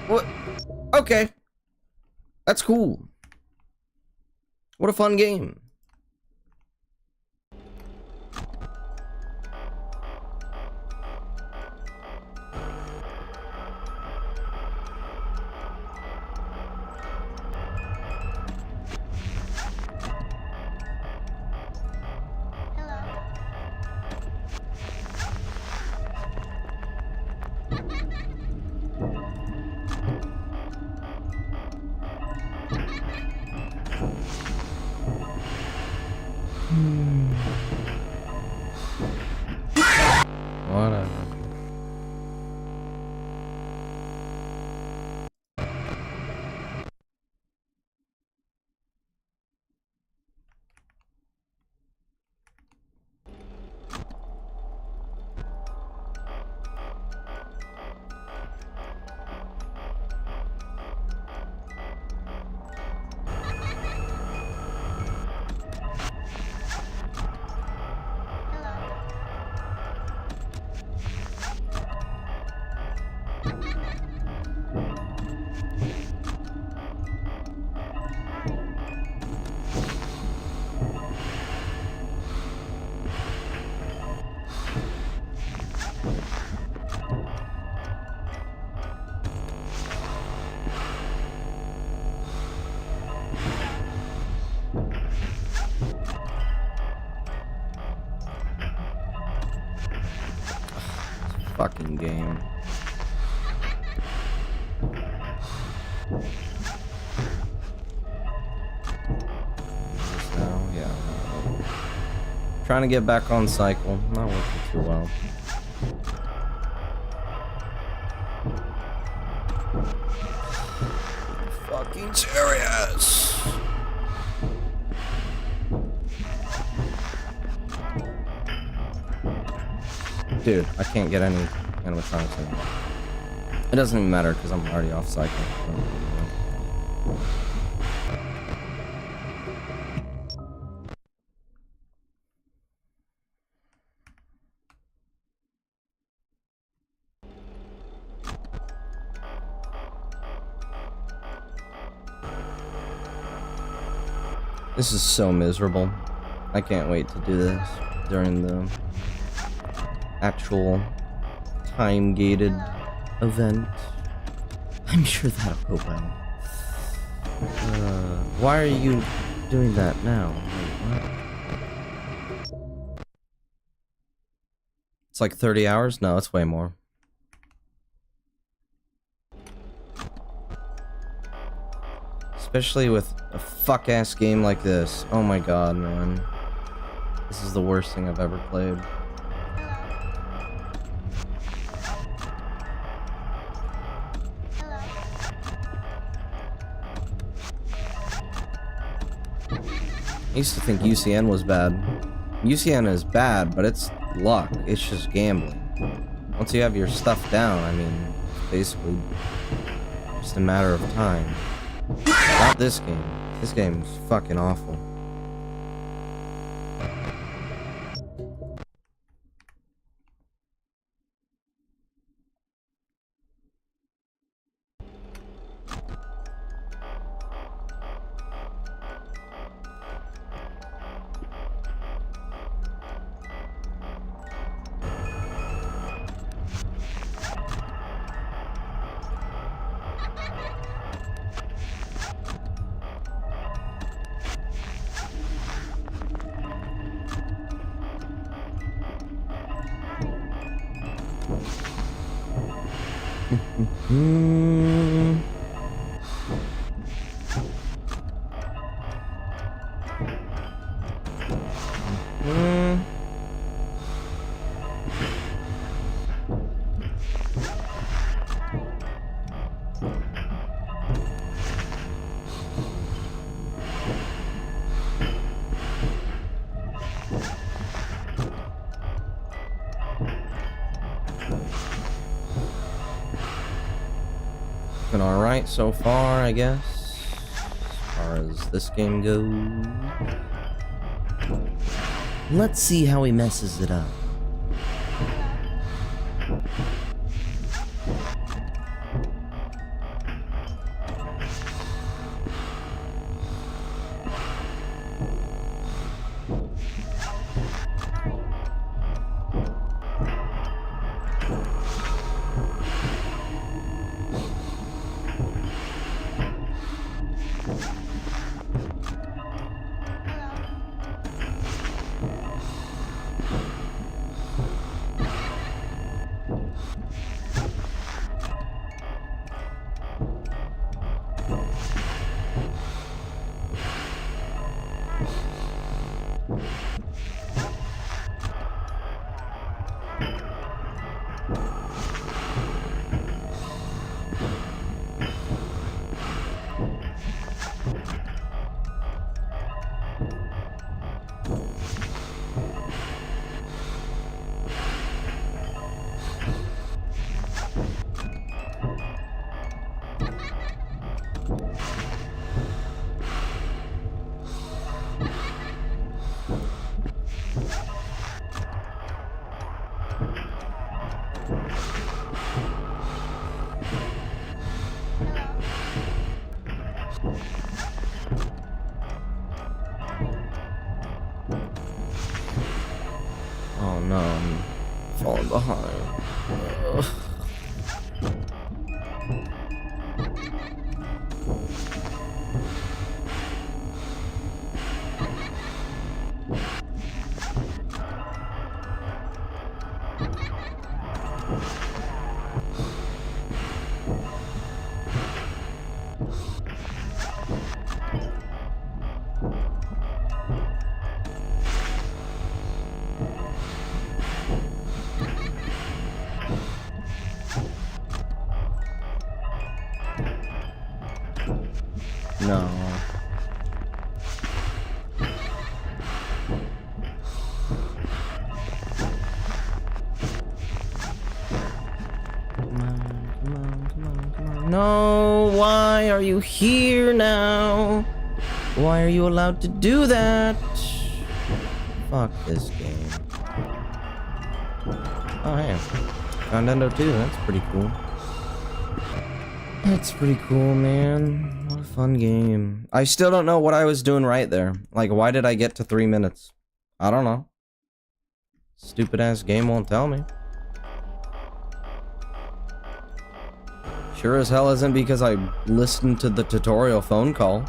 S1: What? Okay. That's cool. What a fun game. Whatever. Fucking game. Now, yeah. Trying to get back on cycle. Not working too well. Fucking serious. Dude, I can't get any animatronics anymore. It doesn't even matter because I'm already off cycle. This is so miserable. I can't wait to do this during the actual time-gated event. I'm sure that'll go well. Why are you doing that now? Wait, what? It's like 30 hours? No, it's way more. Especially with a fuck-ass game like this. Oh my god, man. This is the worst thing I've ever played. I used to think UCN was bad. UCN is bad, but it's luck. It's just gambling. Once you have your stuff down, I mean, it's basically just a matter of time. Not this game. This game is fucking awful. Been alright so far, I guess, as far as this game goes. Let's see how he messes it up. no, I'm falling behind. Ugh. No. Come on. No, why are you here now? Why are you allowed to do that? Fuck this game. Oh, hey. Found Endo too, that's pretty cool. That's pretty cool, man. What a fun game. I still don't know what I was doing right there. Like, why did I get to 3 minutes? I don't know. Stupid ass game won't tell me. Sure as hell isn't because I listened to the tutorial phone call.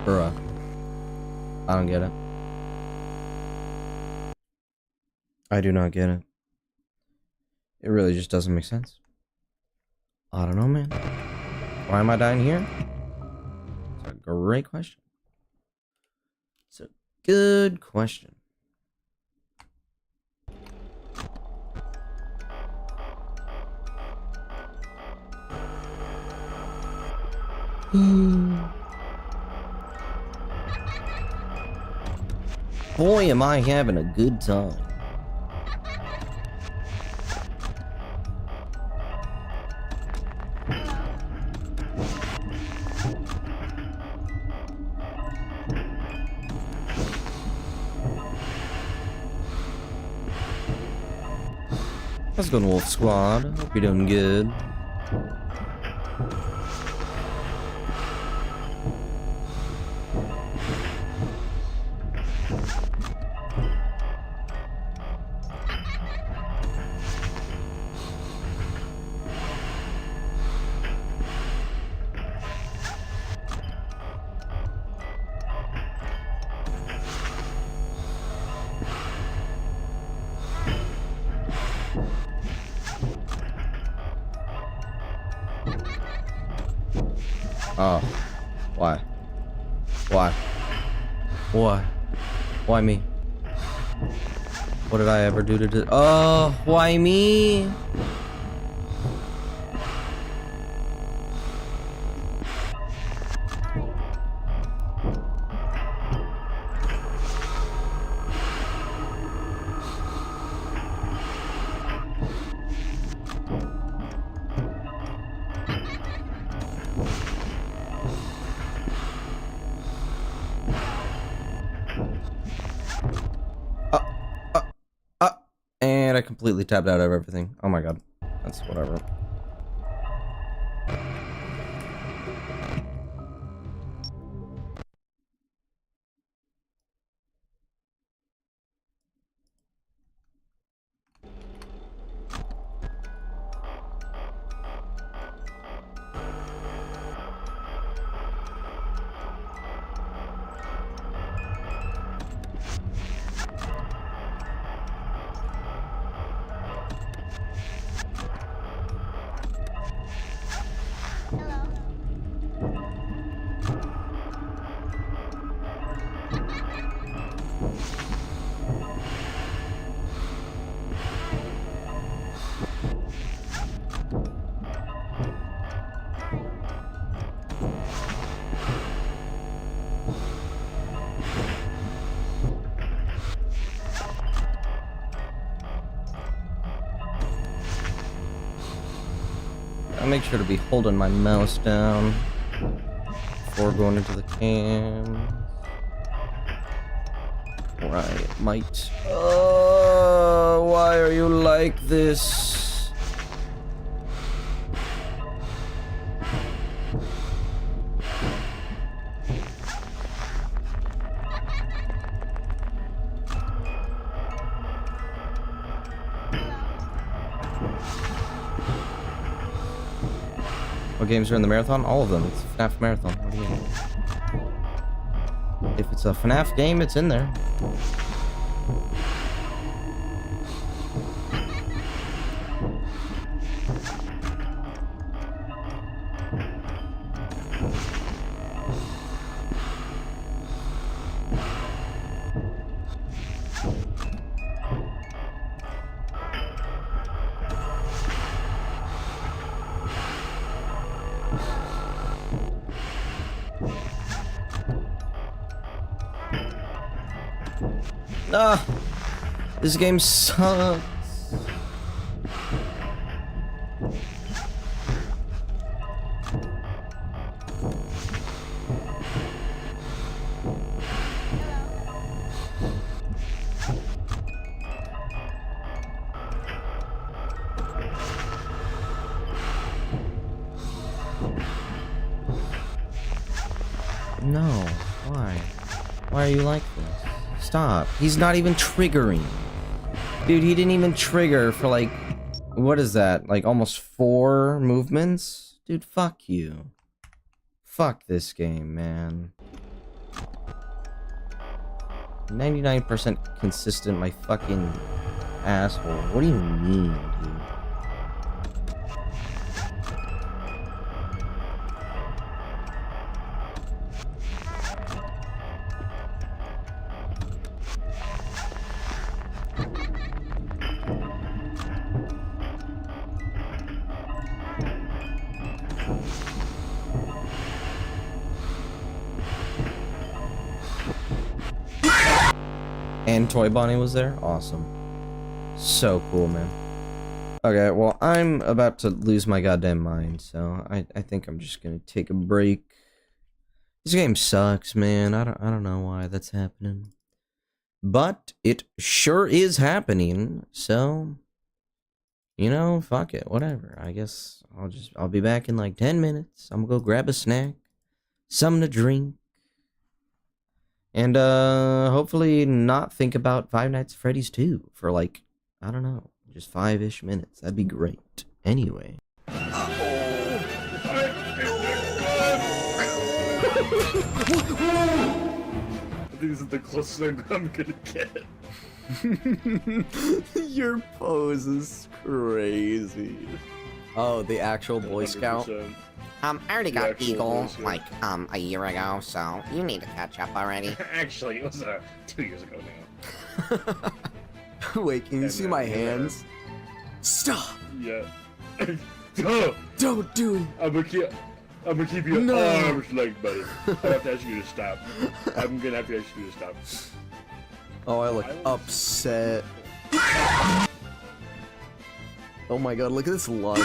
S1: Bruh. I don't get it. I do not get it. It really just doesn't make sense. I don't know, man. Why am I dying here? It's a great question. It's a good question. Boy, am I having a good time. How's it going, Wolf Squad? Hope you're doing good. Oh. Why? Why? Why? Why me? What did I ever do to oh, why me? And I completely tapped out of everything. Oh my god. That's whatever. make sure to be holding my mouse down before going into the cam. Right, might. Why are you like this? What games are in the marathon? All of them. It's a FNAF marathon. What do you mean? If it's a FNAF game, it's in there. Ah, this game sucks. No, why? Why are you like this? Stop. He's not even triggering. Dude, he didn't even trigger for like, what is that? Like almost 4 movements? Dude, fuck you. Fuck this game, man. 99% consistent, my fucking asshole. What do you mean, dude? And Toy Bonnie was there? Awesome. So cool, man. Okay, well, I'm about to lose my goddamn mind, so I think I'm just gonna take a break. This game sucks, man. I don't know why that's happening. But it sure is happening, so you know, fuck it, whatever. I guess I'll be back in like 10 minutes. I'm gonna go grab a snack, something to drink. And, hopefully not think about Five Nights at Freddy's 2 for, like, I don't know, just 5-ish minutes. That'd be great. Anyway.
S6: I think this is the closest I'm gonna get.
S1: Your pose is crazy. Oh, the actual Boy Scout?
S6: 100%.
S8: I already
S6: The
S8: got
S6: actual
S8: Eagle,
S6: voice, yeah.
S8: like, a year ago, so you need to catch up already.
S6: Actually, it was 2 years ago now.
S1: Wait, can you
S6: And
S1: see
S6: then-
S1: my
S6: and then-
S1: hands? Stop!
S6: Yeah. Oh,
S1: Don't do it!
S6: I'm gonna keep your
S1: No.
S6: arms like, buddy. I have to ask you to stop. I'm gonna have to ask you to stop.
S1: Oh, I look upset. Oh my god, look at this lunge.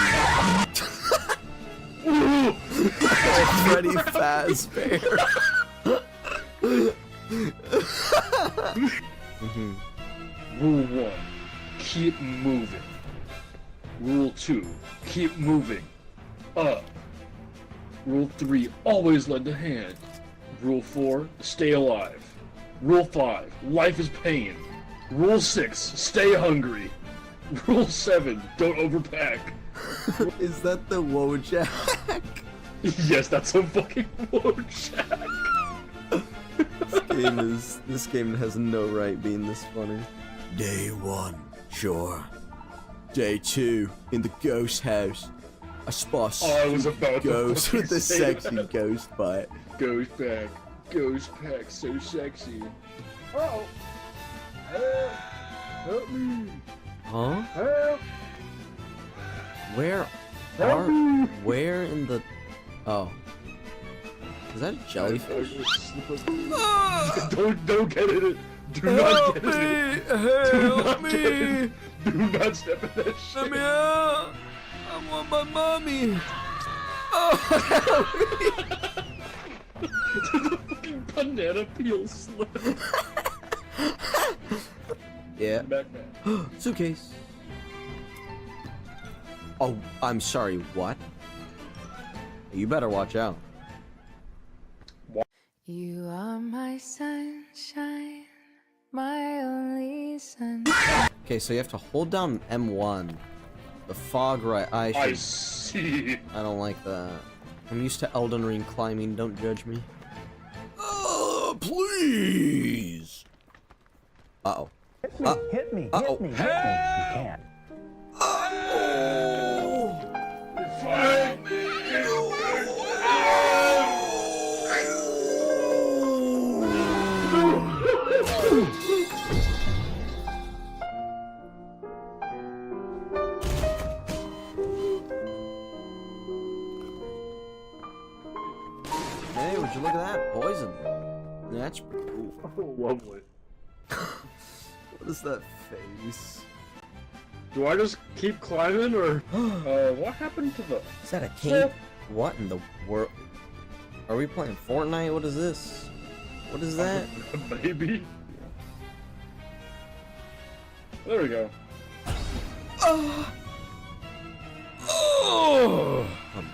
S1: Freddy Fazbear.
S6: Rule 1, keep moving. Rule 2, keep moving. Up. Rule 3, always lend a hand. Rule 4, stay alive. Rule 5, life is pain. Rule 6, stay hungry. Rule 7, don't overpack.
S1: Is that the Wojak?
S6: Yes, that's a fucking Wojak.
S1: This game has no right being this funny.
S9: Day 1, sure. Day 2, in the ghost house. I spot
S6: Oh, I was about to
S9: ghost
S6: fucking
S9: with the
S6: say
S9: sexy
S6: that.
S9: ghost butt.
S6: Ghost pack, so sexy. Oh, help me,
S1: Huh?
S6: help,
S1: Where
S6: help me.
S1: where in the... Oh. Is that a jellyfish?
S6: Don't get in it. Do not get in it. Do not get in it. Do not step in that shit.
S1: Let me out! I'm want my mommy.
S6: The fucking banana peel slip.
S1: Yeah.
S6: Backpack.
S1: Suitcase. Oh, I'm sorry, what? You better watch out.
S10: You are my sunshine, my only sun.
S1: Okay, so you have to hold down M1. The fog right.
S6: I see.
S1: I don't like that. I'm used to Elden Ring climbing, don't judge me. Please! Uh-oh.
S11: Hit me.
S1: Uh-oh.
S11: You can't.
S1: Hey, would you look at that? Poison. That's pretty cool.
S6: Oh, lovely.
S1: What is that face?
S6: Do I just keep climbing, or what happened to the?
S1: Is that a cape? What in the world? Are we playing Fortnite? What is this? What is that?
S6: Baby. There we go.
S1: Oh, I'm back.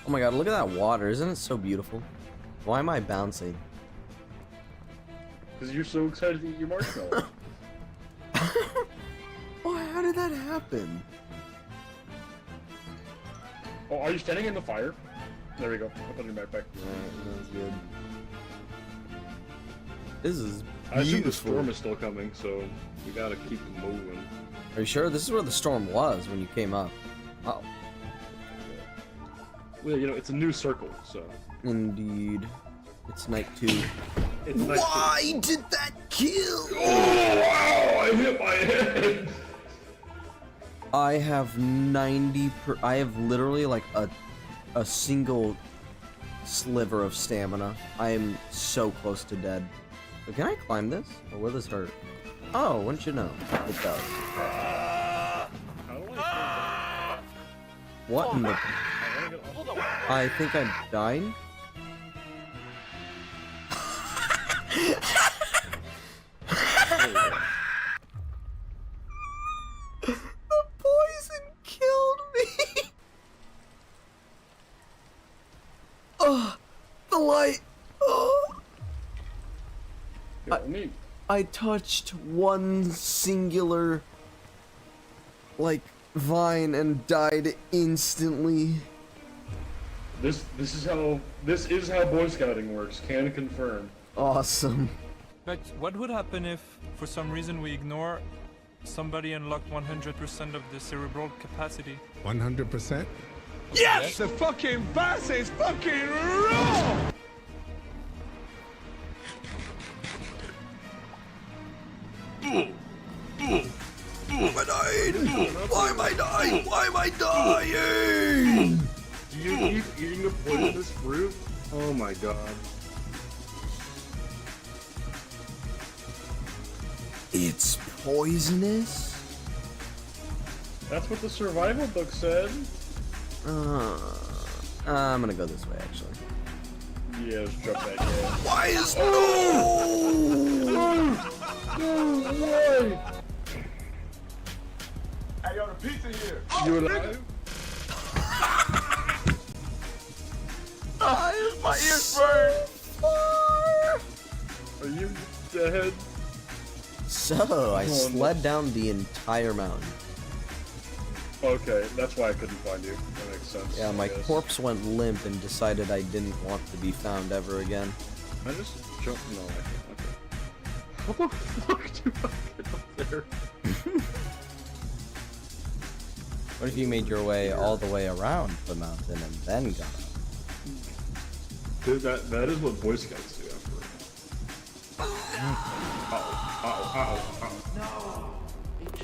S1: Oh my god, look at that water. Isn't it so beautiful? Why am I bouncing?
S6: Because you're so excited to eat your marshmallow.
S1: Oh, how did that happen?
S6: Oh, are you standing in the fire? There we go. I'll put it in your backpack.
S1: Alright, that's good. This is
S6: I assume the
S1: beautiful.
S6: storm is still coming, so we gotta keep moving.
S1: Are you sure? This is where the storm was when you came up. Oh.
S6: Well, you know, it's a new circle, so.
S1: Indeed. It's night 2.
S6: It's nice.
S1: Why did that kill?
S6: Oh, wow! I hit my head!
S1: I have 90 per. I have literally like a single sliver of stamina. I am so close to dead. But can I climb this? Or will this hurt? Oh, wouldn't you know? It does.
S6: How do I
S1: What in the?
S6: Hold on.
S1: I think I died. The poison killed me. Oh, the light. Oh. I touched one singular, like, vine and died instantly.
S6: This is how Boy Scouting works. Can confirm.
S1: Awesome.
S12: But what would happen if, for some reason, we ignore somebody unlocked 100% of the cerebral capacity?
S11: 100%?
S12: Yes!
S11: The fucking boss is fucking raw!
S1: I died! Why am I dying? Why am I dying?
S6: Do you keep eating the poisonous fruit? Oh my god.
S1: It's poisonous?
S6: That's what the survival book said.
S1: I'm gonna go this way, actually.
S6: Yeah, let's drop that guy.
S1: Why is
S6: No, why?
S11: I got a pizza here.
S6: You alive?
S1: My ears burn!
S6: Are you dead?
S1: So, I sled down the entire mountain.
S6: Okay, that's why I couldn't find you. That makes sense.
S1: Yeah, my
S6: I guess.
S1: corpse went limp and decided I didn't want to be found ever again.
S6: I just jumped. No, I can't. Okay. How the fuck do I get up there?
S1: What if you made your way all the way around the mountain and then got up?
S6: Dude, that is what Boy Scouts do after.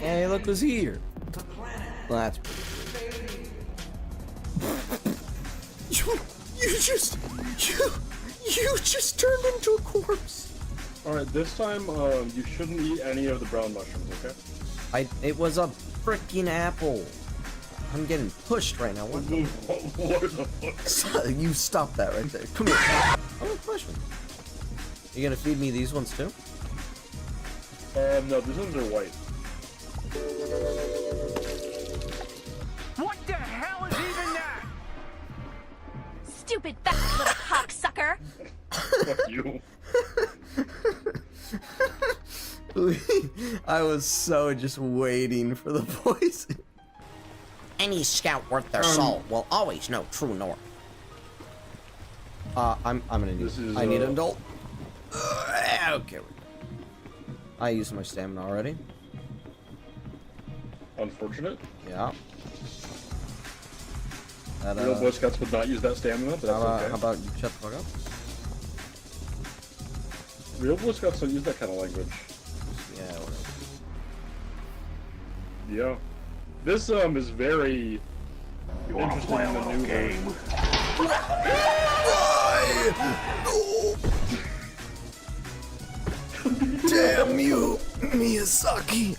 S1: Hey, look who's here. Well, that's pretty cool. You just turned into a corpse.
S6: Alright, this time, you shouldn't eat any of the brown mushrooms, okay?
S1: It was a freaking apple. I'm getting pushed right now. What the fuck? You stop that right there. Come here. I'm gonna push me. You gonna feed me these ones too?
S6: No, these ones are white.
S11: What the hell is even that?
S10: Stupid fat little cocksucker.
S6: Fuck you.
S1: I was so just waiting for the poison.
S8: Any scout worth their salt will always know true north.
S1: I'm gonna need. I need an adult. Okay. I used my stamina already.
S6: Unfortunate.
S1: Yeah. That,
S6: Real Boy Scouts would not use that stamina, but that's okay.
S1: How about you shut the fuck up?
S6: Real Boy Scouts don't use that kind of language.
S1: Yeah, whatever.
S6: Yeah. This is very interesting in the new game.
S1: Damn you, Miyazaki!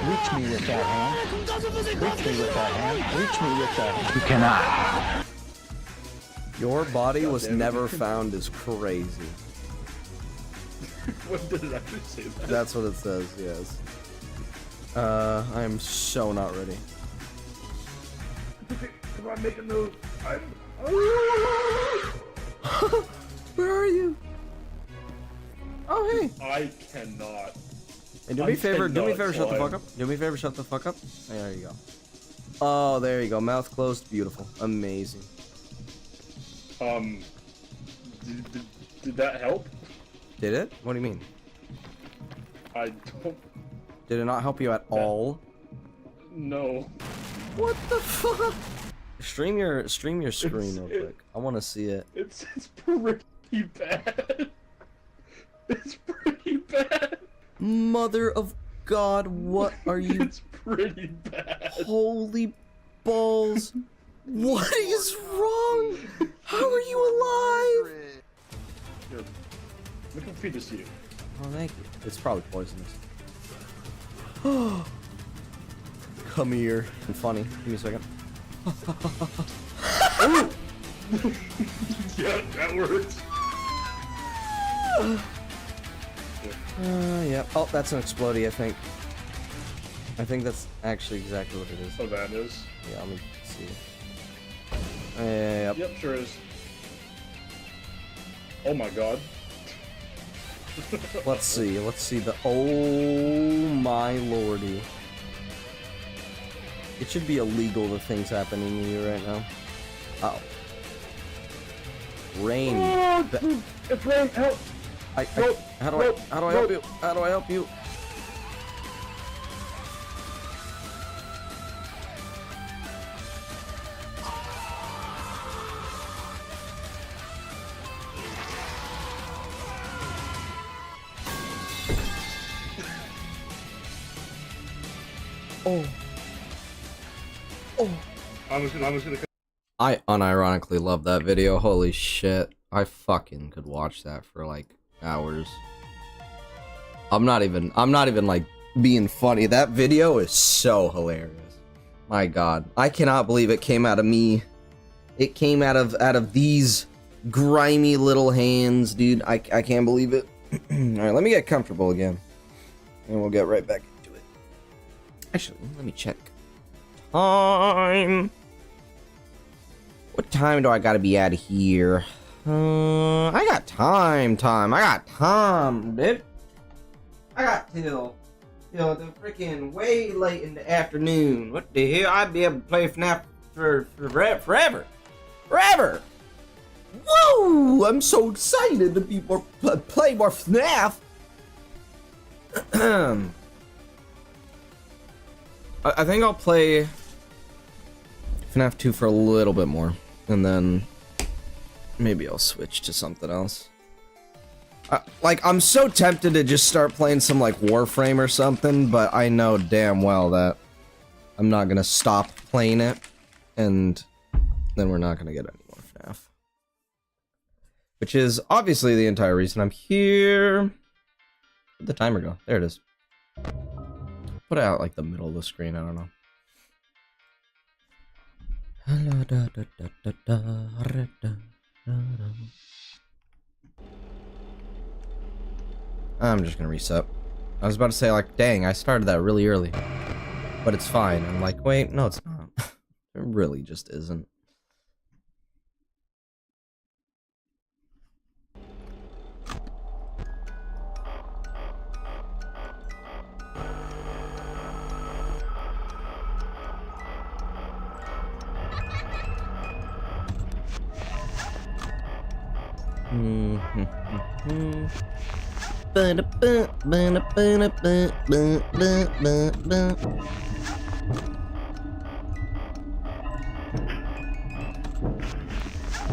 S11: Reach me with that hand. Reach me with that hand. Reach me with that hand. You cannot.
S1: Your body was never found is crazy.
S6: What did it actually say that?
S1: That's what it says, yes. I am so not ready.
S6: Come on, make a move.
S1: Where are you? Oh, hey.
S6: I cannot.
S1: Hey, do me a favor, shut the fuck up. Do me a favor, shut the fuck up. There you go. Oh, there you go. Mouth closed. Beautiful. Amazing.
S6: Did that help?
S1: Did it? What do you mean?
S6: I don't...
S1: Did it not help you at all?
S6: No.
S1: What the fuck? Stream your screen real quick. I want to see it.
S6: It's pretty bad. It's pretty bad.
S1: Mother of God, what are you?
S6: It's pretty bad.
S1: Holy balls. What is wrong? How are you alive?
S6: Here, we can feed this to you.
S1: Oh, thank you. It's probably poisonous. Come here. I'm funny. Give me a second.
S6: Yeah, that works.
S1: Yeah. Oh, that's an explodey, I think. I think that's actually exactly what it is.
S6: Oh, that is?
S1: Yeah, let me see. Yep.
S6: Yep, sure is. Oh my god.
S1: Let's see. Let's see the. Oh my lordy. It should be illegal the things happening to you right now. Uh oh. Rain.
S6: Oh, it's rain. Help.
S1: How do I help you? How do I help you? Oh.
S6: I was gonna.
S1: I unironically love that video. Holy shit. I fucking could watch that for like hours. I'm not even like being funny. That video is so hilarious. My god. I cannot believe it came out of me. It came out of these grimy little hands, dude. I can't believe it. Alright, let me get comfortable again. And we'll get right back into it. Actually, let me check. Time. What time do I gotta be out of here? I got time. I got time, dude. I got till the freaking way late in the afternoon. What the hell? I'd be able to play FNAF for forever. Whoa! I'm so excited to be play more FNAF. I think I'll play FNAF 2 for a little bit more, and then maybe I'll switch to something else. Like, I'm so tempted to just start playing some, like, Warframe or something, but I know damn well that I'm not gonna stop playing it, and then we're not gonna get any more FNAF. Which is obviously the entire reason I'm here. Where'd the timer go? There it is. Put it out like the middle of the screen, I don't know. I'm just gonna reset. I was about to say, like, dang, I started that really early. But it's fine. I'm like, wait, no, it's not. It really just isn't.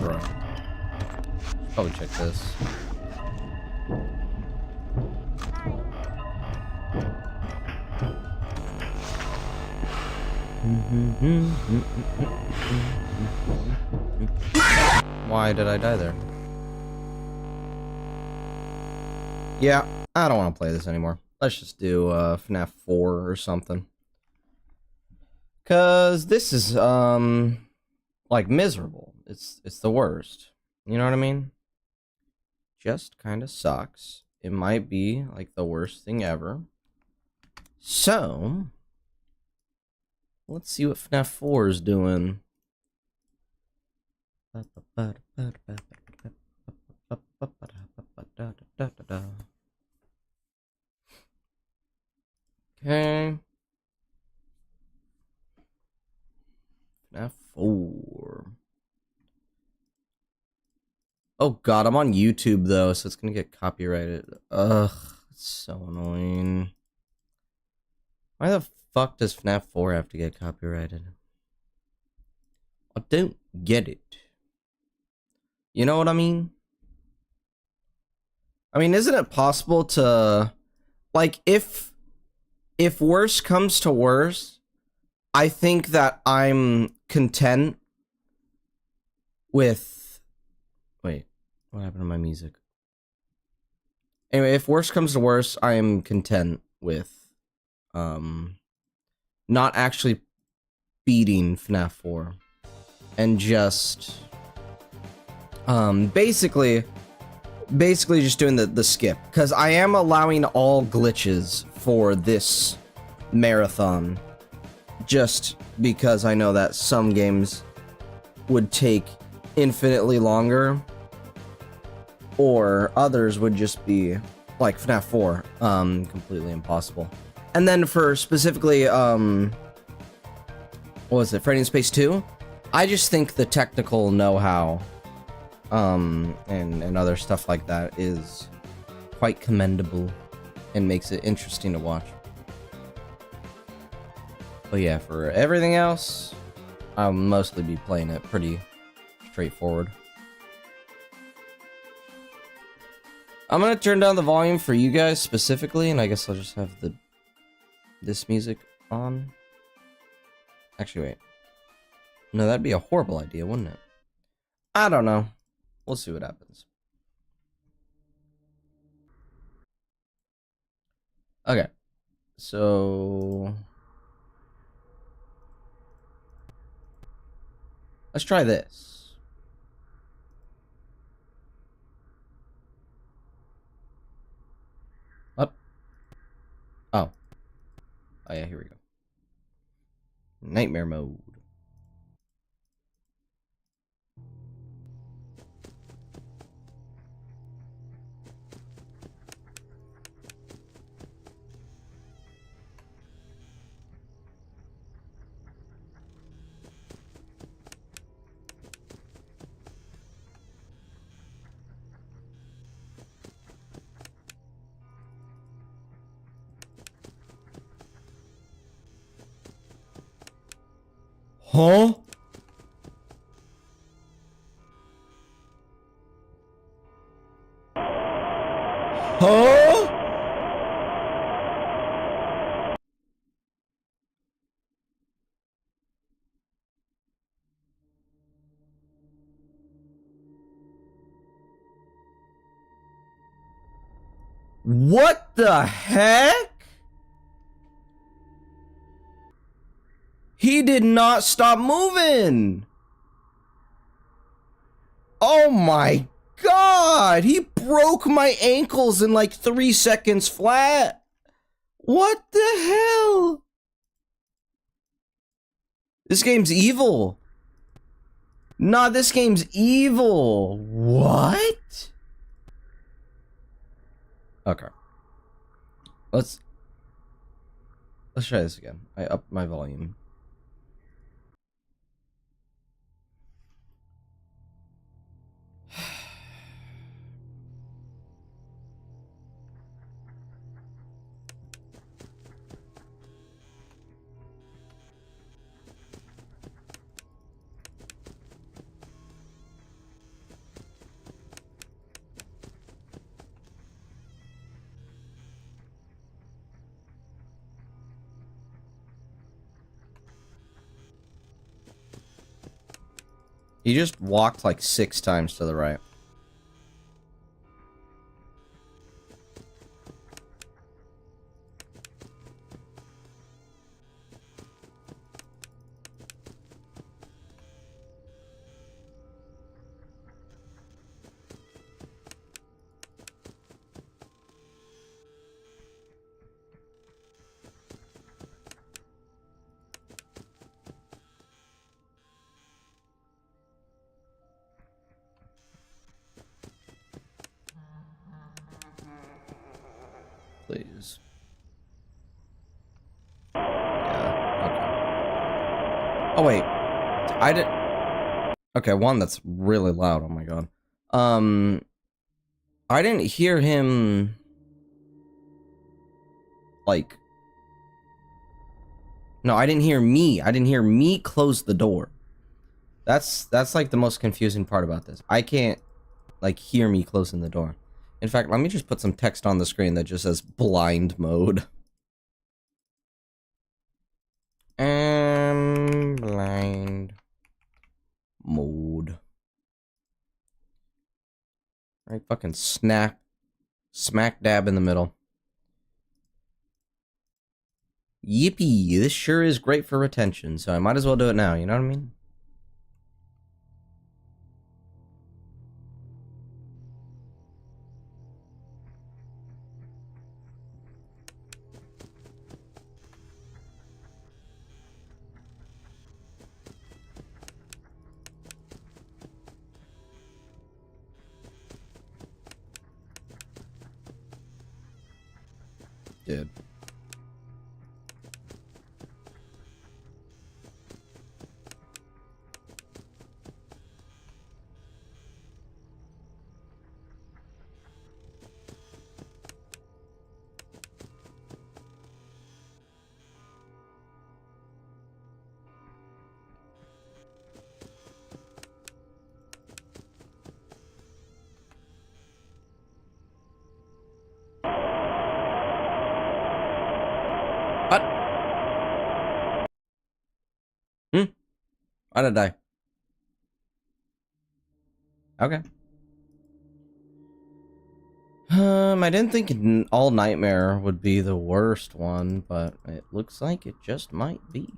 S1: Bro. Probably check this. Why did I die there? Yeah, I don't want to play this anymore. Let's just do Fnaf 4 or something. Cause this is like miserable. It's the worst. You know what I mean? Just kind of sucks. It might be like the worst thing ever. So let's see what Fnaf 4 is doing. Okay. Fnaf 4. Oh god, I'm on YouTube though, so it's gonna get copyrighted. Ugh, it's so annoying. Why the fuck does Fnaf 4 have to get copyrighted? I don't get it. You know what I mean? I mean, isn't it possible to, like, if worse comes to worse, I think that I'm content with, wait, what happened to my music? Anyway, if worse comes to worse, I am content with, not actually beating Fnaf 4. And just, basically just doing the skip. Because I am allowing all glitches for this marathon. Just because I know that some games would take infinitely longer. Or others would just be, like Fnaf 4, completely impossible. And then for specifically, what was it, Freddy in Space 2? I just think the technical know-how, and other stuff like that is quite commendable and makes it interesting to watch. But yeah, for everything else, I'll mostly be playing it pretty straightforward. I'm gonna turn down the volume for you guys specifically, and I guess I'll just have this music on. Actually, wait. No, that'd be a horrible idea, wouldn't it? I don't know. We'll see what happens. Okay. So let's try this. What? Oh. Oh yeah, here we go. Nightmare mode. Huh? Huh? What the heck? did not stop moving. Oh my god, he broke my ankles in like 3 seconds flat. What the hell? This game's evil. Nah, this game's evil. What? Okay. Let's try this again. I upped my volume. He just walked like 6 times to the right. Please. Yeah, okay. Oh wait. I did. Okay, one that's really loud. Oh my god. I didn't hear him like No, I didn't hear me. I didn't hear me close the door. That's like the most confusing part about this. I can't like hear me closing the door. In fact, let me just put some text on the screen that just says blind mode. Blind mode. Right, fucking smack dab in the middle. Yippee, this sure is great for retention, so I might as well do it now, you know what I mean? Dude. Why did I die? Okay. I didn't think All Nightmare would be the worst one, but it looks like it just might be.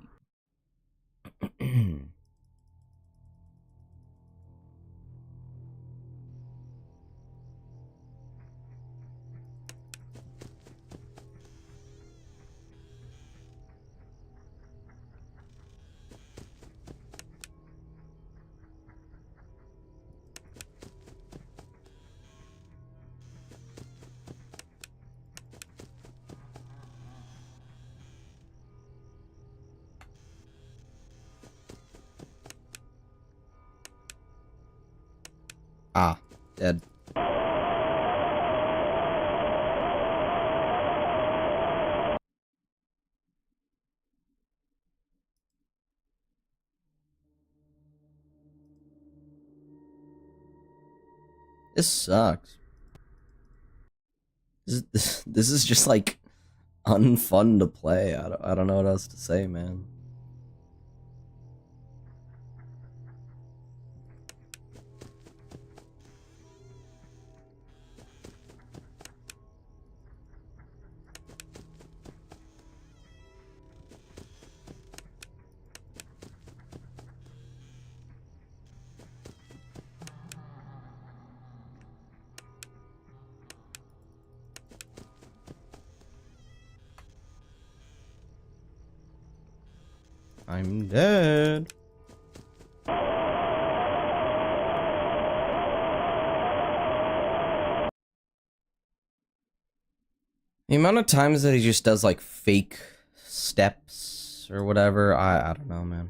S1: Ah, dead. This sucks. This is just like unfun to play. I don't know what else to say, man. I'm dead. The amount of times that he just does like fake steps or whatever, I don't know, man.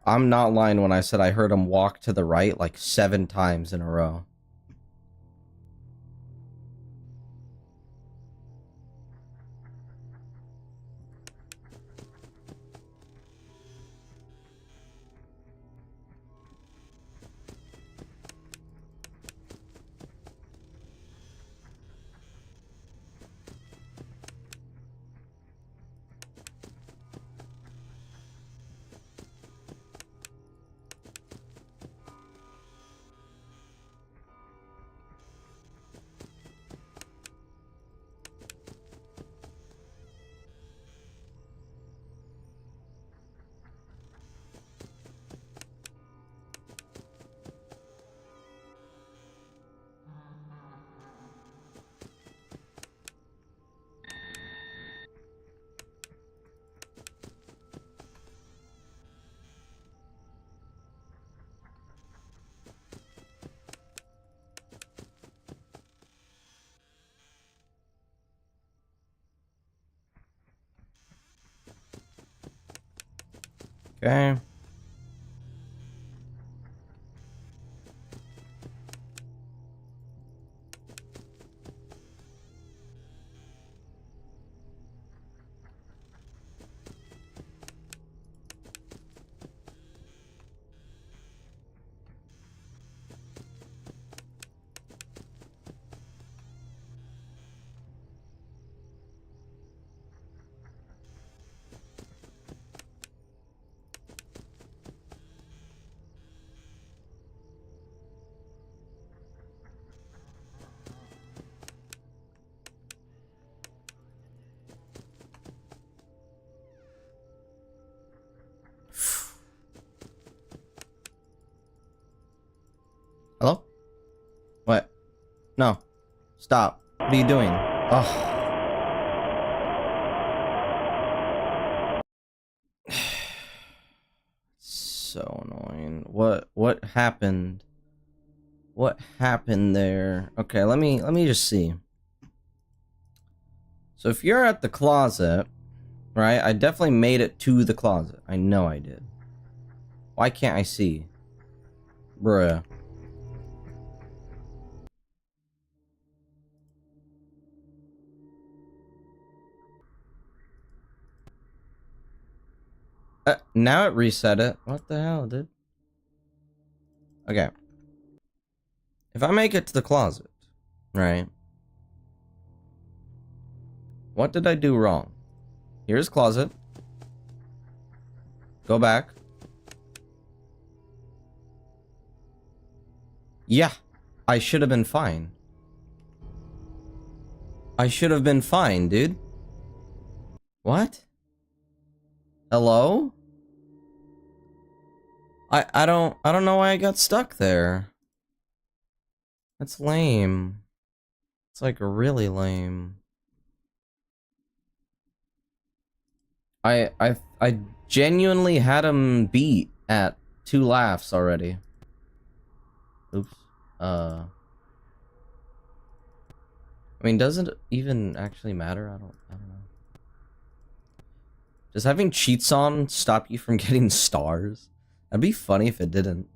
S1: I'm not lying when I said I heard him walk to the right like 7 times in a row. Okay. Hello? What? No. Stop. What are you doing? Ugh. So annoying. What happened? What happened there? Okay, let me just see. So if you're at the closet, right? I definitely made it to the closet. I know I did. Why can't I see? Bruh. Now it reset it. What the hell, dude? Okay. If I make it to the closet, right? What did I do wrong? Here's closet. Go back. Yeah. I should have been fine. I should have been fine, dude. What? Hello? I don't know why I got stuck there. That's lame. It's like really lame. I genuinely had him beat at 2 laughs already. Oops. I mean, does it even actually matter? I don't know. Does having cheats on stop you from getting stars? That'd be funny if it didn't.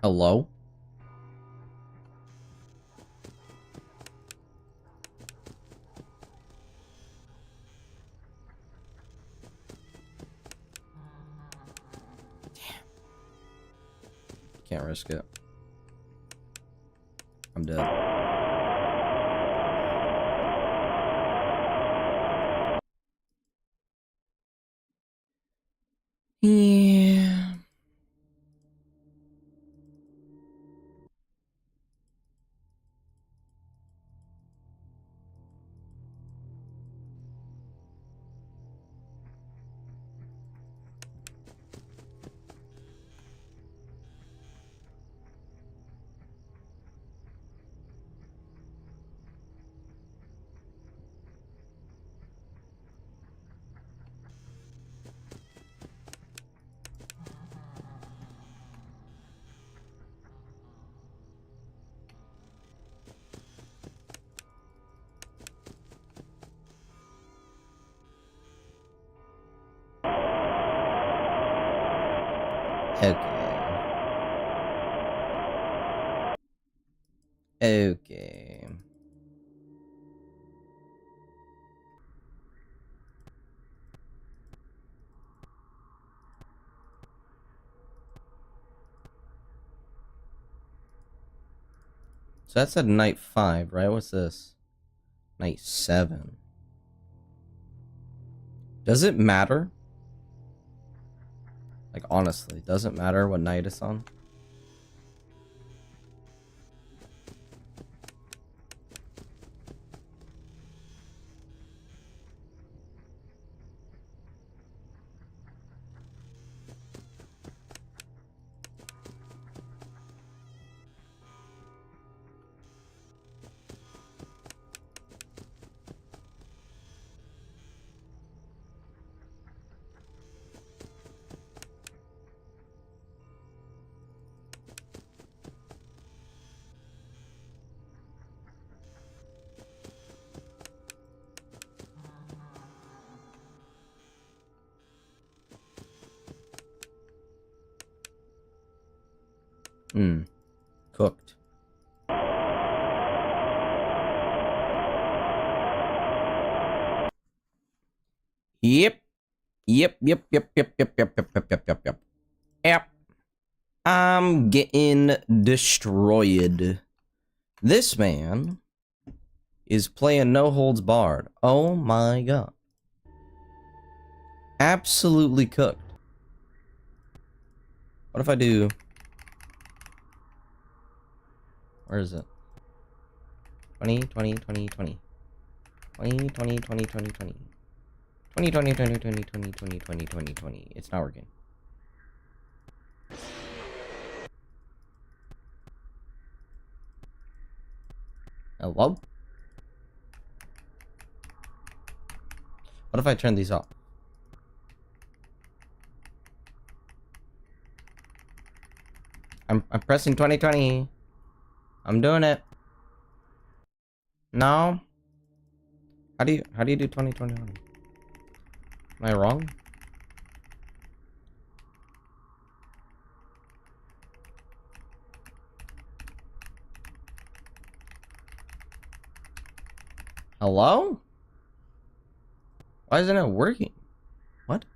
S1: Hello? Can't risk it. I'm dead. Yeah. Okay. So that's at night 5, right? What's this? Night 7. Does it matter? Like, honestly, does it matter what night it's on? Cooked. Yep. Yep. I'm getting destroyed. This man is playing no holds barred. Oh my god. Absolutely cooked. What if I do... Where is it? 20, 20, 20, 20. 20, 20, 20, 20, 20. 20, 20, 20, 20, 20, 20, 20, 20, 20. It's not working. Hello? What if I turn these off? I'm pressing 2020. I'm doing it. No. How do you do 2021? Am I wrong? Hello? Why isn't it working? What?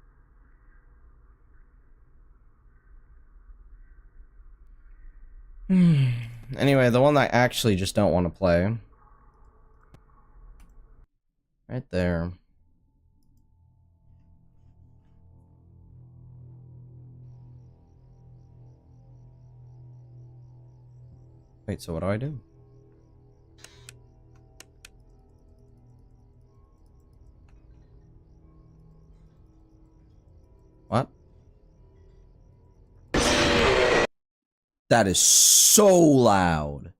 S1: Anyway, the one I actually just don't want to play. Right there. Wait, so what do I do? What? That is so loud.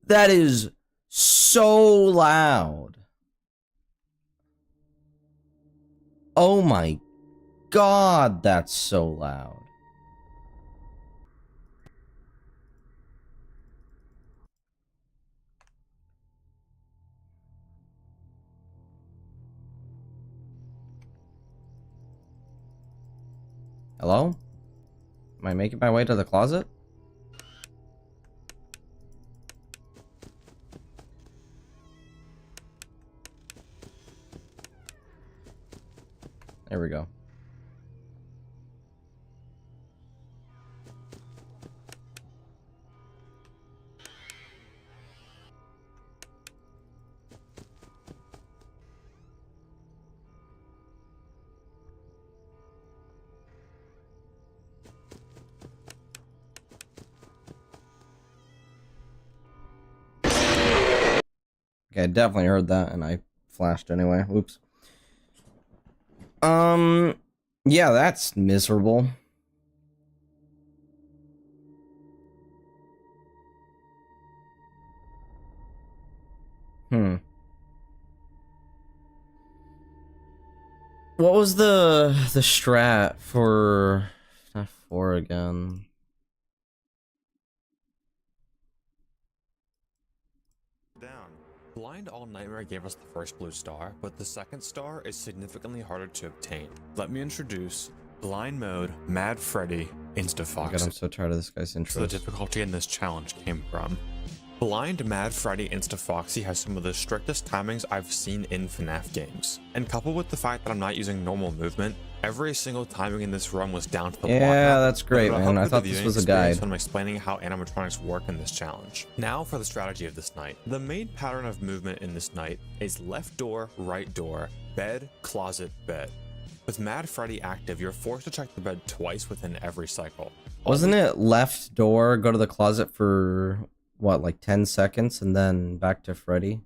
S1: That is so loud. Oh my god, that's so loud. Hello? Am I making my way to the closet? There we go. Okay, I definitely heard that and I flashed anyway. Oops. Yeah, that's miserable. What was the strat for Fnaf 4 again?
S4: Blind All Nightmare gave us the first blue star, but the second star is significantly harder to obtain. Let me introduce Blind mode, Mad Freddy, Insta
S1: God,
S4: Foxy.
S1: I'm so tired of this guy's intro.
S4: So the difficulty in this challenge came from. Blind Mad Freddy Insta Foxy has some of the strictest timings I've seen in FNAF games. And coupled with the fact that I'm not using normal movement, every single timing in this run was down to the block.
S1: Yeah, that's great,
S4: But it'll
S1: man.
S4: help
S1: I
S4: with
S1: thought
S4: the
S1: this
S4: viewing
S1: was a
S4: experience
S1: guide.
S4: when I'm explaining how animatronics work in this challenge. Now for the strategy of this night. The main pattern of movement in this night is left door, right door, bed, closet, bed. With Mad Freddy active, you're forced to check the bed twice within every cycle.
S1: Wasn't it left door, go to the closet for, what, like 10 seconds, and then back to Freddy?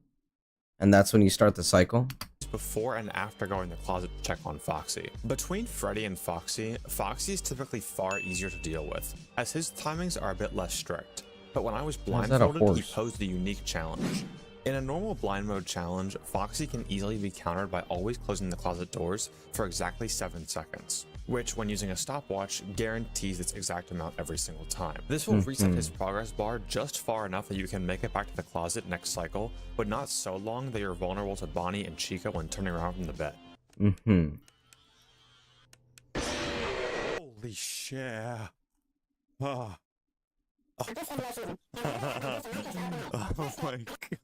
S1: And that's when you start the cycle?
S4: Before and after going to the closet to check on Foxy. Between Freddy and Foxy, Foxy is typically far easier to deal with, as his timings are a bit less strict. But when I was
S1: Why is that a
S4: blindfolded, he
S1: horse?
S4: posed a unique challenge. In a normal blind mode challenge, Foxy can easily be countered by always closing the closet doors for exactly 7 seconds, which when using a stopwatch guarantees its exact amount every single time. This will reset his progress bar just far enough that you can make it back to the closet next cycle, but not so long that you're vulnerable to Bonnie and Chica when turning around from the bed. Holy shit. Oh. Oh my god.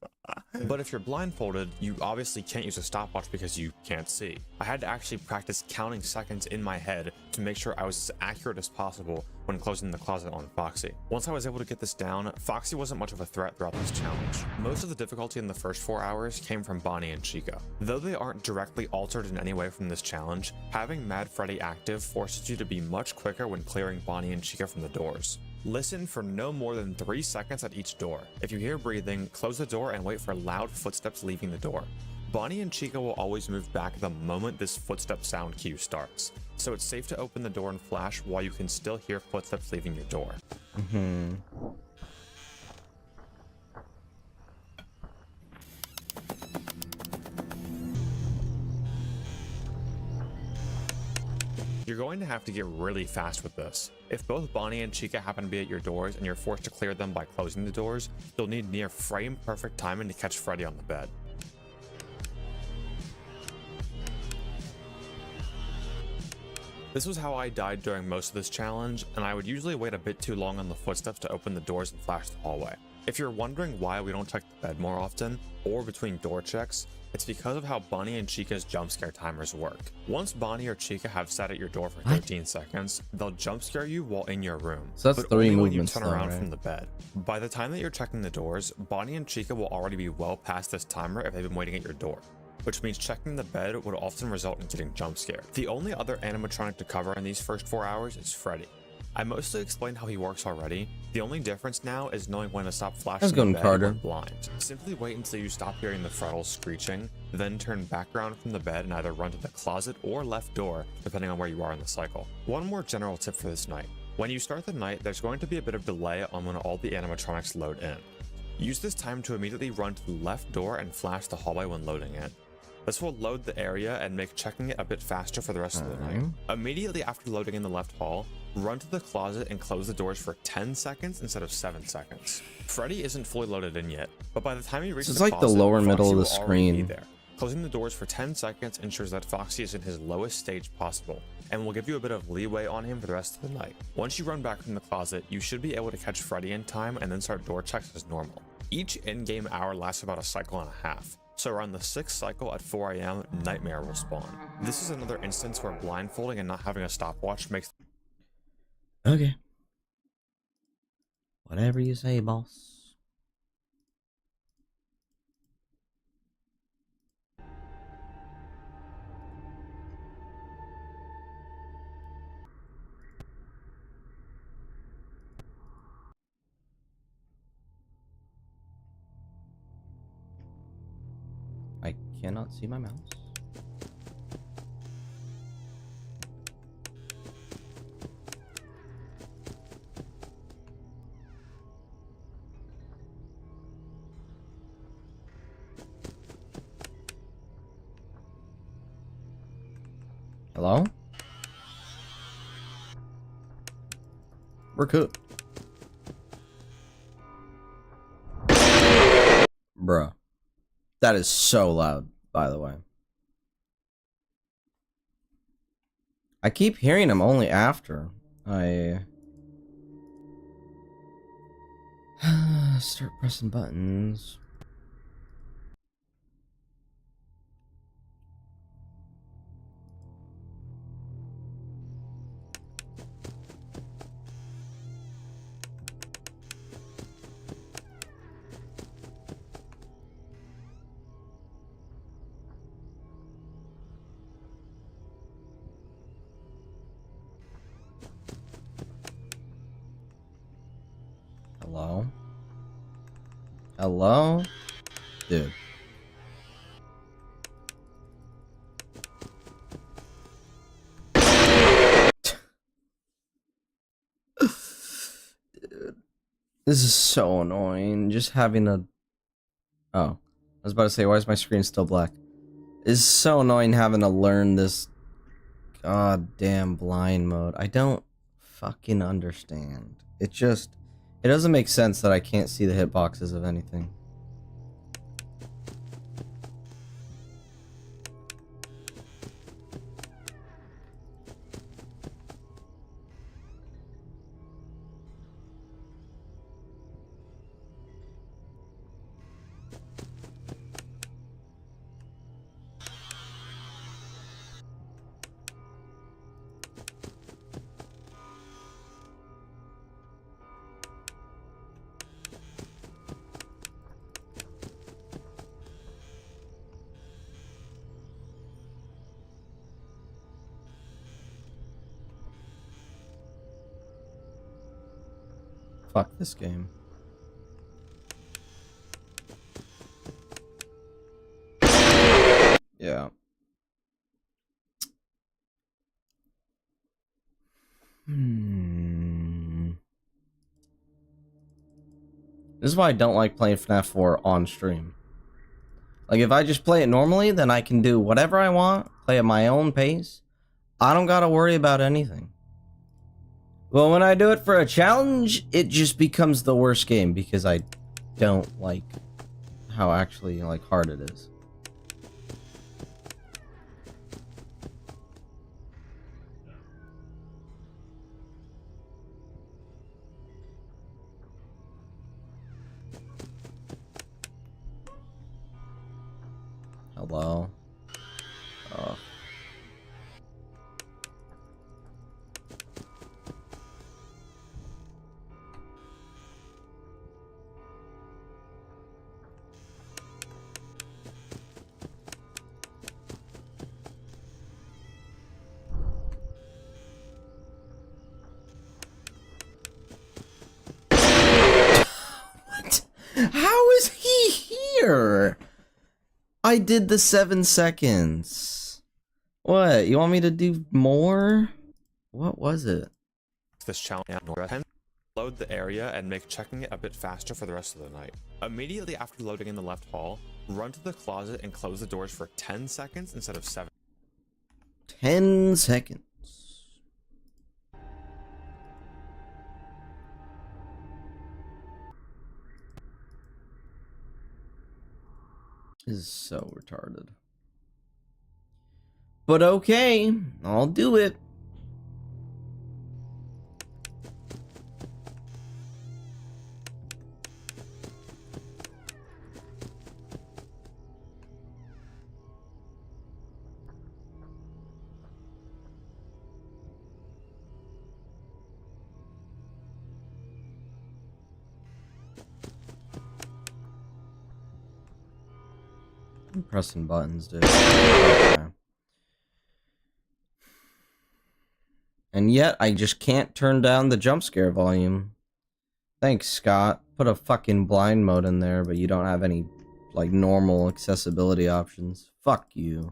S4: But if you're blindfolded, you obviously can't use a stopwatch because you can't see. I had to actually practice counting seconds in my head to make sure I was as accurate as possible when closing the closet on Foxy. Once I was able to get this down, Foxy wasn't much of a threat throughout this challenge. Most of the difficulty in the first 4 hours came from Bonnie and Chica. Though they aren't directly altered in any way from this challenge, having Mad Freddy active forces you to be much quicker when clearing Bonnie and Chica from the doors. Listen for no more than 3 seconds at each door. If you hear breathing, close the door and wait for loud footsteps leaving the door. Bonnie and Chica will always move back the moment this footstep sound cue starts, so it's safe to open the door and flash while you can still hear footsteps leaving your door. You're going to have to get really fast with this. If both Bonnie and Chica happen to be at your doors and you're forced to clear them by closing the doors, you'll need near frame perfect timing to catch Freddy on the bed. This was how I died during most of this challenge, and I would usually wait a bit too long on the footsteps to open the doors and flash the hallway. If you're wondering why we don't check the bed more often, or between door checks, it's because of how Bonnie and Chica's jump scare timers work. Once Bonnie or Chica have sat at your door for 13 seconds, they'll jump scare you while in your room.
S1: So that's
S4: but
S1: 3
S4: only when
S1: movements
S4: you turn
S1: though,
S4: around
S1: right?
S4: from the bed. By the time that you're checking the doors, Bonnie and Chica will already be well past this timer if they've been waiting at your door, which means checking the bed would often result in getting jump scared. The only other animatronic to cover in these first 4 hours is Freddy. I mostly explained how he works already. The only difference now is knowing when to stop flashing the
S1: going,
S4: bed
S1: Carter.
S4: when blind. Simply wait until you stop hearing the frettles screeching, then turn back around from the bed and either run to the closet or left door, depending on where you are in the cycle. One more general tip for this night. When you start the night, there's going to be a bit of delay on when all the animatronics load in. Use this time to immediately run to the left door and flash the hallway when loading it. This will load the area and make checking it a bit faster for the rest of the night. Immediately after loading in the left hall, run to the closet and close the doors for 10 seconds instead of 7 seconds. Freddy isn't fully loaded in yet, but by the time you reach
S1: It's
S4: the
S1: like the
S4: closet,
S1: lower middle of the
S4: Foxy will already be
S1: screen.
S4: there. Closing the doors for 10 seconds ensures that Foxy is in his lowest stage possible, and will give you a bit of leeway on him for the rest of the night. Once you run back from the closet, you should be able to catch Freddy in time and then start door checks as normal. Each in-game hour lasts about a cycle and a half. So around the 6th cycle at 4 AM, Nightmare will spawn. This is another instance where blindfolding and not having a stopwatch makes...
S1: Okay. Whatever you say, boss. I cannot see my mouse. Hello? We're cooked. Bruh. That is so loud, by the way. I keep hearing him only after I start pressing buttons. Hello? Hello? Dude. Dude. This is so annoying. Just having a... Oh. I was about to say, why is my screen still black? It's so annoying having to learn this goddamn blind mode. I don't fucking understand. It just... It doesn't make sense that I can't see the hitboxes of anything. Fuck this game. Yeah. This is why I don't like playing FNAF 4 on stream. Like, if I just play it normally, then I can do whatever I want, play at my own pace. I don't gotta worry about anything. Well, when I do it for a challenge, it just becomes the worst game because I don't like how actually, like, hard it is. Hello? Oh. What? How is he here? I did the 7 seconds. What? You want me to do more? What was it?
S4: This challenge load the area and make checking it a bit faster for the rest of the night. Immediately after loading in the left hall, run to the closet and close the doors for 10 seconds instead of 7.
S1: 10 seconds. This is so retarded. But okay, I'll do it. I'm pressing buttons, dude. Okay. And yet, I just can't turn down the jump scare volume. Thanks, Scott. Put a fucking blind mode in there, but you don't have any, like, normal accessibility options. Fuck you.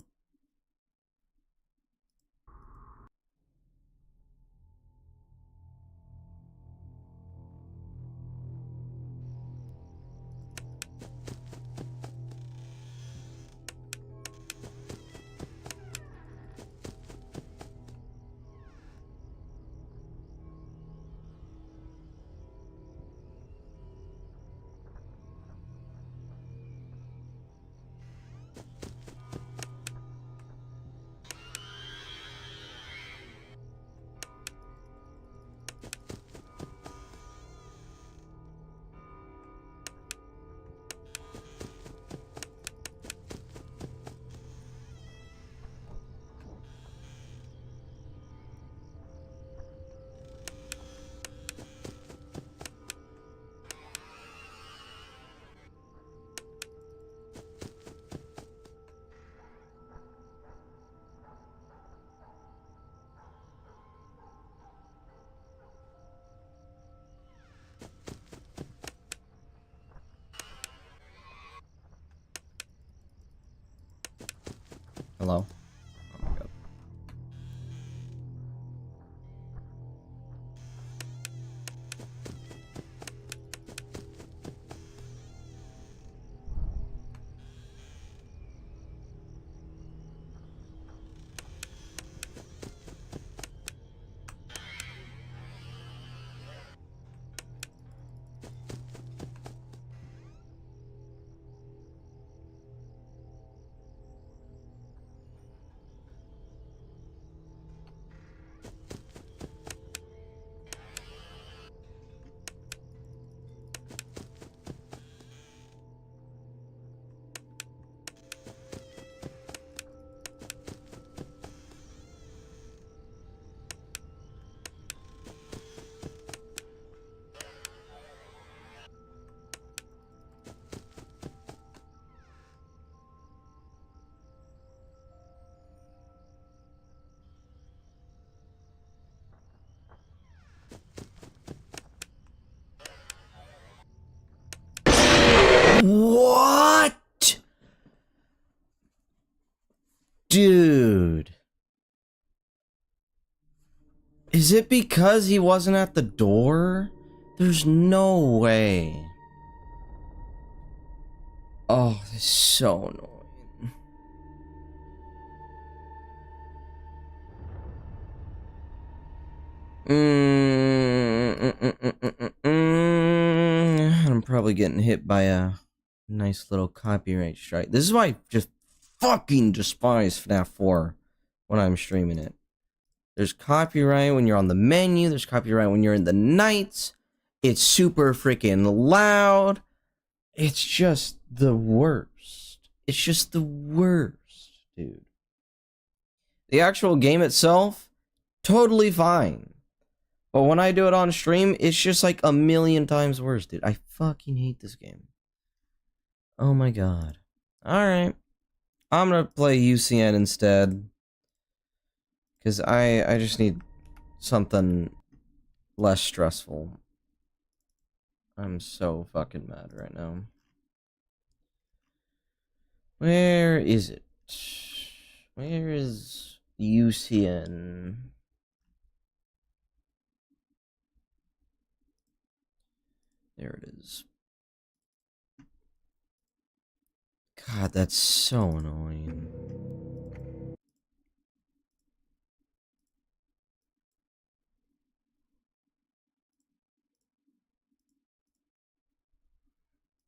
S1: Hello? Oh my god. What? Dude. Is it because he wasn't at the door? There's no way. Oh, this is so annoying. I'm probably getting hit by a nice little copyright strike. This is why I just fucking despise FNAF 4 when I'm streaming it. There's copyright when you're on the menu. There's copyright when you're in the nights. It's super freaking loud. It's just the worst. It's just the worst, dude. The actual game itself, totally fine. But when I do it on stream, it's just like a million times worse, dude. I fucking hate this game. Oh my god. Alright. I'm gonna play UCN instead. Because I just need something less stressful. I'm so fucking mad right now. Where is it? Where is UCN? There it is. God, that's so annoying.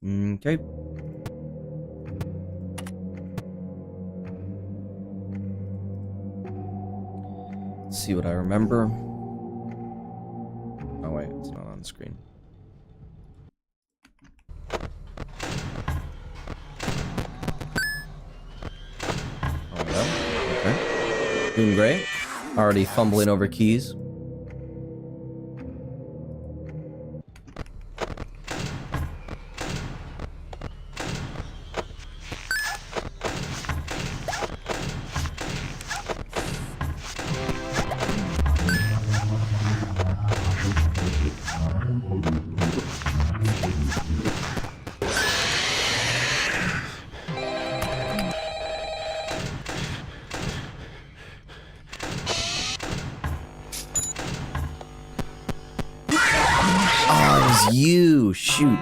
S1: Okay. Let's see what I remember. Oh wait, it's not on the screen. Oh yeah. Okay. Doing great. Already fumbling over keys. You shoot.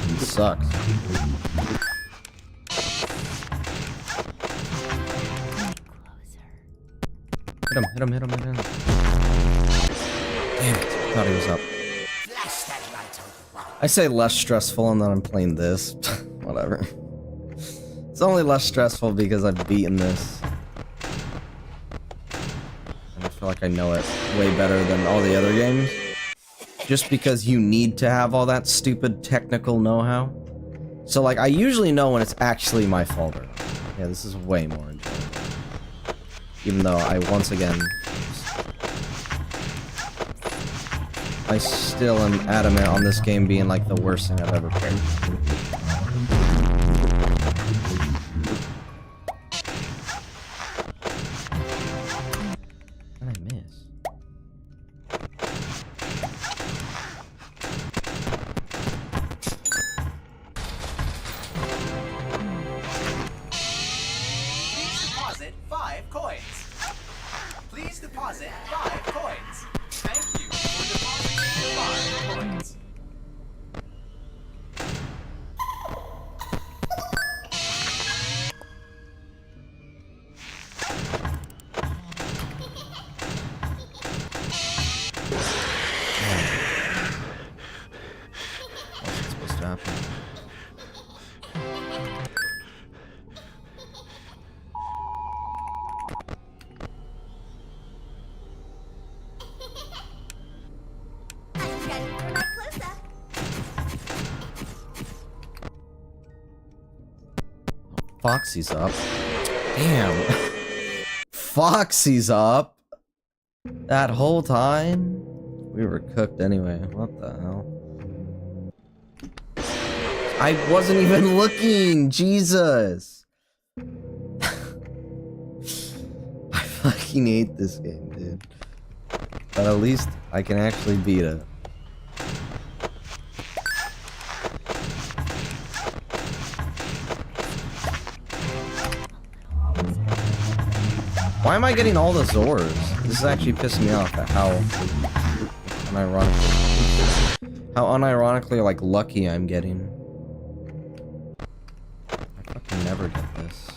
S1: This sucks. Hit him. Damn it, thought he was up. I say less stressful and then I'm playing this. Whatever. It's only less stressful because I've beaten this. And I feel like I know it way better than all the other games. Just because you need to have all that stupid technical know-how. So like, I usually know when it's actually my fault or not. Yeah, this is way more enjoyable. Even though I, once again, I still am adamant on this game being like the worst thing I've ever played. What did I miss?
S13: Deposit 5 coins. Please deposit 5 coins. Thank you for depositing 5 coins.
S1: What's supposed to happen? Foxy's up. Damn. Foxy's up. That whole time? We were cooked anyway. What the hell? I wasn't even looking. Jesus. I fucking hate this game, dude. But at least I can actually beat it. Why am I getting all the Zors? This is actually pissing me off at how unironically like lucky I'm getting. I fucking never get this.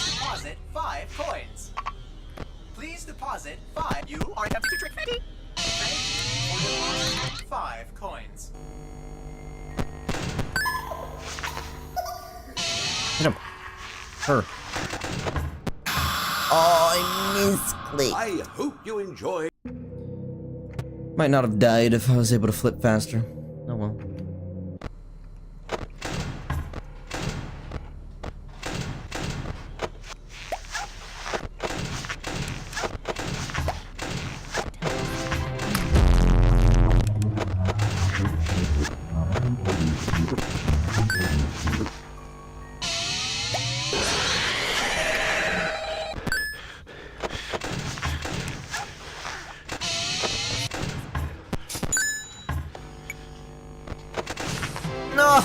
S13: Deposit 5 coins. Please deposit 5. You are attempting to trick Freddy. Thank you for depositing 5 coins.
S1: Hit him. Her.
S8: Oh, I misclicked.
S9: I hope you enjoy.
S1: Might not have died if I was able to flip faster. Oh well. No!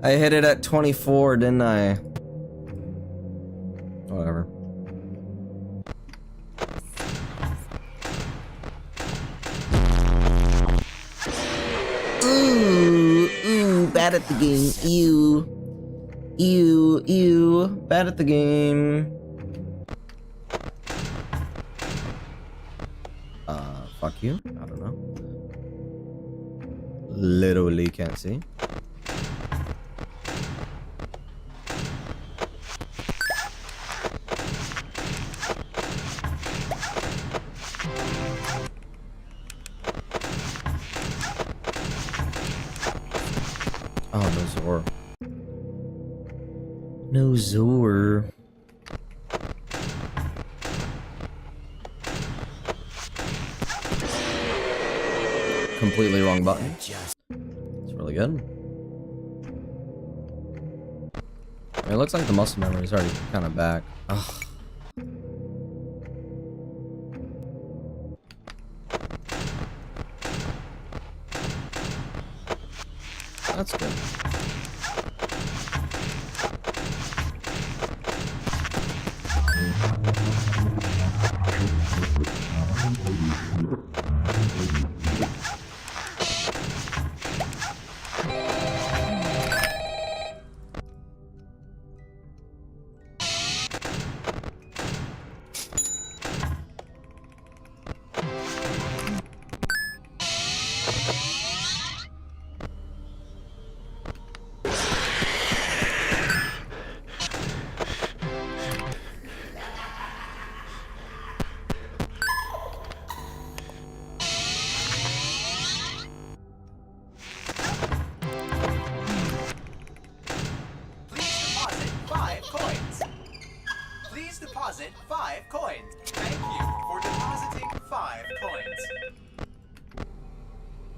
S1: I hit it at 24, didn't I? Whatever. Ooh, bad at the game. Ew, bad at the game. Fuck you. I don't know. Literally can't see. Oh, no Zor. No Zor. Completely wrong button. It's really good. I mean, it looks like the muscle memory is already kind of back. Ugh. That's good.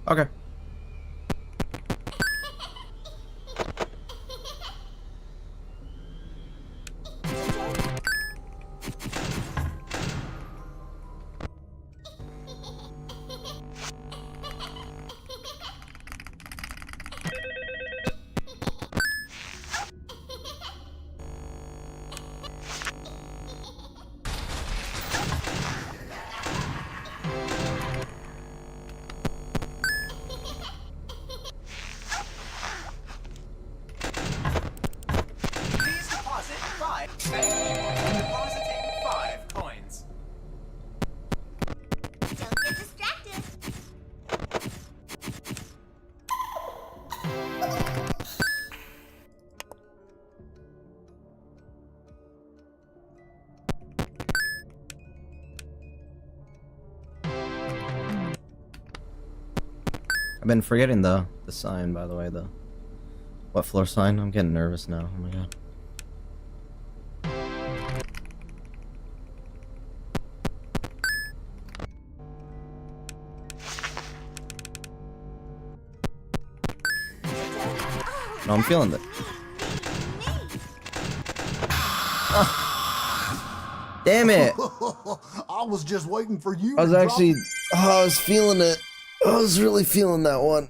S1: Okay.
S13: Please deposit 5. Depositing 5 coins.
S10: Don't get distracted.
S1: I've been forgetting the sign, by the way, the what floor sign? I'm getting nervous now. Oh my god. No, I'm feeling it. Ah. Damn it!
S9: I was just waiting for you.
S1: I was actually, I was feeling it. I was really feeling that one.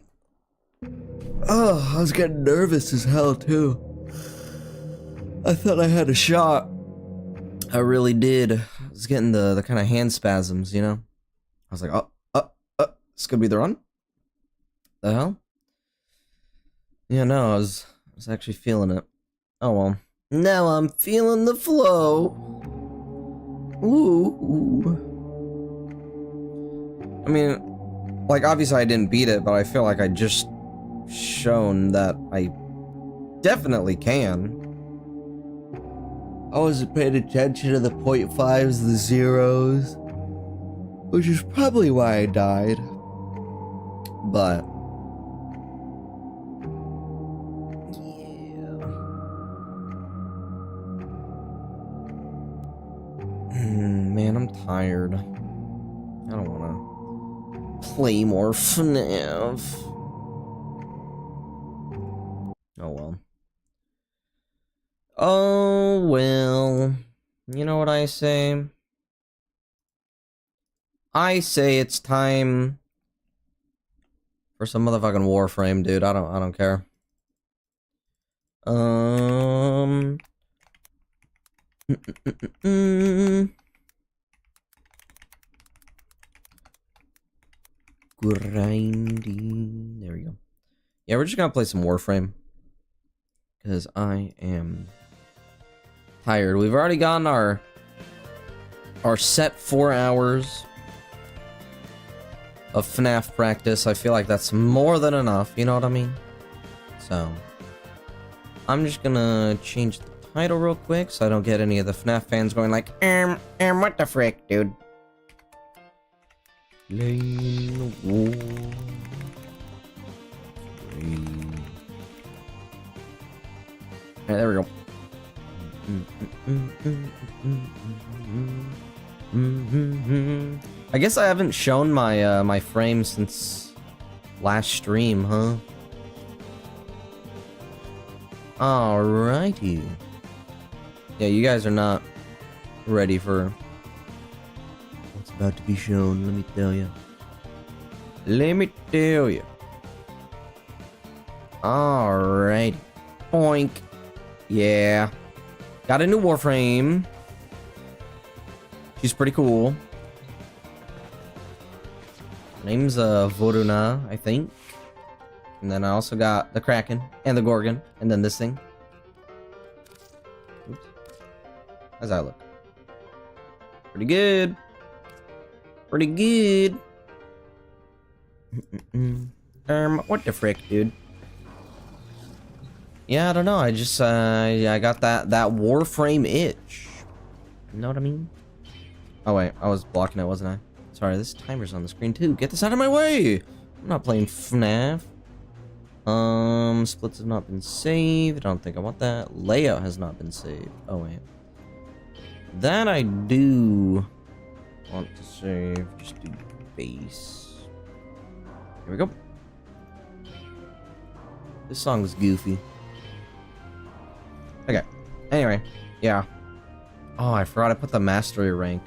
S1: Oh, I was getting nervous as hell too. I thought I had a shot. I really did. I was getting the kind of hand spasms, you know? I was like, this could be the run? The hell? Yeah, no, I was actually feeling it. Oh well. Now I'm feeling the flow. Ooh. I mean, like, obviously I didn't beat it, but I feel like I just shown that I definitely can. I wasn't paying attention to the 0.5s, the zeros, which is probably why I died. But yeah. Man, I'm tired. I don't want to play more Fnaf. Oh well. Oh well. You know what I say? I say it's time for some motherfucking warframe, dude. I don't care. Grinding. There we go. Yeah, we're just gonna play some warframe. Because I am tired. We've already gotten our set 4 hours of FNAF practice. I feel like that's more than enough, you know what I mean? So, I'm just gonna change the title real quick so I don't get any of the FNAF fans going like, what the frick, dude? Lane War. Alright, there we go. I guess I haven't shown my my frame since last stream, huh? Alrighty. Yeah, you guys are not ready for what's about to be shown, let me tell you. Let me tell you. Alrighty. Boink. Yeah. Got a new warframe. She's pretty cool. Her name's Voruna, I think. And then I also got the Kraken and the Gorgon. And then this thing. Oops. How's that look? Pretty good. Pretty good. What the frick, dude? Yeah, I don't know. I just, I got that warframe itch. You know what I mean? Oh, wait. I was blocking it, wasn't I? Sorry, this timer's on the screen, too. Get this out of my way! I'm not playing FNAF. Splits have not been saved. I don't think I want that. Layout has not been saved. Oh, wait. That I do want to save. Just do base. Here we go. This song's goofy. Okay. Anyway, yeah. Oh, I forgot I put the mastery rank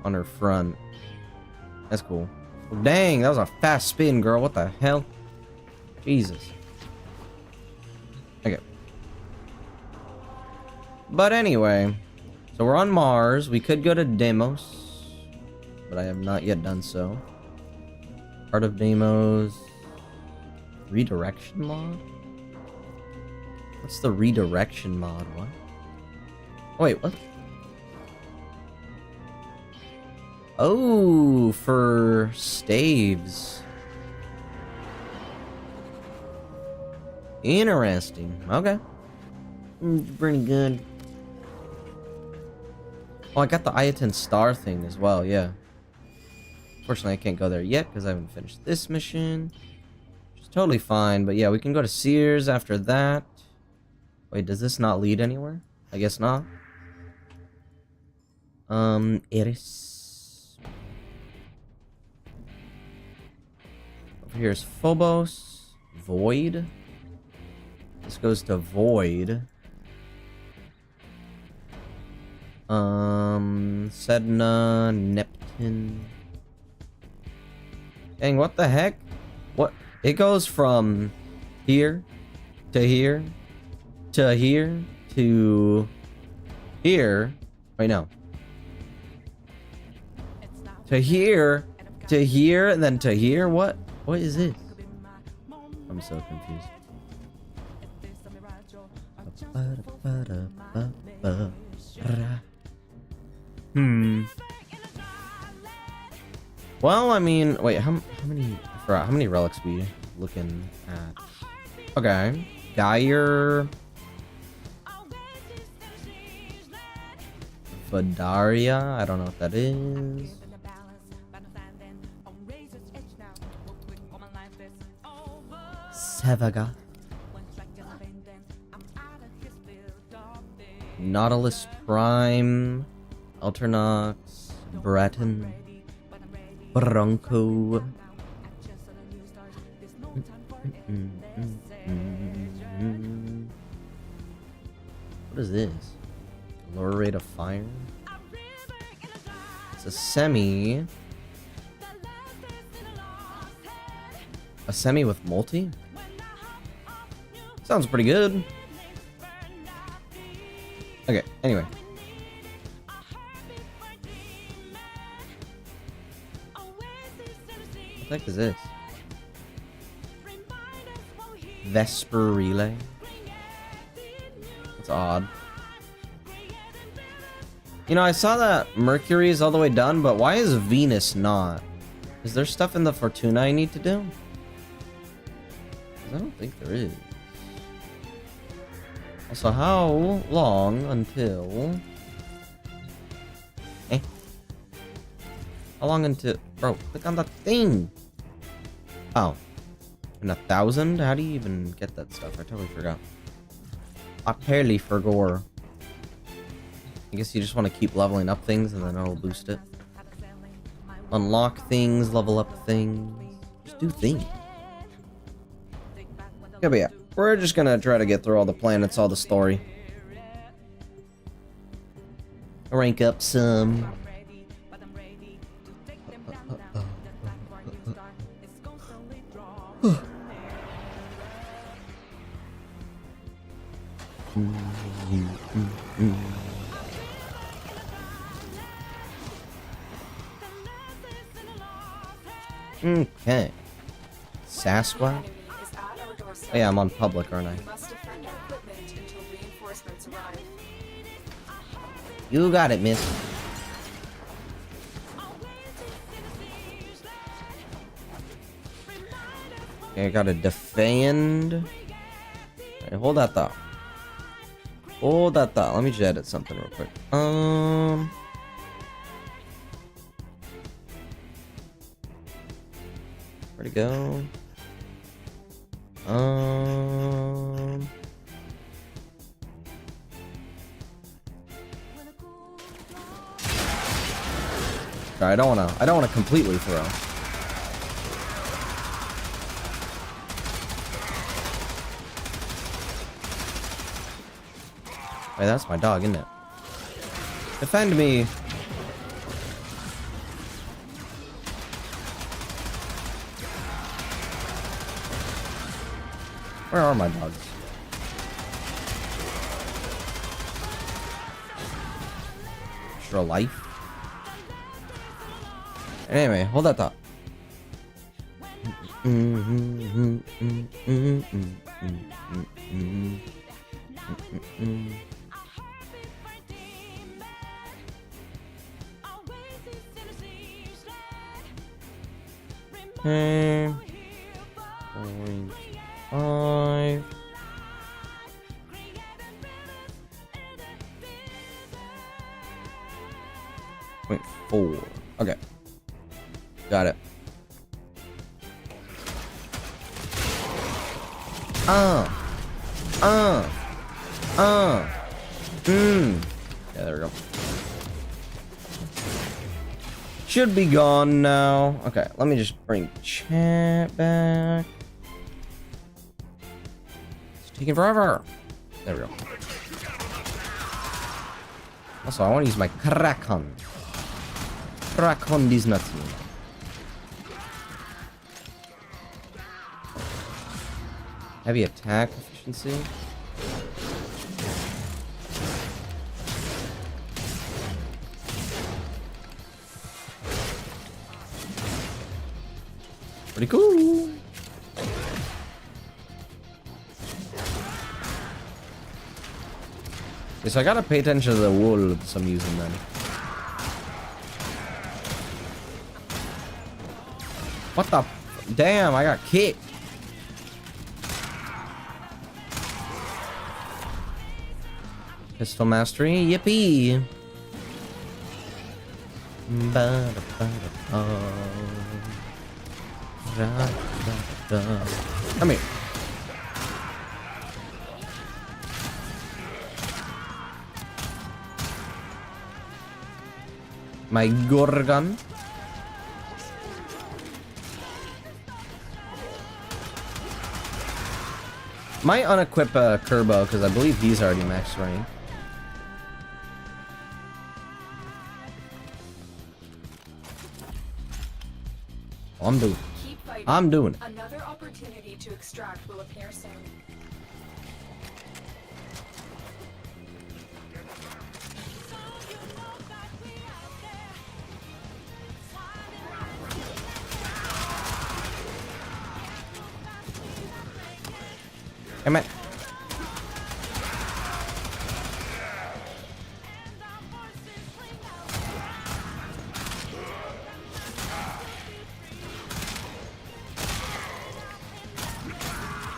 S1: on her front. That's cool. Well, dang, that was a fast spin, girl. What the hell? Jesus. Okay. But anyway, so we're on Mars. We could go to Deimos, but I have not yet done so. Part of Deimos. Redirection mod? What's the redirection mod? What? Wait, what? Oh, for staves. Interesting. Okay. Pretty good. Oh, I got the Ayaten star thing as well, yeah. Unfortunately, I can't go there yet because I haven't finished this mission. Which is totally fine, but yeah, we can go to Sears after that. Wait, does this not lead anywhere? I guess not. Iris. Over here is Phobos. Void. This goes to Void. Sedna, Neptune. Dang, what the heck? What? It goes from here to here to here to here. Wait, no. To here to here and then to here. What? What is this? I'm so confused. Well, I mean, wait, how many? I forgot how many relics we looking at. Okay, Geyer, Vadaria. I don't know what that is. Sevaga. Nautilus Prime, Alternox, Breton, Bronco. What is this? Lower rate of fire? It's a semi. A semi with multi? Sounds pretty good. Okay, anyway. What the heck is this? Vesper Relay? That's odd. You know, I saw that Mercury is all the way done, but why is Venus not? Is there stuff in the Fortuna I need to do? 'Cause I don't think there is. Also, how long until... How long until... Bro, click on the thing! Oh. In 1,000? How do you even get that stuff? I totally forgot. I totally forgot. I guess you just want to keep leveling up things and then it'll boost it. Unlock things, level up things. Just do things. Yeah, but yeah. We're just gonna try to get through all the planets, all the story. Rank up some. Okay. Sasquatch? Oh, yeah, I'm on public, aren't I? You got it, miss. Okay, I gotta defend. Okay, hold that thought. Hold that thought. Let me just edit something real quick. Where'd it go? I don't wanna completely throw. Wait, that's my dog, isn't it? Defend me. Where are my dogs? Extra life. Anyway, hold that thought. Okay. 0.5. Point 4. Okay. Got it. Yeah, there we go. Should be gone now. Okay, let me just bring chat back. It's taking forever. There we go. Also, I want to use my Krakon. Krakon these nuts. Heavy attack efficiency. Pretty cool. Okay, so I gotta pay attention to the wolves I'm using then. What the? Damn, I got kicked. Pistol mastery, yippee! Come here. My Gorgon. Might unequip Kerbo because I believe he's already max rank. I'm doing. I'm doing it.
S10: Another opportunity to extract will appear soon.
S1: Come on.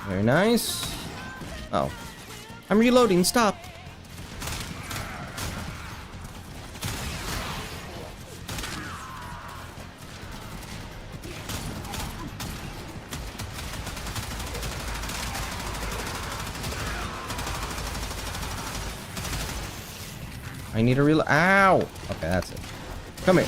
S1: Very nice. Oh. I'm reloading, stop. I need a reload. Ow! Okay, that's it. Come here.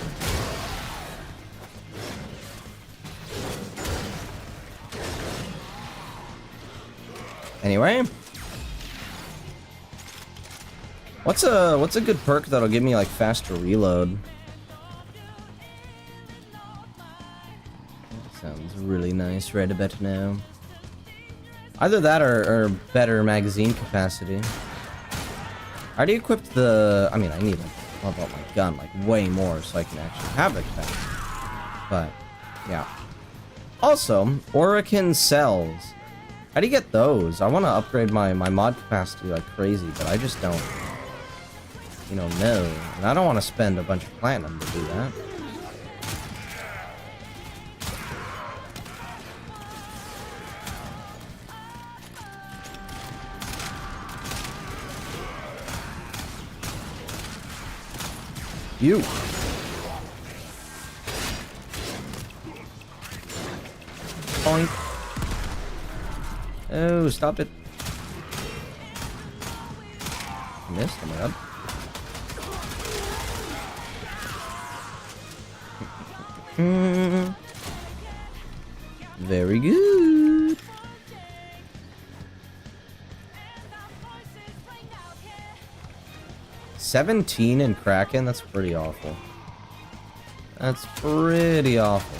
S1: Anyway, what's a good perk that'll give me like faster reload? That sounds really nice right about now. Either that or better magazine capacity. I already equipped the. I mean, I need to level up my gun like way more so I can actually have the capacity. But yeah. Also, Orican cells. How do you get those? I want to upgrade my mod capacity like crazy, but I just don't, know. And I don't want to spend a bunch of platinum to do that. You. Point. Oh, stop it. Missed, oh my god. Very good. 17 in Kraken? That's pretty awful. That's pretty awful.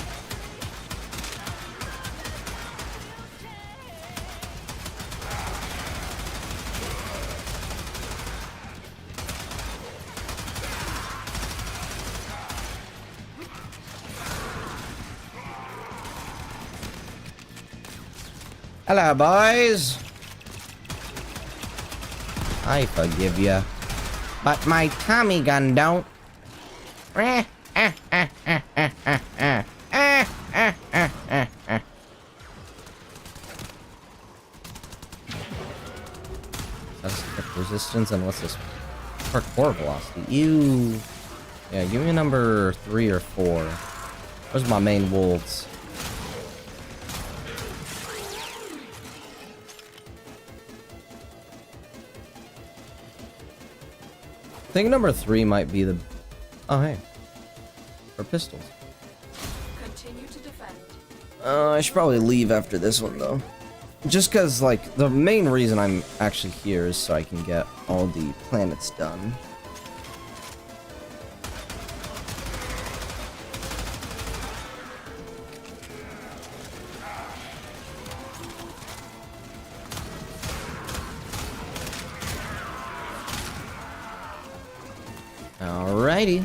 S1: Hello, boys. I forgive you. But my Tommy gun don't. That's resistance, and what's this? Parkour velocity. Ew. Yeah, give me a number 3 or 4. Where's my main wolves? I think number 3 might be the... Oh, hey. For pistols.
S10: Continue to defend.
S1: I should probably leave after this one, though. Just because, like, the main reason I'm actually here is so I can get all the planets done. Alrighty.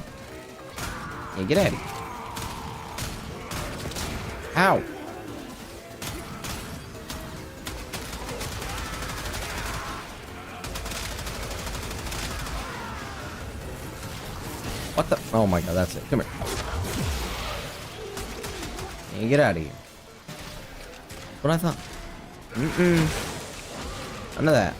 S1: Yeah, get out of here. Ow. What the? Oh my god, that's it. Come here. Yeah, get out of here. What I thought. None of that.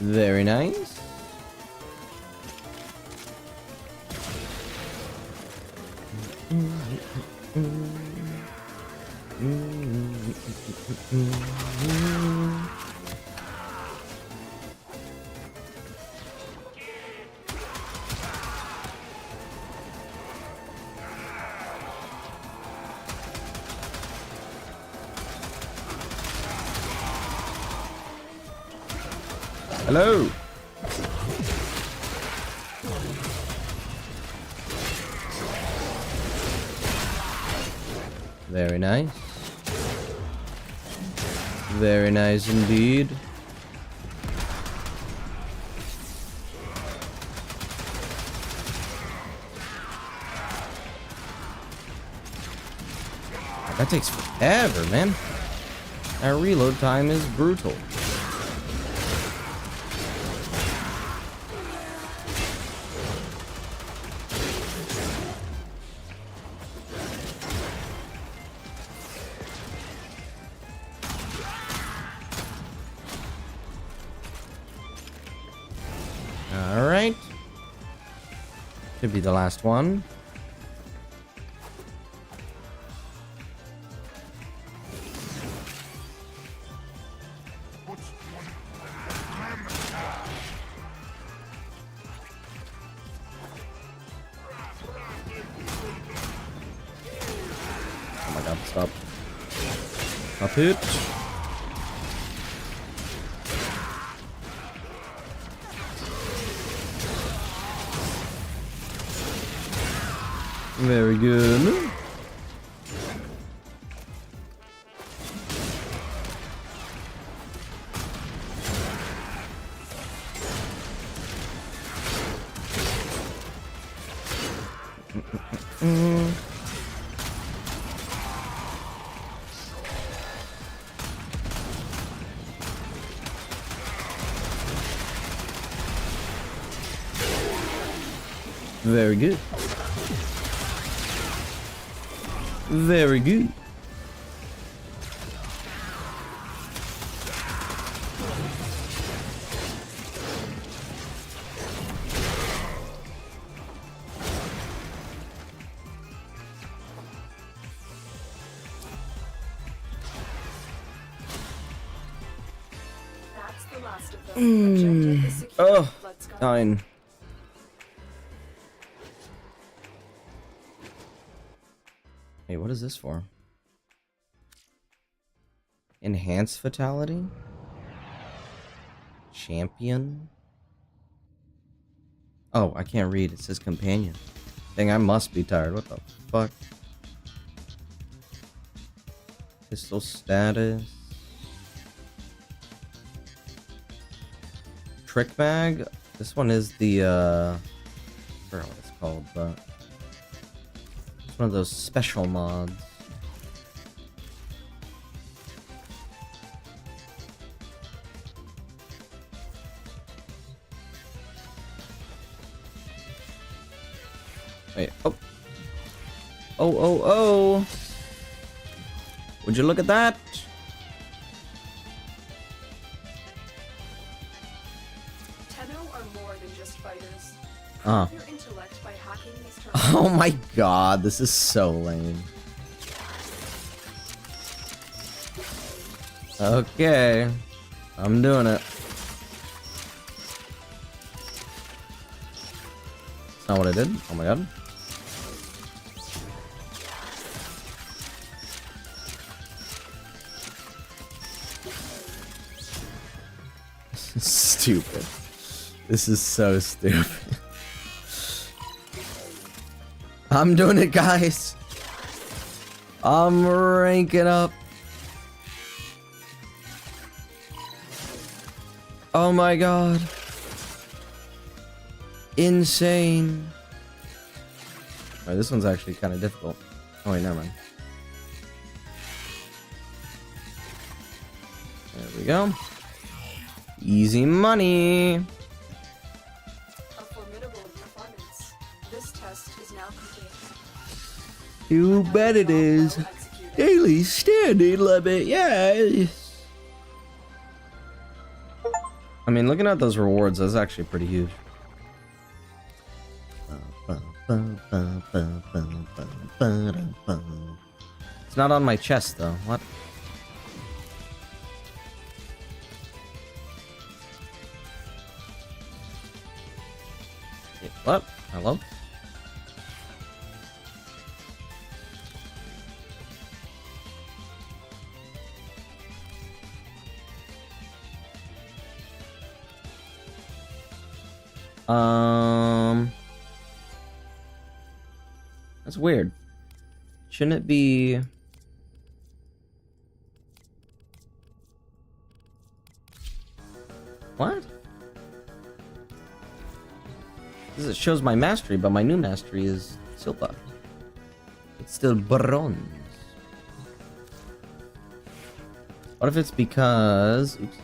S1: Very nice. Hello. Very nice. Very nice indeed. That takes forever, man. Our reload time is brutal. Alright. Should be the last one. Oh my god, stop. Stop it. Very good. Very good. Very good.
S10: That's the last of them. Objective is secure.
S1: Oh,
S10: Let's go.
S1: fine. Hey, what is this for? Enhanced fatality? Champion? Oh, I can't read. It says companion. Dang, I must be tired. What the fuck? Pistol status. Trick bag? This one is the, I forgot what it's called, but it's one of those special mods. Wait, oh. Oh. Would you look at that?
S10: Tenno are more than just fighters.
S1: Uh.
S10: Prove your intellect by hacking these terminals.
S1: Oh my god, this is so lame. Okay. I'm doing it. That's not what I did. Oh my god. This is stupid. This is so stupid. I'm doing it, guys. I'm ranking up. Oh my god. Insane. Alright, this one's actually kind of difficult. Oh wait, never mind. There we go. Easy money.
S10: A formidable performance. This test is now complete.
S1: You bet it is. Daily standing limit, yes. I mean, looking at those rewards, that's actually pretty huge. It's not on my chest, though. What? What? Hello? That's weird. Shouldn't it be... What? It shows my mastery, but my new mastery is silver. It's still bronze. What if it's because... Oops.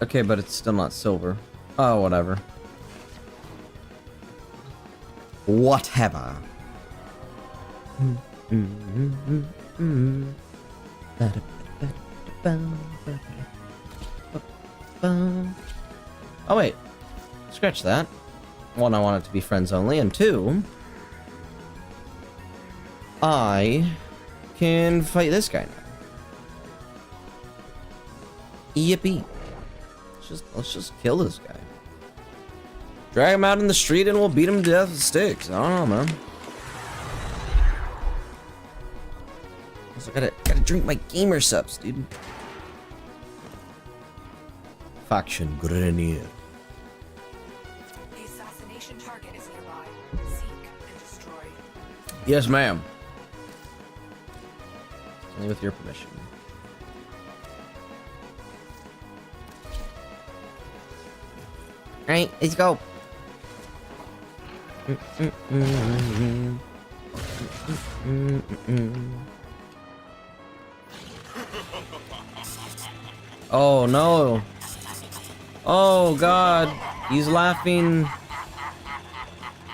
S1: Okay, but it's still not silver. Oh, whatever. Whatever. Oh wait, scratch that. One, I want it to be friends only, and two, I can fight this guy now. Yippee. Let's just kill this guy. Drag him out in the street and we'll beat him to death with sticks. I don't know, man. Also gotta drink my gamer subs, dude. Faction Grenier.
S10: The assassination target is nearby. Seek and destroy.
S1: Yes, ma'am. Only with your permission. Alright, let's go. Oh no. Oh god. He's laughing.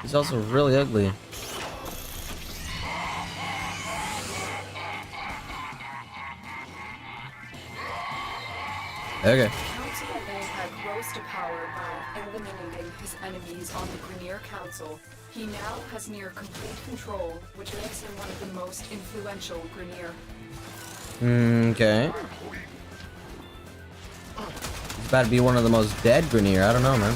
S1: He's also really ugly. Okay.
S10: rose to power by eliminating his enemies on the Grineer Council. He now has near complete control, which makes him one of the most influential Grineer.
S1: Okay. He's about to be one of the most dead Grineer. I don't know, man.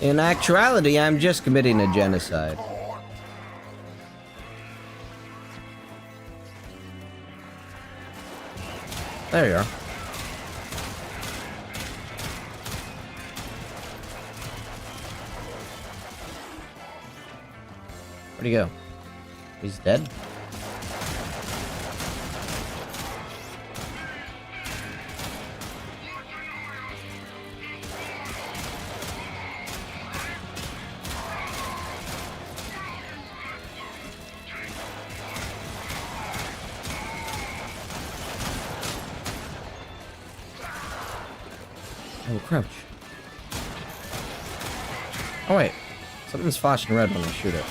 S1: In actuality, I'm just committing a genocide. There you are. Where'd he go? He's dead? Oh, crouch. Oh, wait. Something's flashing red when I shoot it.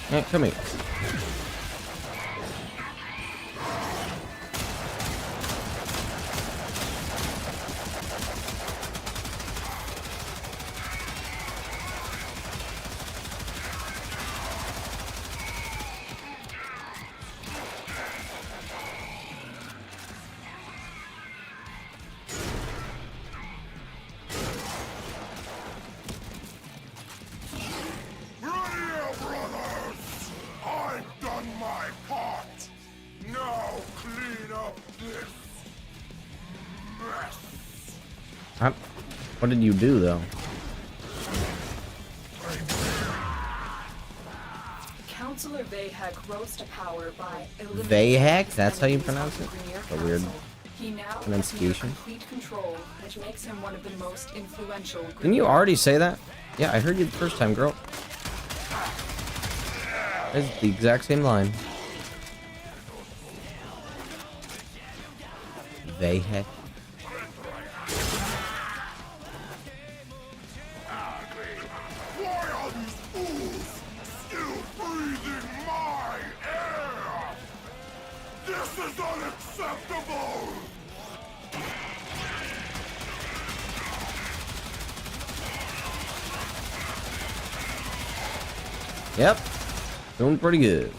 S1: Yeah, come here. What did you do, though?
S10: Councillor Vahek rose to power by eliminating
S1: Vahek? That's how you pronounce it? A weird
S10: He now
S1: pronunciation.
S10: has complete control, which makes him one of the most influential.
S1: Didn't you already say that? Yeah, I heard you the first time, girl. It's the exact same line. Vahek. Yep. Doing pretty good.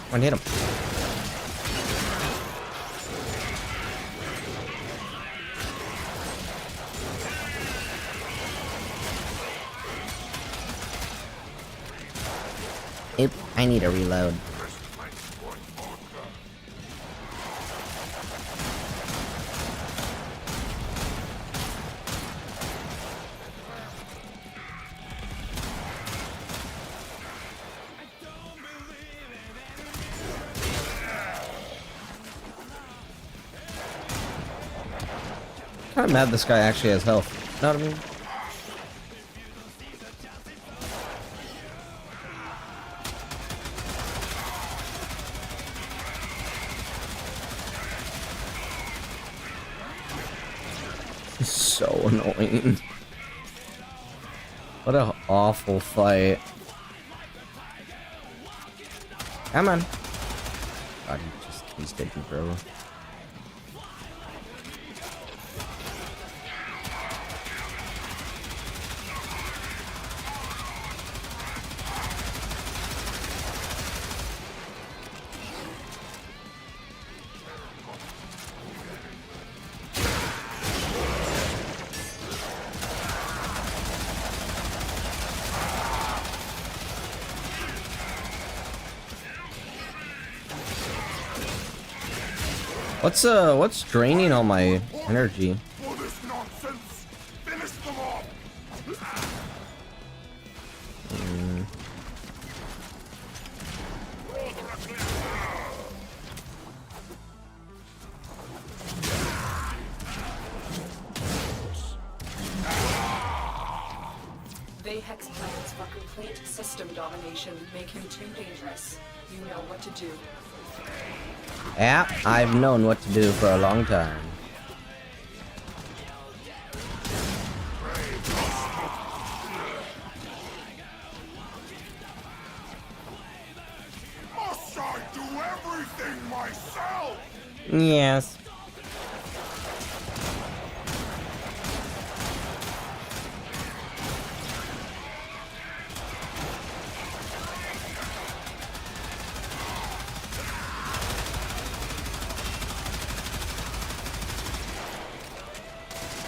S1: One hit him. Oop, I need a reload. I'm mad this guy actually has health. Know what I mean? So annoying. What an awful fight. Come on. God, he's taking forever. What's draining all my energy?
S10: They hex plans for complete system domination make him too dangerous. You know what to do.
S1: Yeah, I've known what to do for a long time.
S14: Must I do everything myself?
S1: Yes.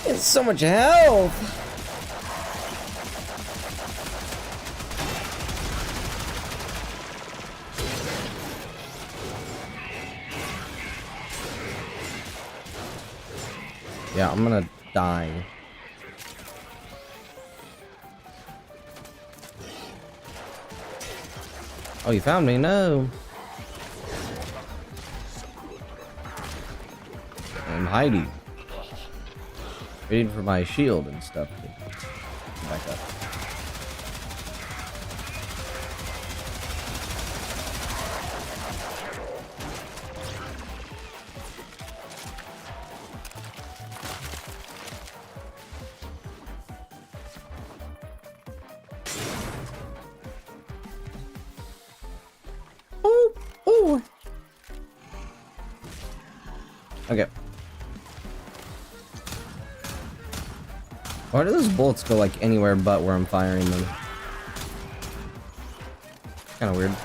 S1: It's so much health. Yeah, I'm gonna die. Oh, you found me? No. I'm hiding. Waiting for my shield and stuff to come back up. Ooh, ooh. Okay. Why do those bullets go like anywhere but where I'm firing them? Kind of weird.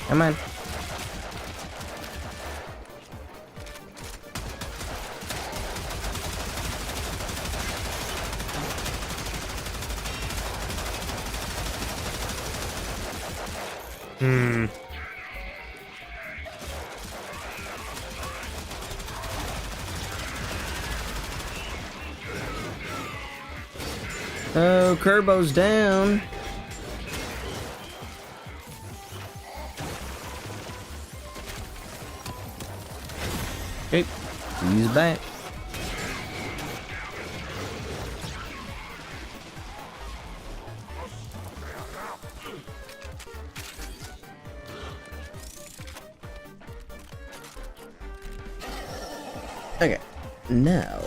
S1: Come on. Oh, Kerbo's down. Okay, he's back. Okay, now.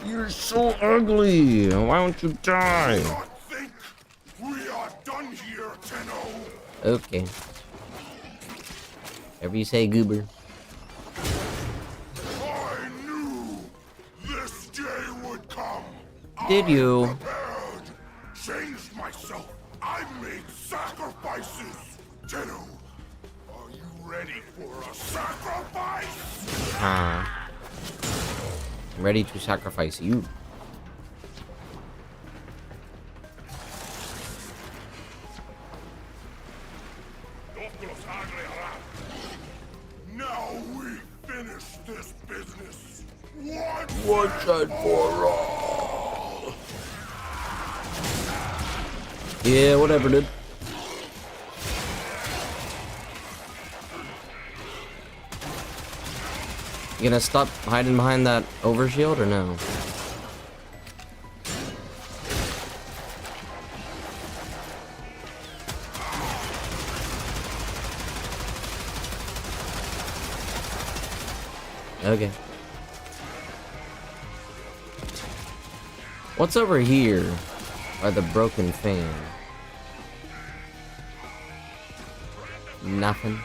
S1: You're so ugly. Why don't you die?
S14: Think we are done here, Tenno.
S1: Okay. Whatever you say, Goober.
S14: I knew this day would come.
S1: Did you?
S14: Prepared, changed myself. I made sacrifices. Tenno, are you ready for a sacrifice?
S1: Ready to sacrifice you.
S14: Now we finish this business.
S9: Once and for all.
S1: Yeah, whatever, dude. You gonna stop hiding behind that overshield or no? Okay. What's over here by the broken fan? Nothing.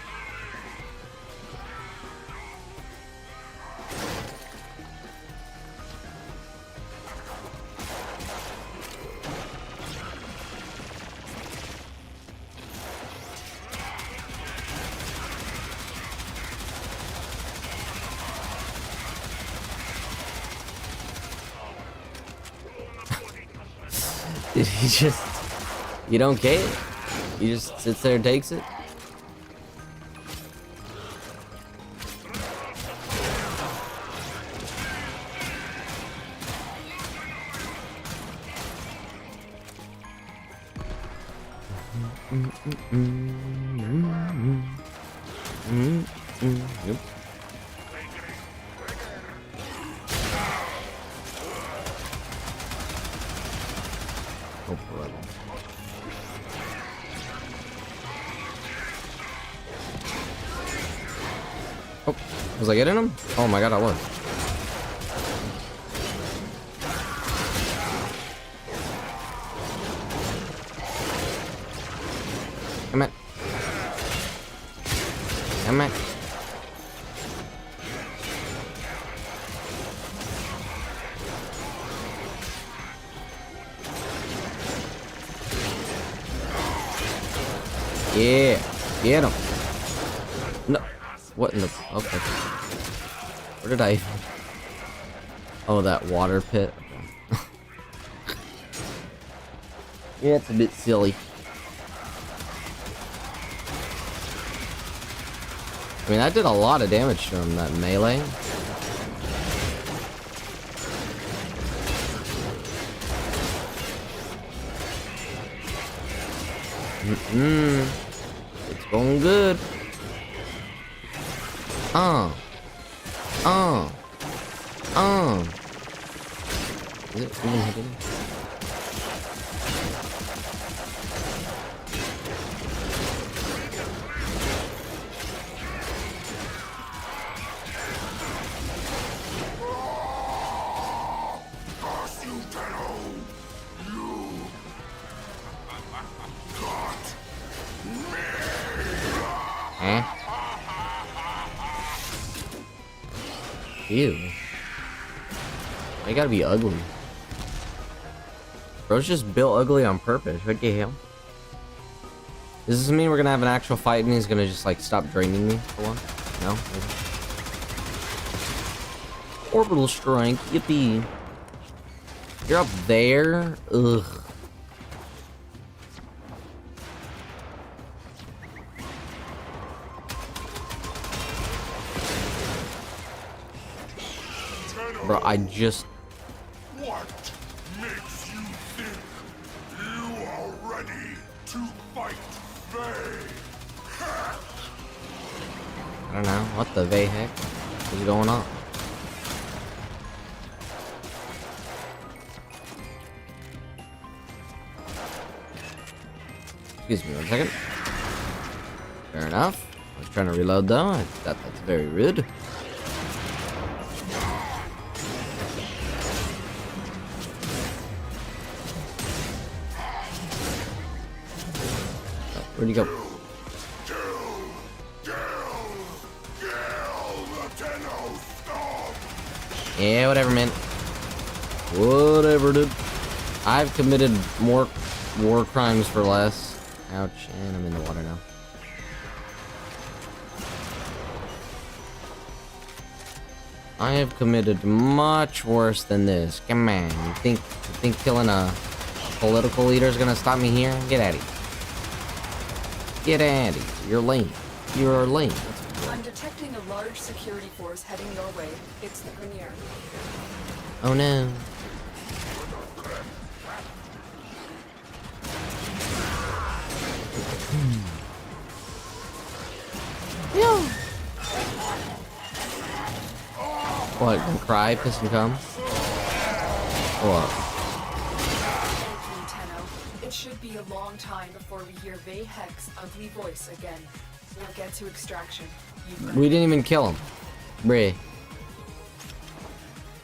S1: Did he just... You don't care? He just sits there and takes it? Yep. Oh, brother. Oh, was I getting him? Oh my god, I was. Come on. Come on. Yeah, get him. No, what in the? Okay. Where did I? Oh, that water pit. Yeah, it's a bit silly. I mean, that did a lot of damage to him, that melee. It's going good. Is it even hitting? Ew. They gotta be ugly. Bro's just built ugly on purpose. What the hell? Does this mean we're gonna have an actual fight and he's gonna just like stop draining me for one? No? Maybe. Orbital strike. Yippee. You're up there? Ugh. Bro, I just...
S14: What makes you think you are ready to fight Vay?
S1: I don't know. What the Vay heck is going on? Excuse me 1 second. Fair enough. I was trying to reload though. I thought that's very rude. Where'd you go? Yeah, whatever, man. Whatever, dude. I've committed more war crimes for less. Ouch, and I'm in the water now. I have committed much worse than this. Come on, you think killing a political leader is gonna stop me here? Get out of here. Get out of here. You're lame. You're lame.
S10: I'm detecting a large security force heading your way. It's the Grenier.
S1: Oh no. Yeah. What? Gonna cry, piss and come? What?
S10: It should be a long time before we hear Vay Heck's ugly voice again. We'll get to extraction.
S1: We didn't even kill him. Breh.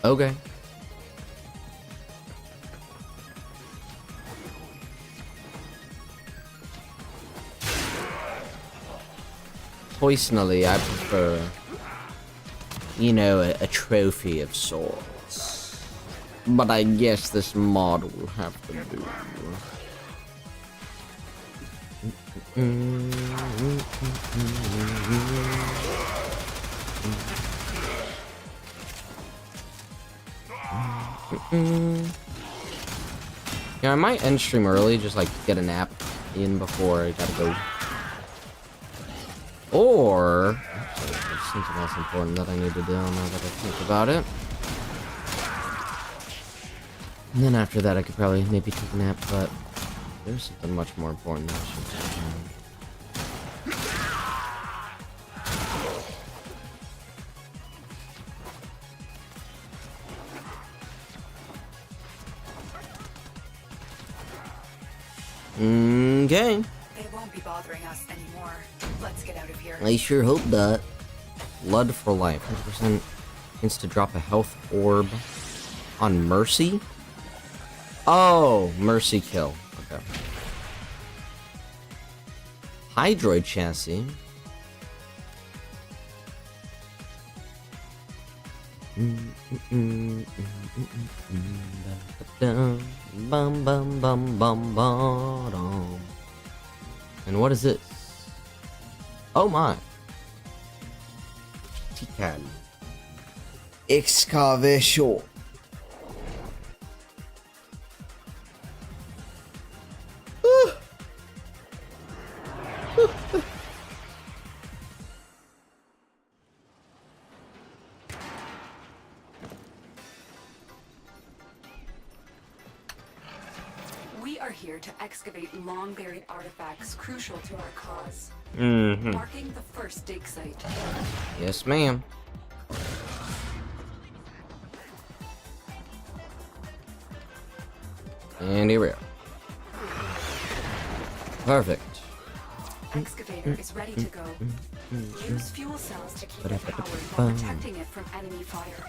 S1: Okay. Personally, I prefer, you know, a trophy of sorts. But I guess this mod will have to do. Yeah, I might end stream early, just like get a nap in before I gotta go. Or there's something else important that I need to do now that I think about it. And then after that I could probably maybe take a nap, but there's something much more important that I should do. Okay.
S10: They won't be bothering us anymore. Let's get out of here.
S1: I sure hope not. Blood for life. 100% chance to drop a health orb on Mercy? Oh, Mercy kill. Okay. Hydroid chassis. Bum bum bum bum bum. And what is this? Oh my! Titan. Excavation.
S10: We are here to excavate long-buried artifacts crucial to our cause. Marking the first dig site.
S1: Yes, ma'am. And here we are. Perfect.
S10: Excavator is ready to go. Use fuel cells to keep it powered while protecting it from enemy fire.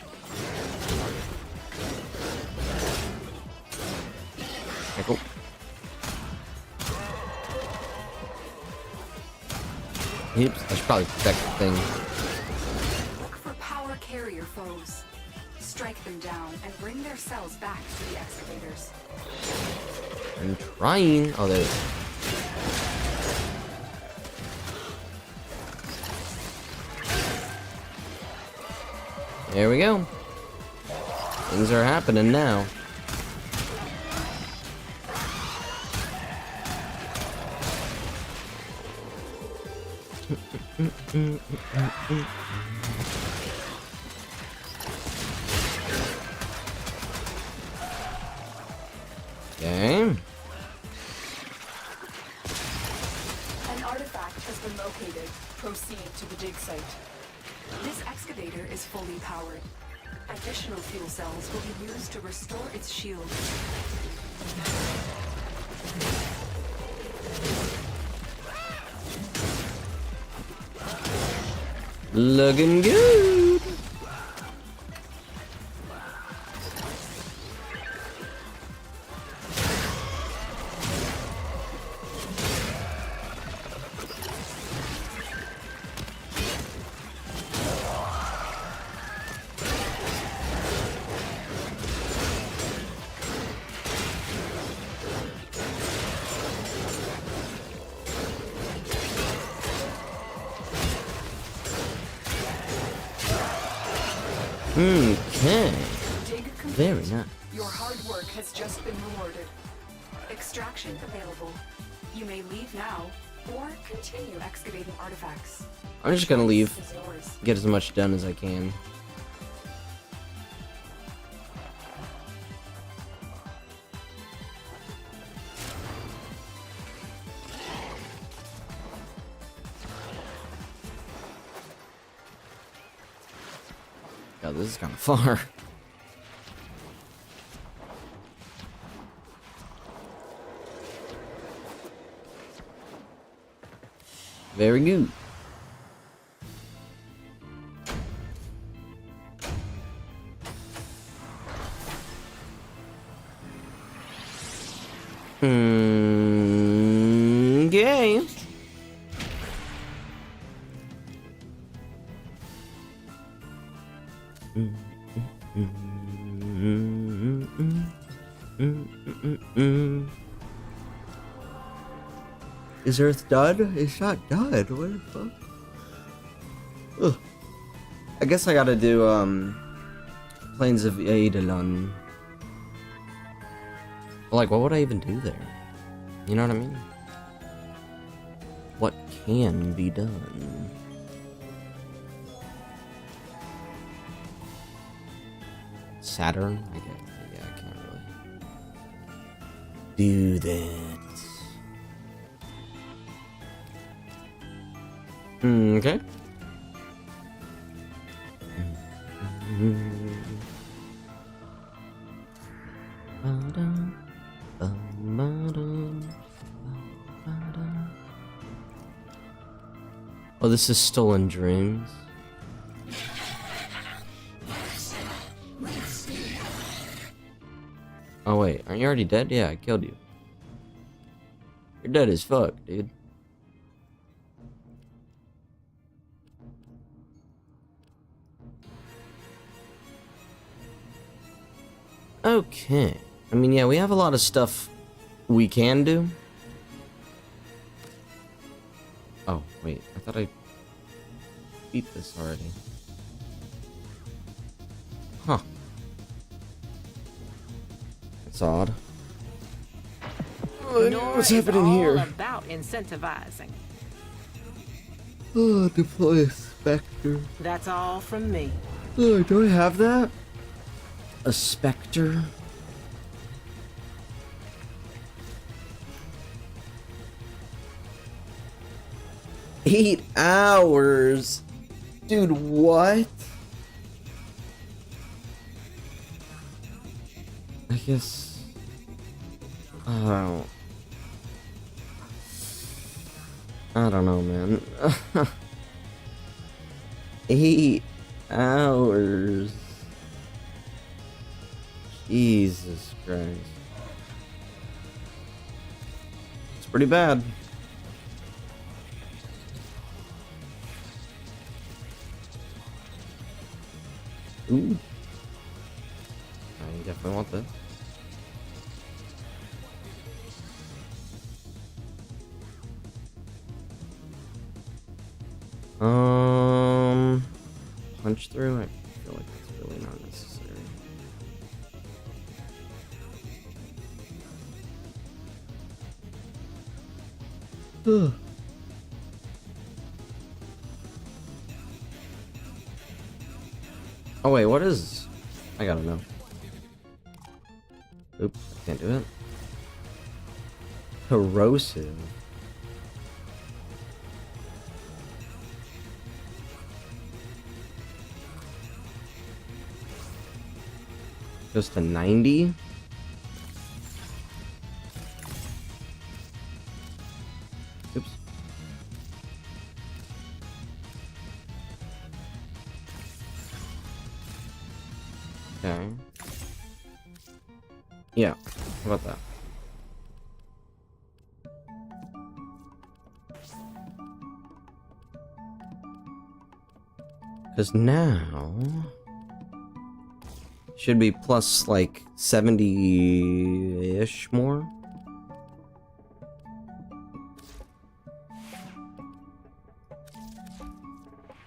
S1: Okay, cool. Oops, I should probably protect the thing.
S10: Look for power carrier foes. Strike them down and bring their cells back to the excavators.
S1: I'm trying. Oh, there it is. There we go. Things are happening now. Okay.
S10: An artifact has been located. Proceed to the dig site. This excavator is fully powered. Additional fuel cells will be used to restore its shield.
S1: Looking good. Okay. Very nice.
S10: Your hard work has just been rewarded. Extraction available. You may leave now or continue excavating artifacts.
S1: I'm just gonna leave.
S10: This is yours.
S1: Get as much done as I can. God, this is kind of far. Very good. Okay. Is Earth done? It's not done. What the fuck? Ugh. I guess I gotta do Plains of Eidolon. Like, what would I even do there? You know what I mean? What can be done? Saturn? Yeah, I can't really do that. Okay. Oh, this is Stolen Dreams. Oh wait, aren't you already dead? Yeah, I killed you. You're dead as fuck, dude. Okay. I mean, yeah, we have a lot of stuff we can do. Oh, wait. I thought I beat this already. Huh. That's odd. What's happening here?
S15: About incentivizing.
S1: Oh, deploy a Spectre.
S15: That's all from me.
S1: Oh, do I have that? A Spectre? Eight hours? Dude, what? I guess... I don't know, man. 8 hours. Jesus Christ. It's pretty bad. Ooh. I definitely want this. Punch through? I feel like that's really not necessary. Oh wait, what is... I gotta know. Oop, I can't do it. Corrosive. Goes to 90. Oops. Okay. Yeah, how about that? Because now... should be plus like 70-ish more.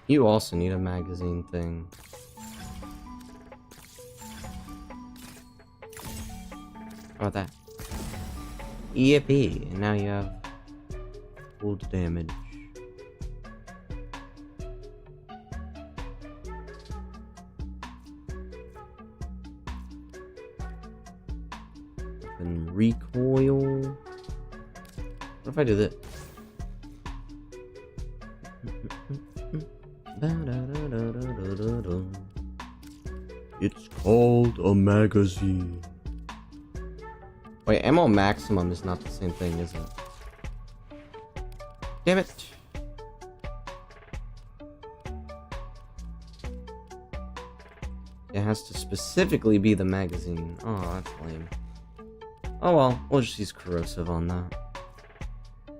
S1: You also need a magazine thing. How about that? Yippee! And now you have cold damage. And recoil. What if I do this? It's called a magazine. Wait, ammo maximum is not the same thing, is it? Damn it! It has to specifically be the magazine. Oh, that's lame. Oh well, we'll just use corrosive on that. I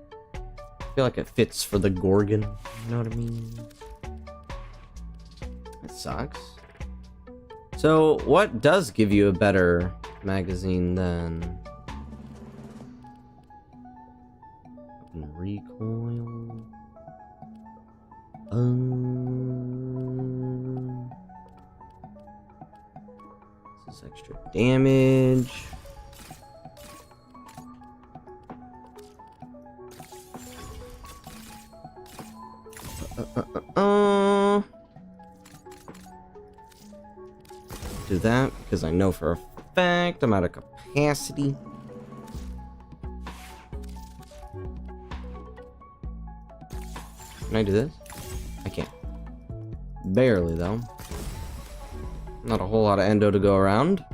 S1: feel like it fits for the Gorgon, you know what I mean? That sucks. So, what does give you a better magazine than... recoil? This is extra damage. Do that because I know for a fact I'm out of capacity. Can I do this? I can't. Barely, though. Not a whole lot of endo to go around.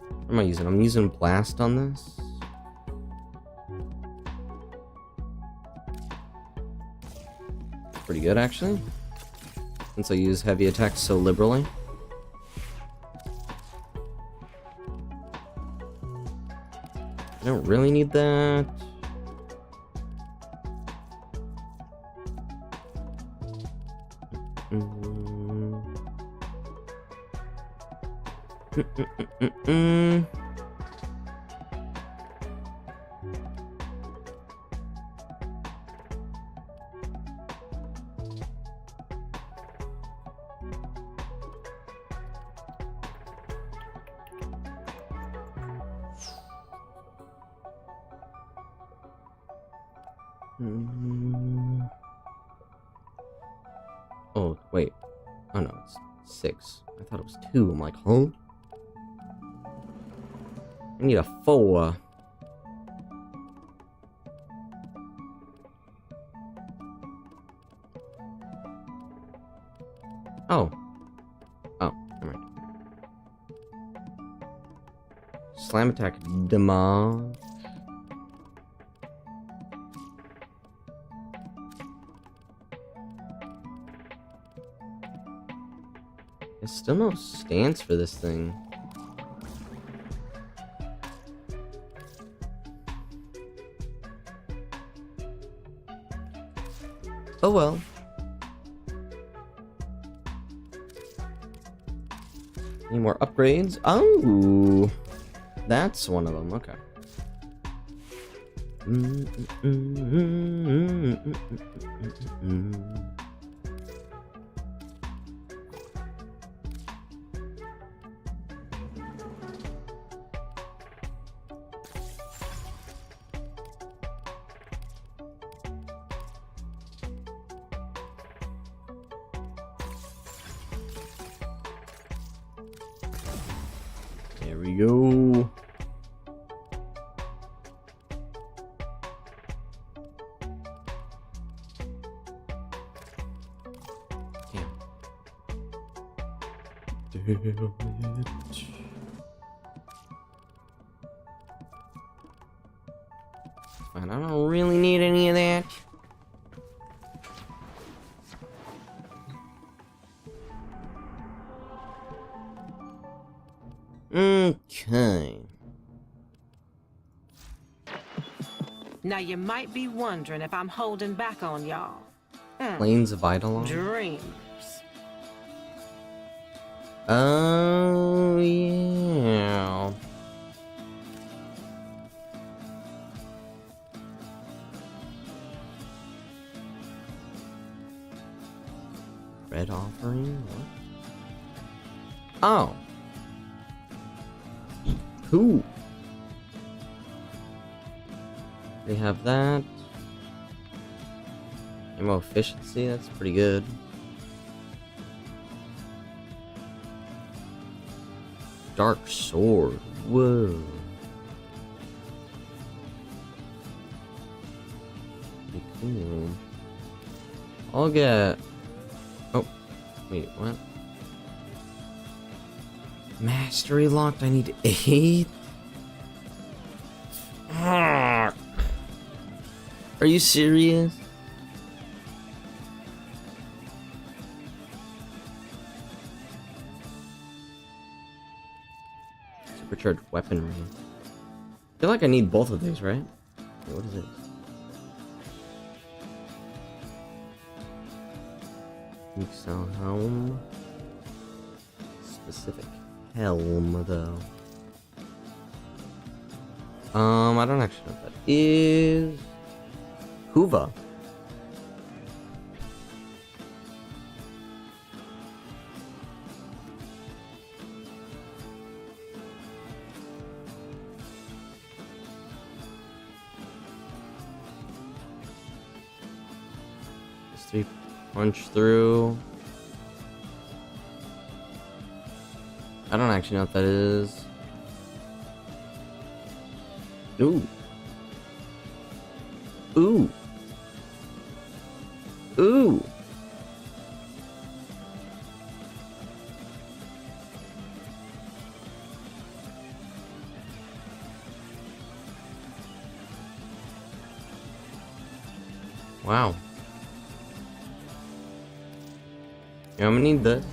S1: What am I using? I'm using blast on this. Pretty good, actually. Since I use heavy attacks so liberally. I don't really need that. Oh, wait. Oh no, it's 6. I thought it was 2. I'm like, huh? I need a 4. Oh. Oh, never mind. Slam attack, damage. There's still no stance for this thing. Oh well. Any more upgrades? Oh, that's one of them. Okay. There we go. Damn it. Fine, I don't really need any of that. Okay.
S15: Now you might be wondering if I'm holding back on y'all.
S1: Planes of Eidolon?
S15: Dreams.
S1: Oh, yeah. Red offering? What? Oh. Cool. They have that. Ammo efficiency, that's pretty good. Dark sword. Whoa. Pretty cool. I'll get... Oh. Wait, what? Mastery locked, I need 8? Are you serious? Supercharged weaponry. I feel like I need both of these, right? Wait, what is it? Mixel helm. Specific helm, though. I don't actually know what that is. Huva. It's 3 Punch through. I don't actually know what that is. Ooh. Ooh. Ooh. Wow. Yeah, I'm gonna need this.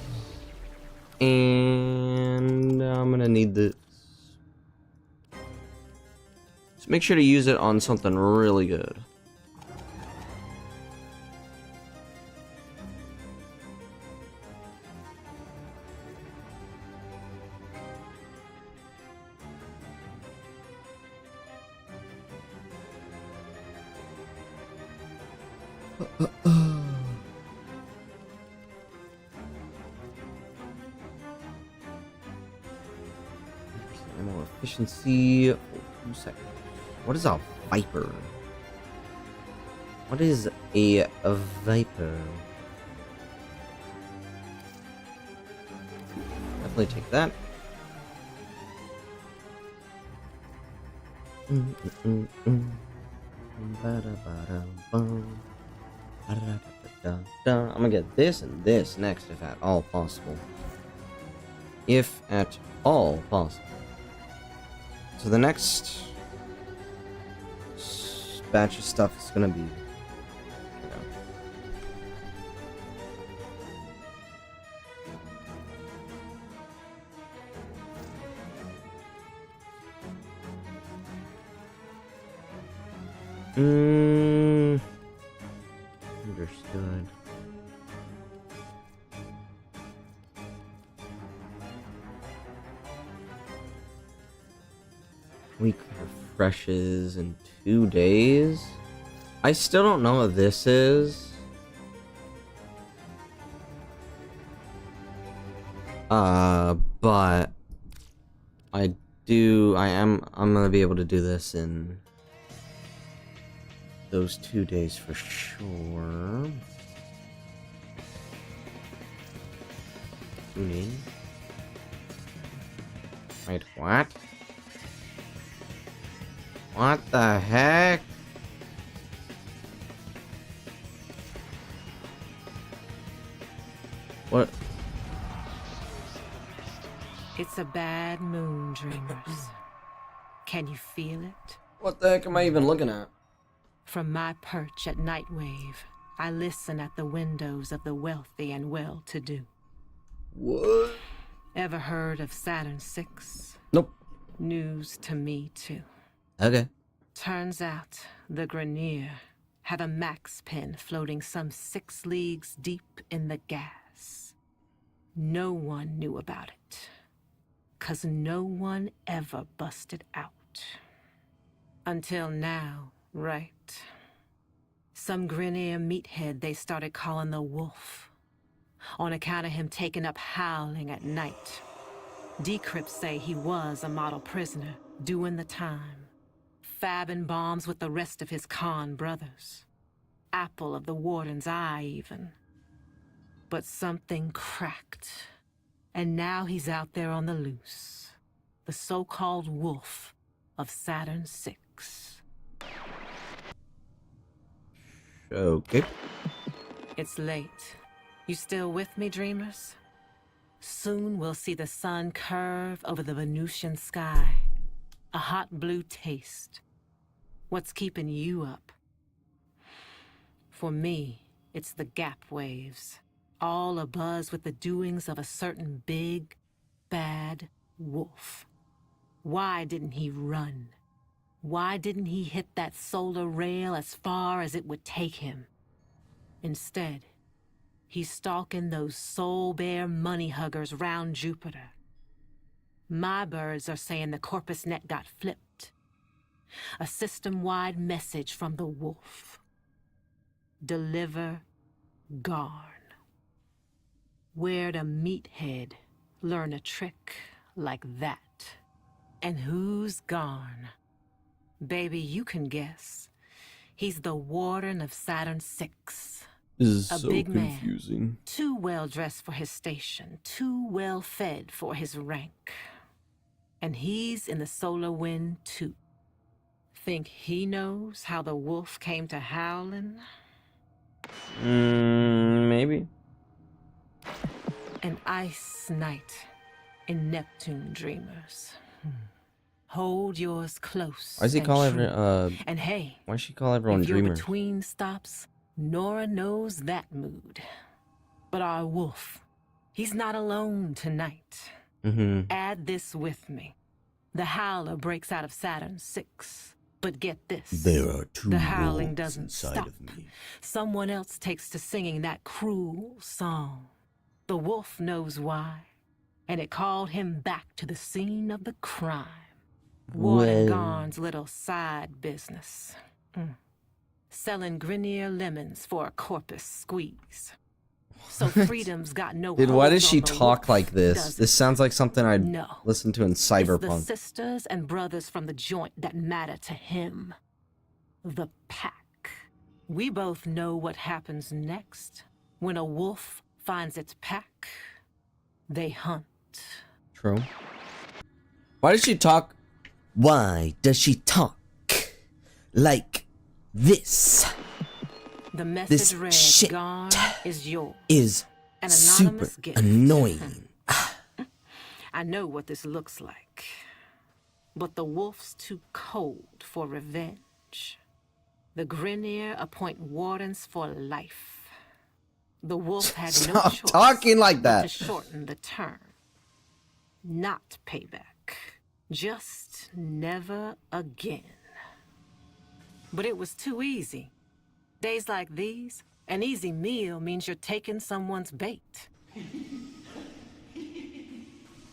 S1: And I'm gonna need this. So make sure to use it on something really good. Ammo efficiency. 2 seconds. What is a viper? What is a viper? Definitely take that. I'm gonna get this and this next, if at all possible. If at all possible. So the next batch of stuff is gonna be, understood. Week refreshes in 2 days. I still don't know what this is. But I'm gonna be able to do this in those 2 days for sure. Tune in. Wait, what? What the heck? What?
S15: It's a bad moon, dreamers. Can you feel it?
S1: What the heck am I even looking at?
S15: From my perch at Nightwave, I listen at the windows of the wealthy and well-to-do.
S1: What?
S15: Ever heard of Saturn VI?
S1: Nope.
S15: News to me, too.
S1: Okay.
S15: Turns out the Grenier have a max pin floating some 6 leagues deep in the gas. No one knew about it, 'cause no one ever busted out. Until now, right? Some Grenier meathead they started calling the Wolf, on account of him taking up howling at night. Decrypts say he was a model prisoner, doing the time, fabbing bombs with the rest of his con brothers. Apple of the warden's eye, even. But something cracked, and now he's out there on the loose. The so-called Wolf of Saturn VI.
S1: Okay.
S15: It's late. You still with me, dreamers? Soon we'll see the sun curve over the Venusian sky. A hot blue taste. What's keeping you up? For me, it's the gap waves. All abuzz with the doings of a certain big, bad wolf. Why didn't he run? Why didn't he hit that solar rail as far as it would take him? Instead, he's stalking those soul-bare money huggers round Jupiter. My birds are saying the Corpus Net got flipped. A system-wide message from the wolf. Deliver Garn. Where'd a meathead learn a trick like that? And who's Garn? Baby, you can guess. He's the warden of Saturn VI.
S1: This is
S15: A
S1: so
S15: big man,
S1: confusing.
S15: too well dressed for his station, too well fed for his rank. And he's in the solar wind too. Think he knows how the wolf came to howling?
S1: Maybe.
S15: An ice night in Neptune, dreamers. Hold yours close.
S1: Why does he
S15: and
S1: call
S15: true. And hey,
S1: why does she call everyone
S15: if you're
S1: dreamers?
S15: between stops, Nora knows that mood. But our wolf, he's not alone tonight. Add this with me. The howler breaks out of Saturn 6. But get this.
S9: There are two
S15: the howling
S9: wolves
S15: doesn't
S9: inside
S15: stop.
S9: of me.
S15: Someone else takes to singing that cruel song. The wolf knows why. And it called him back to the scene of the crime. Warden Garn's little side business. Selling Grenier lemons for a corpus squeeze. So freedom's got no
S1: Dude, why
S15: hold
S1: does she
S15: on the
S1: talk
S15: wolf,
S1: like this?
S15: does
S1: This
S15: it?
S1: sounds like something I'd
S15: No.
S1: listen to in
S15: It's the
S1: Cyberpunk.
S15: sisters and brothers from the joint that matter to him. The pack. We both know what happens next. When a wolf finds its pack, they hunt.
S1: True. Why does she talk?
S9: Why does she talk like this?
S15: The message
S9: This
S15: read,
S9: shit
S15: Garn is yours.
S9: Is
S15: An
S9: super
S15: anonymous gift.
S9: annoying.
S15: I know what this looks like. But the wolf's too cold for revenge. The Grenier appoint wardens for life. The wolf had no
S1: Stop
S15: choice
S1: talking like
S15: but
S1: that.
S15: to shorten the term. Not payback. Just never again. But it was too easy. Days like these, an easy meal means you're taking someone's bait.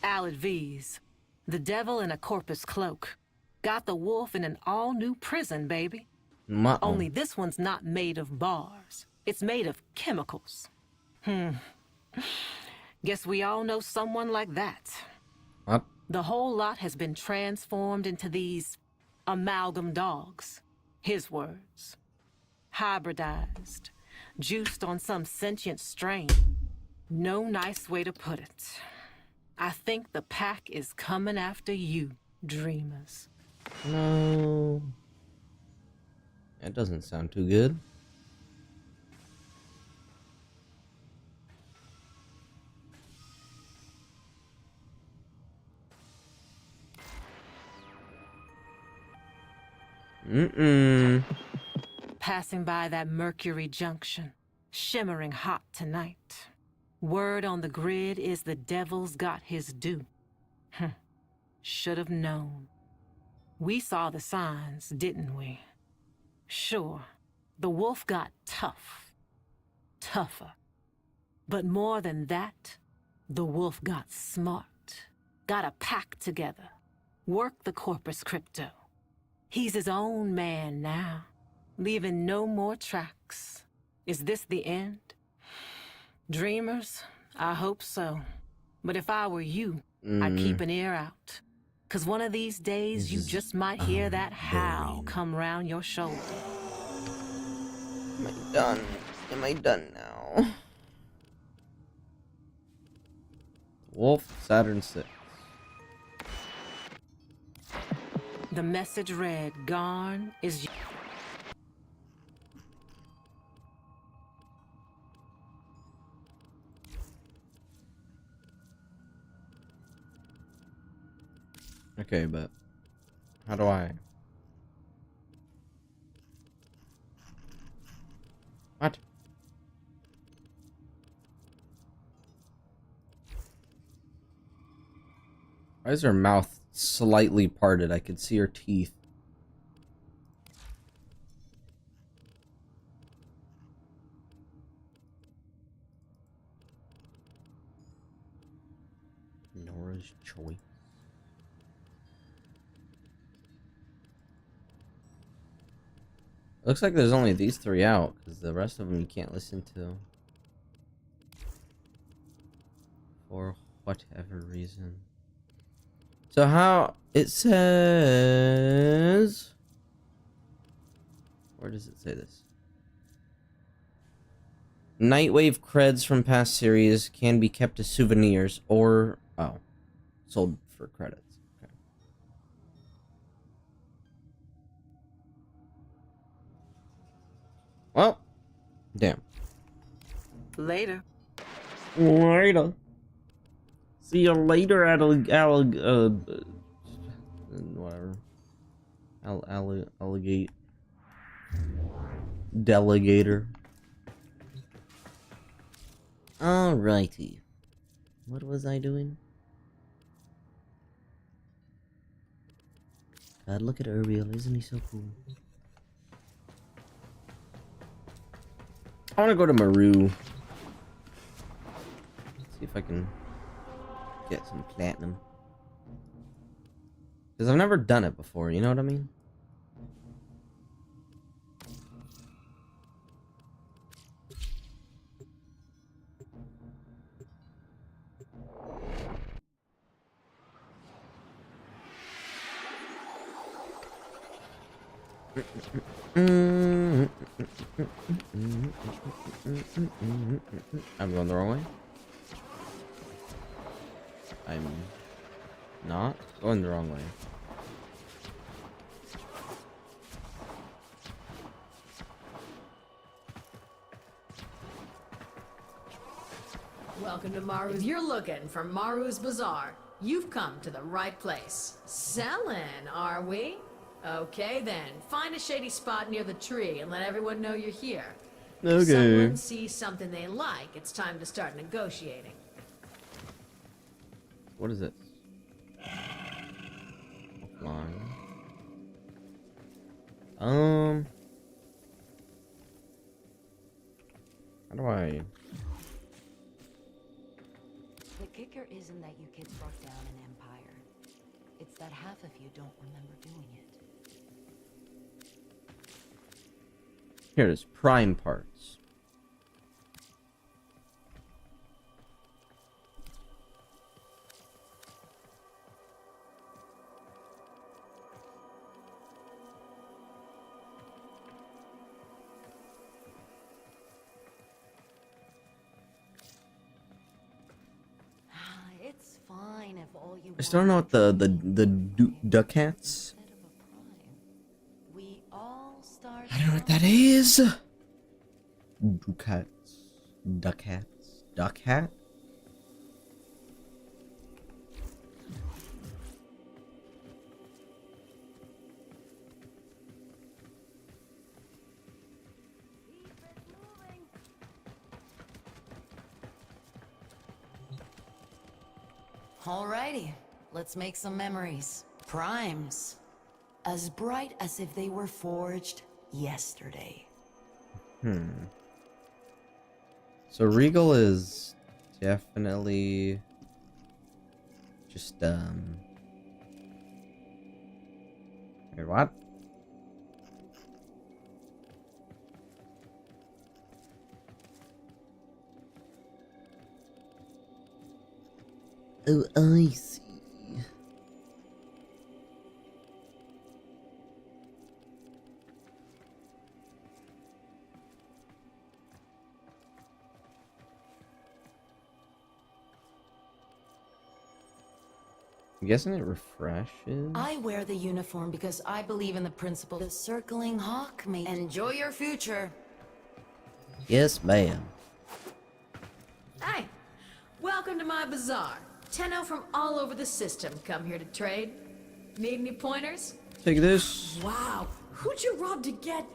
S15: Alad V's, the devil in a corpus cloak, got the wolf in an all-new prison, baby. Only this one's not made of bars. It's made of chemicals. Guess we all know someone like that.
S1: What?
S15: The whole lot has been transformed into these amalgam dogs. His words. Hybridized. Juiced on some sentient strain. No nice way to put it. I think the pack is coming after you, dreamers.
S1: No. That doesn't sound too good.
S15: Passing by that Mercury Junction, shimmering hot tonight. Word on the grid is the devil's got his due. Should have known. We saw the signs, didn't we? Sure, the wolf got tough. Tougher. But more than that, the wolf got smart. Got a pack together. Worked the corpus crypto. He's his own man now, leaving no more tracks. Is this the end? Dreamers, I hope so. But if I were you, I'd keep an ear out. 'Cause one of these days you just might hear that howl come round your shoulder.
S1: Am I done? Am I done now? Wolf, Saturn 6.
S15: The message read, Garn is...
S1: Okay, but how do I? What? Why is her mouth slightly parted? I could see her teeth. Nora's choice. Looks like there's only these three out, because the rest of them you can't listen to. For whatever reason. So how it says... Where does it say this? Nightwave creds from past series can be kept as souvenirs or sold for credits. Okay. Well, damn.
S15: Later.
S1: Later. See you later, whatever. Alligate. Delegator. Alrighty. What was I doing? God, look at Uriel. Isn't he so cool? I want to go to Maru. See if I can get some platinum. Because I've never done it before, you know what I mean? I'm going the wrong way. I'm not going the wrong way.
S16: Welcome to Maru's. If you're looking for Maru's Bazaar, you've come to the right place. Selling, are we? Okay then, find a shady spot near the tree and let everyone know you're here.
S1: Okay.
S16: If someone sees something they like, it's time to start negotiating.
S1: What is it? Offline. How do I?
S17: The kicker isn't that you kids broke down an empire. It's that half of you don't remember doing it.
S1: Here it is. Prime parts.
S17: It's fine if all you
S1: I still don't know what the ducats.
S17: We all start.
S1: I don't know what that is. Ducats. Duck hat.
S17: Alrighty, let's make some memories. Primes. As bright as if they were forged yesterday.
S1: So Regal is definitely just Wait, what? Oh, I see. I'm guessing it refreshes.
S17: I wear the uniform because I believe in the principle the circling hawk may enjoy your future.
S1: Yes, ma'am.
S16: Hey, welcome to my bazaar. Tenno from all over the system come here to trade. Need any pointers?
S1: Take this.
S16: Wow, who'd you rob to get...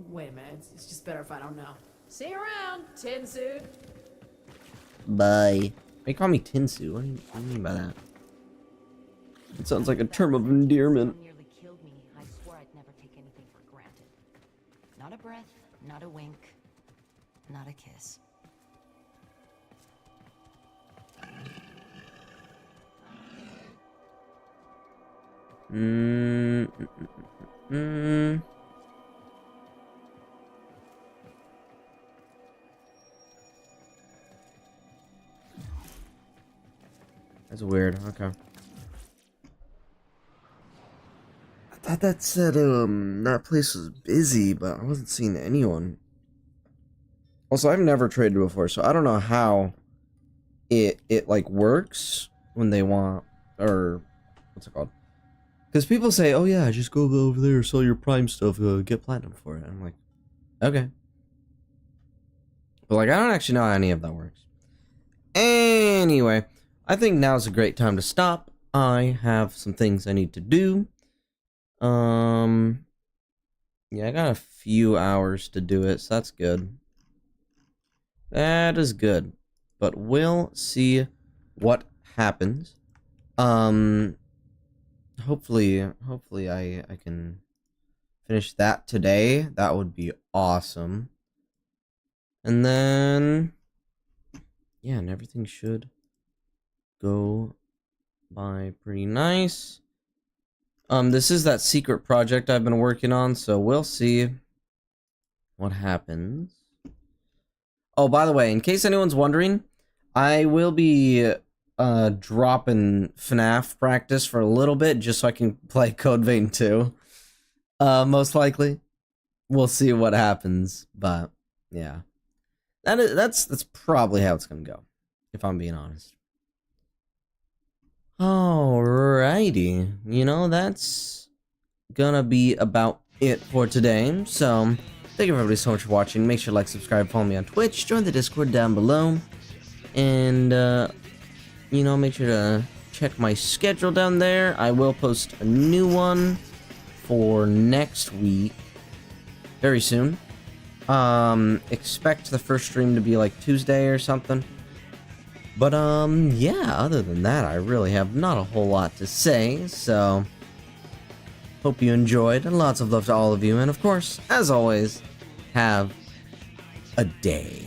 S16: wait a minute, it's just better if I don't know. See you around, tin suit.
S1: Bye. They call me Tinsu. What do you mean by that? It sounds like a term of endearment.
S17: Nearly killed me. I swore I'd never take anything for granted. Not a breath, not a wink, not a kiss.
S1: That's weird. Okay. I thought that said that place was busy, but I wasn't seeing anyone. Also, I've never traded before, so I don't know how it like works when they want, or what's it called? Because people say, oh yeah, just go over there, sell your Prime stuff, get platinum for it. I'm like, okay. But like, I don't actually know how any of that works. Anyway, I think now's a great time to stop. I have some things I need to do. Yeah, I got a few hours to do it, so that's good. That is good. But we'll see what happens. Hopefully I can finish that today. That would be awesome. And then, yeah, and everything should go by pretty nice. This is that secret project I've been working on, so we'll see what happens. Oh, by the way, in case anyone's wondering, I will be dropping Fnaf practice for a little bit just so I can play Code Vein 2. Most likely. We'll see what happens, but yeah. That's probably how it's gonna go, if I'm being honest. Alrighty, you know, that's gonna be about it for today. So, thank you everybody so much for watching. Make sure to like, subscribe, follow me on Twitch, join the Discord down below, and you know, make sure to check my schedule down there. I will post a new one for next week very soon. Expect the first stream to be like Tuesday or something. But, yeah, other than that, I really have not a whole lot to say, so hope you enjoyed, and lots of love to all of you, and of course, as always, have a day.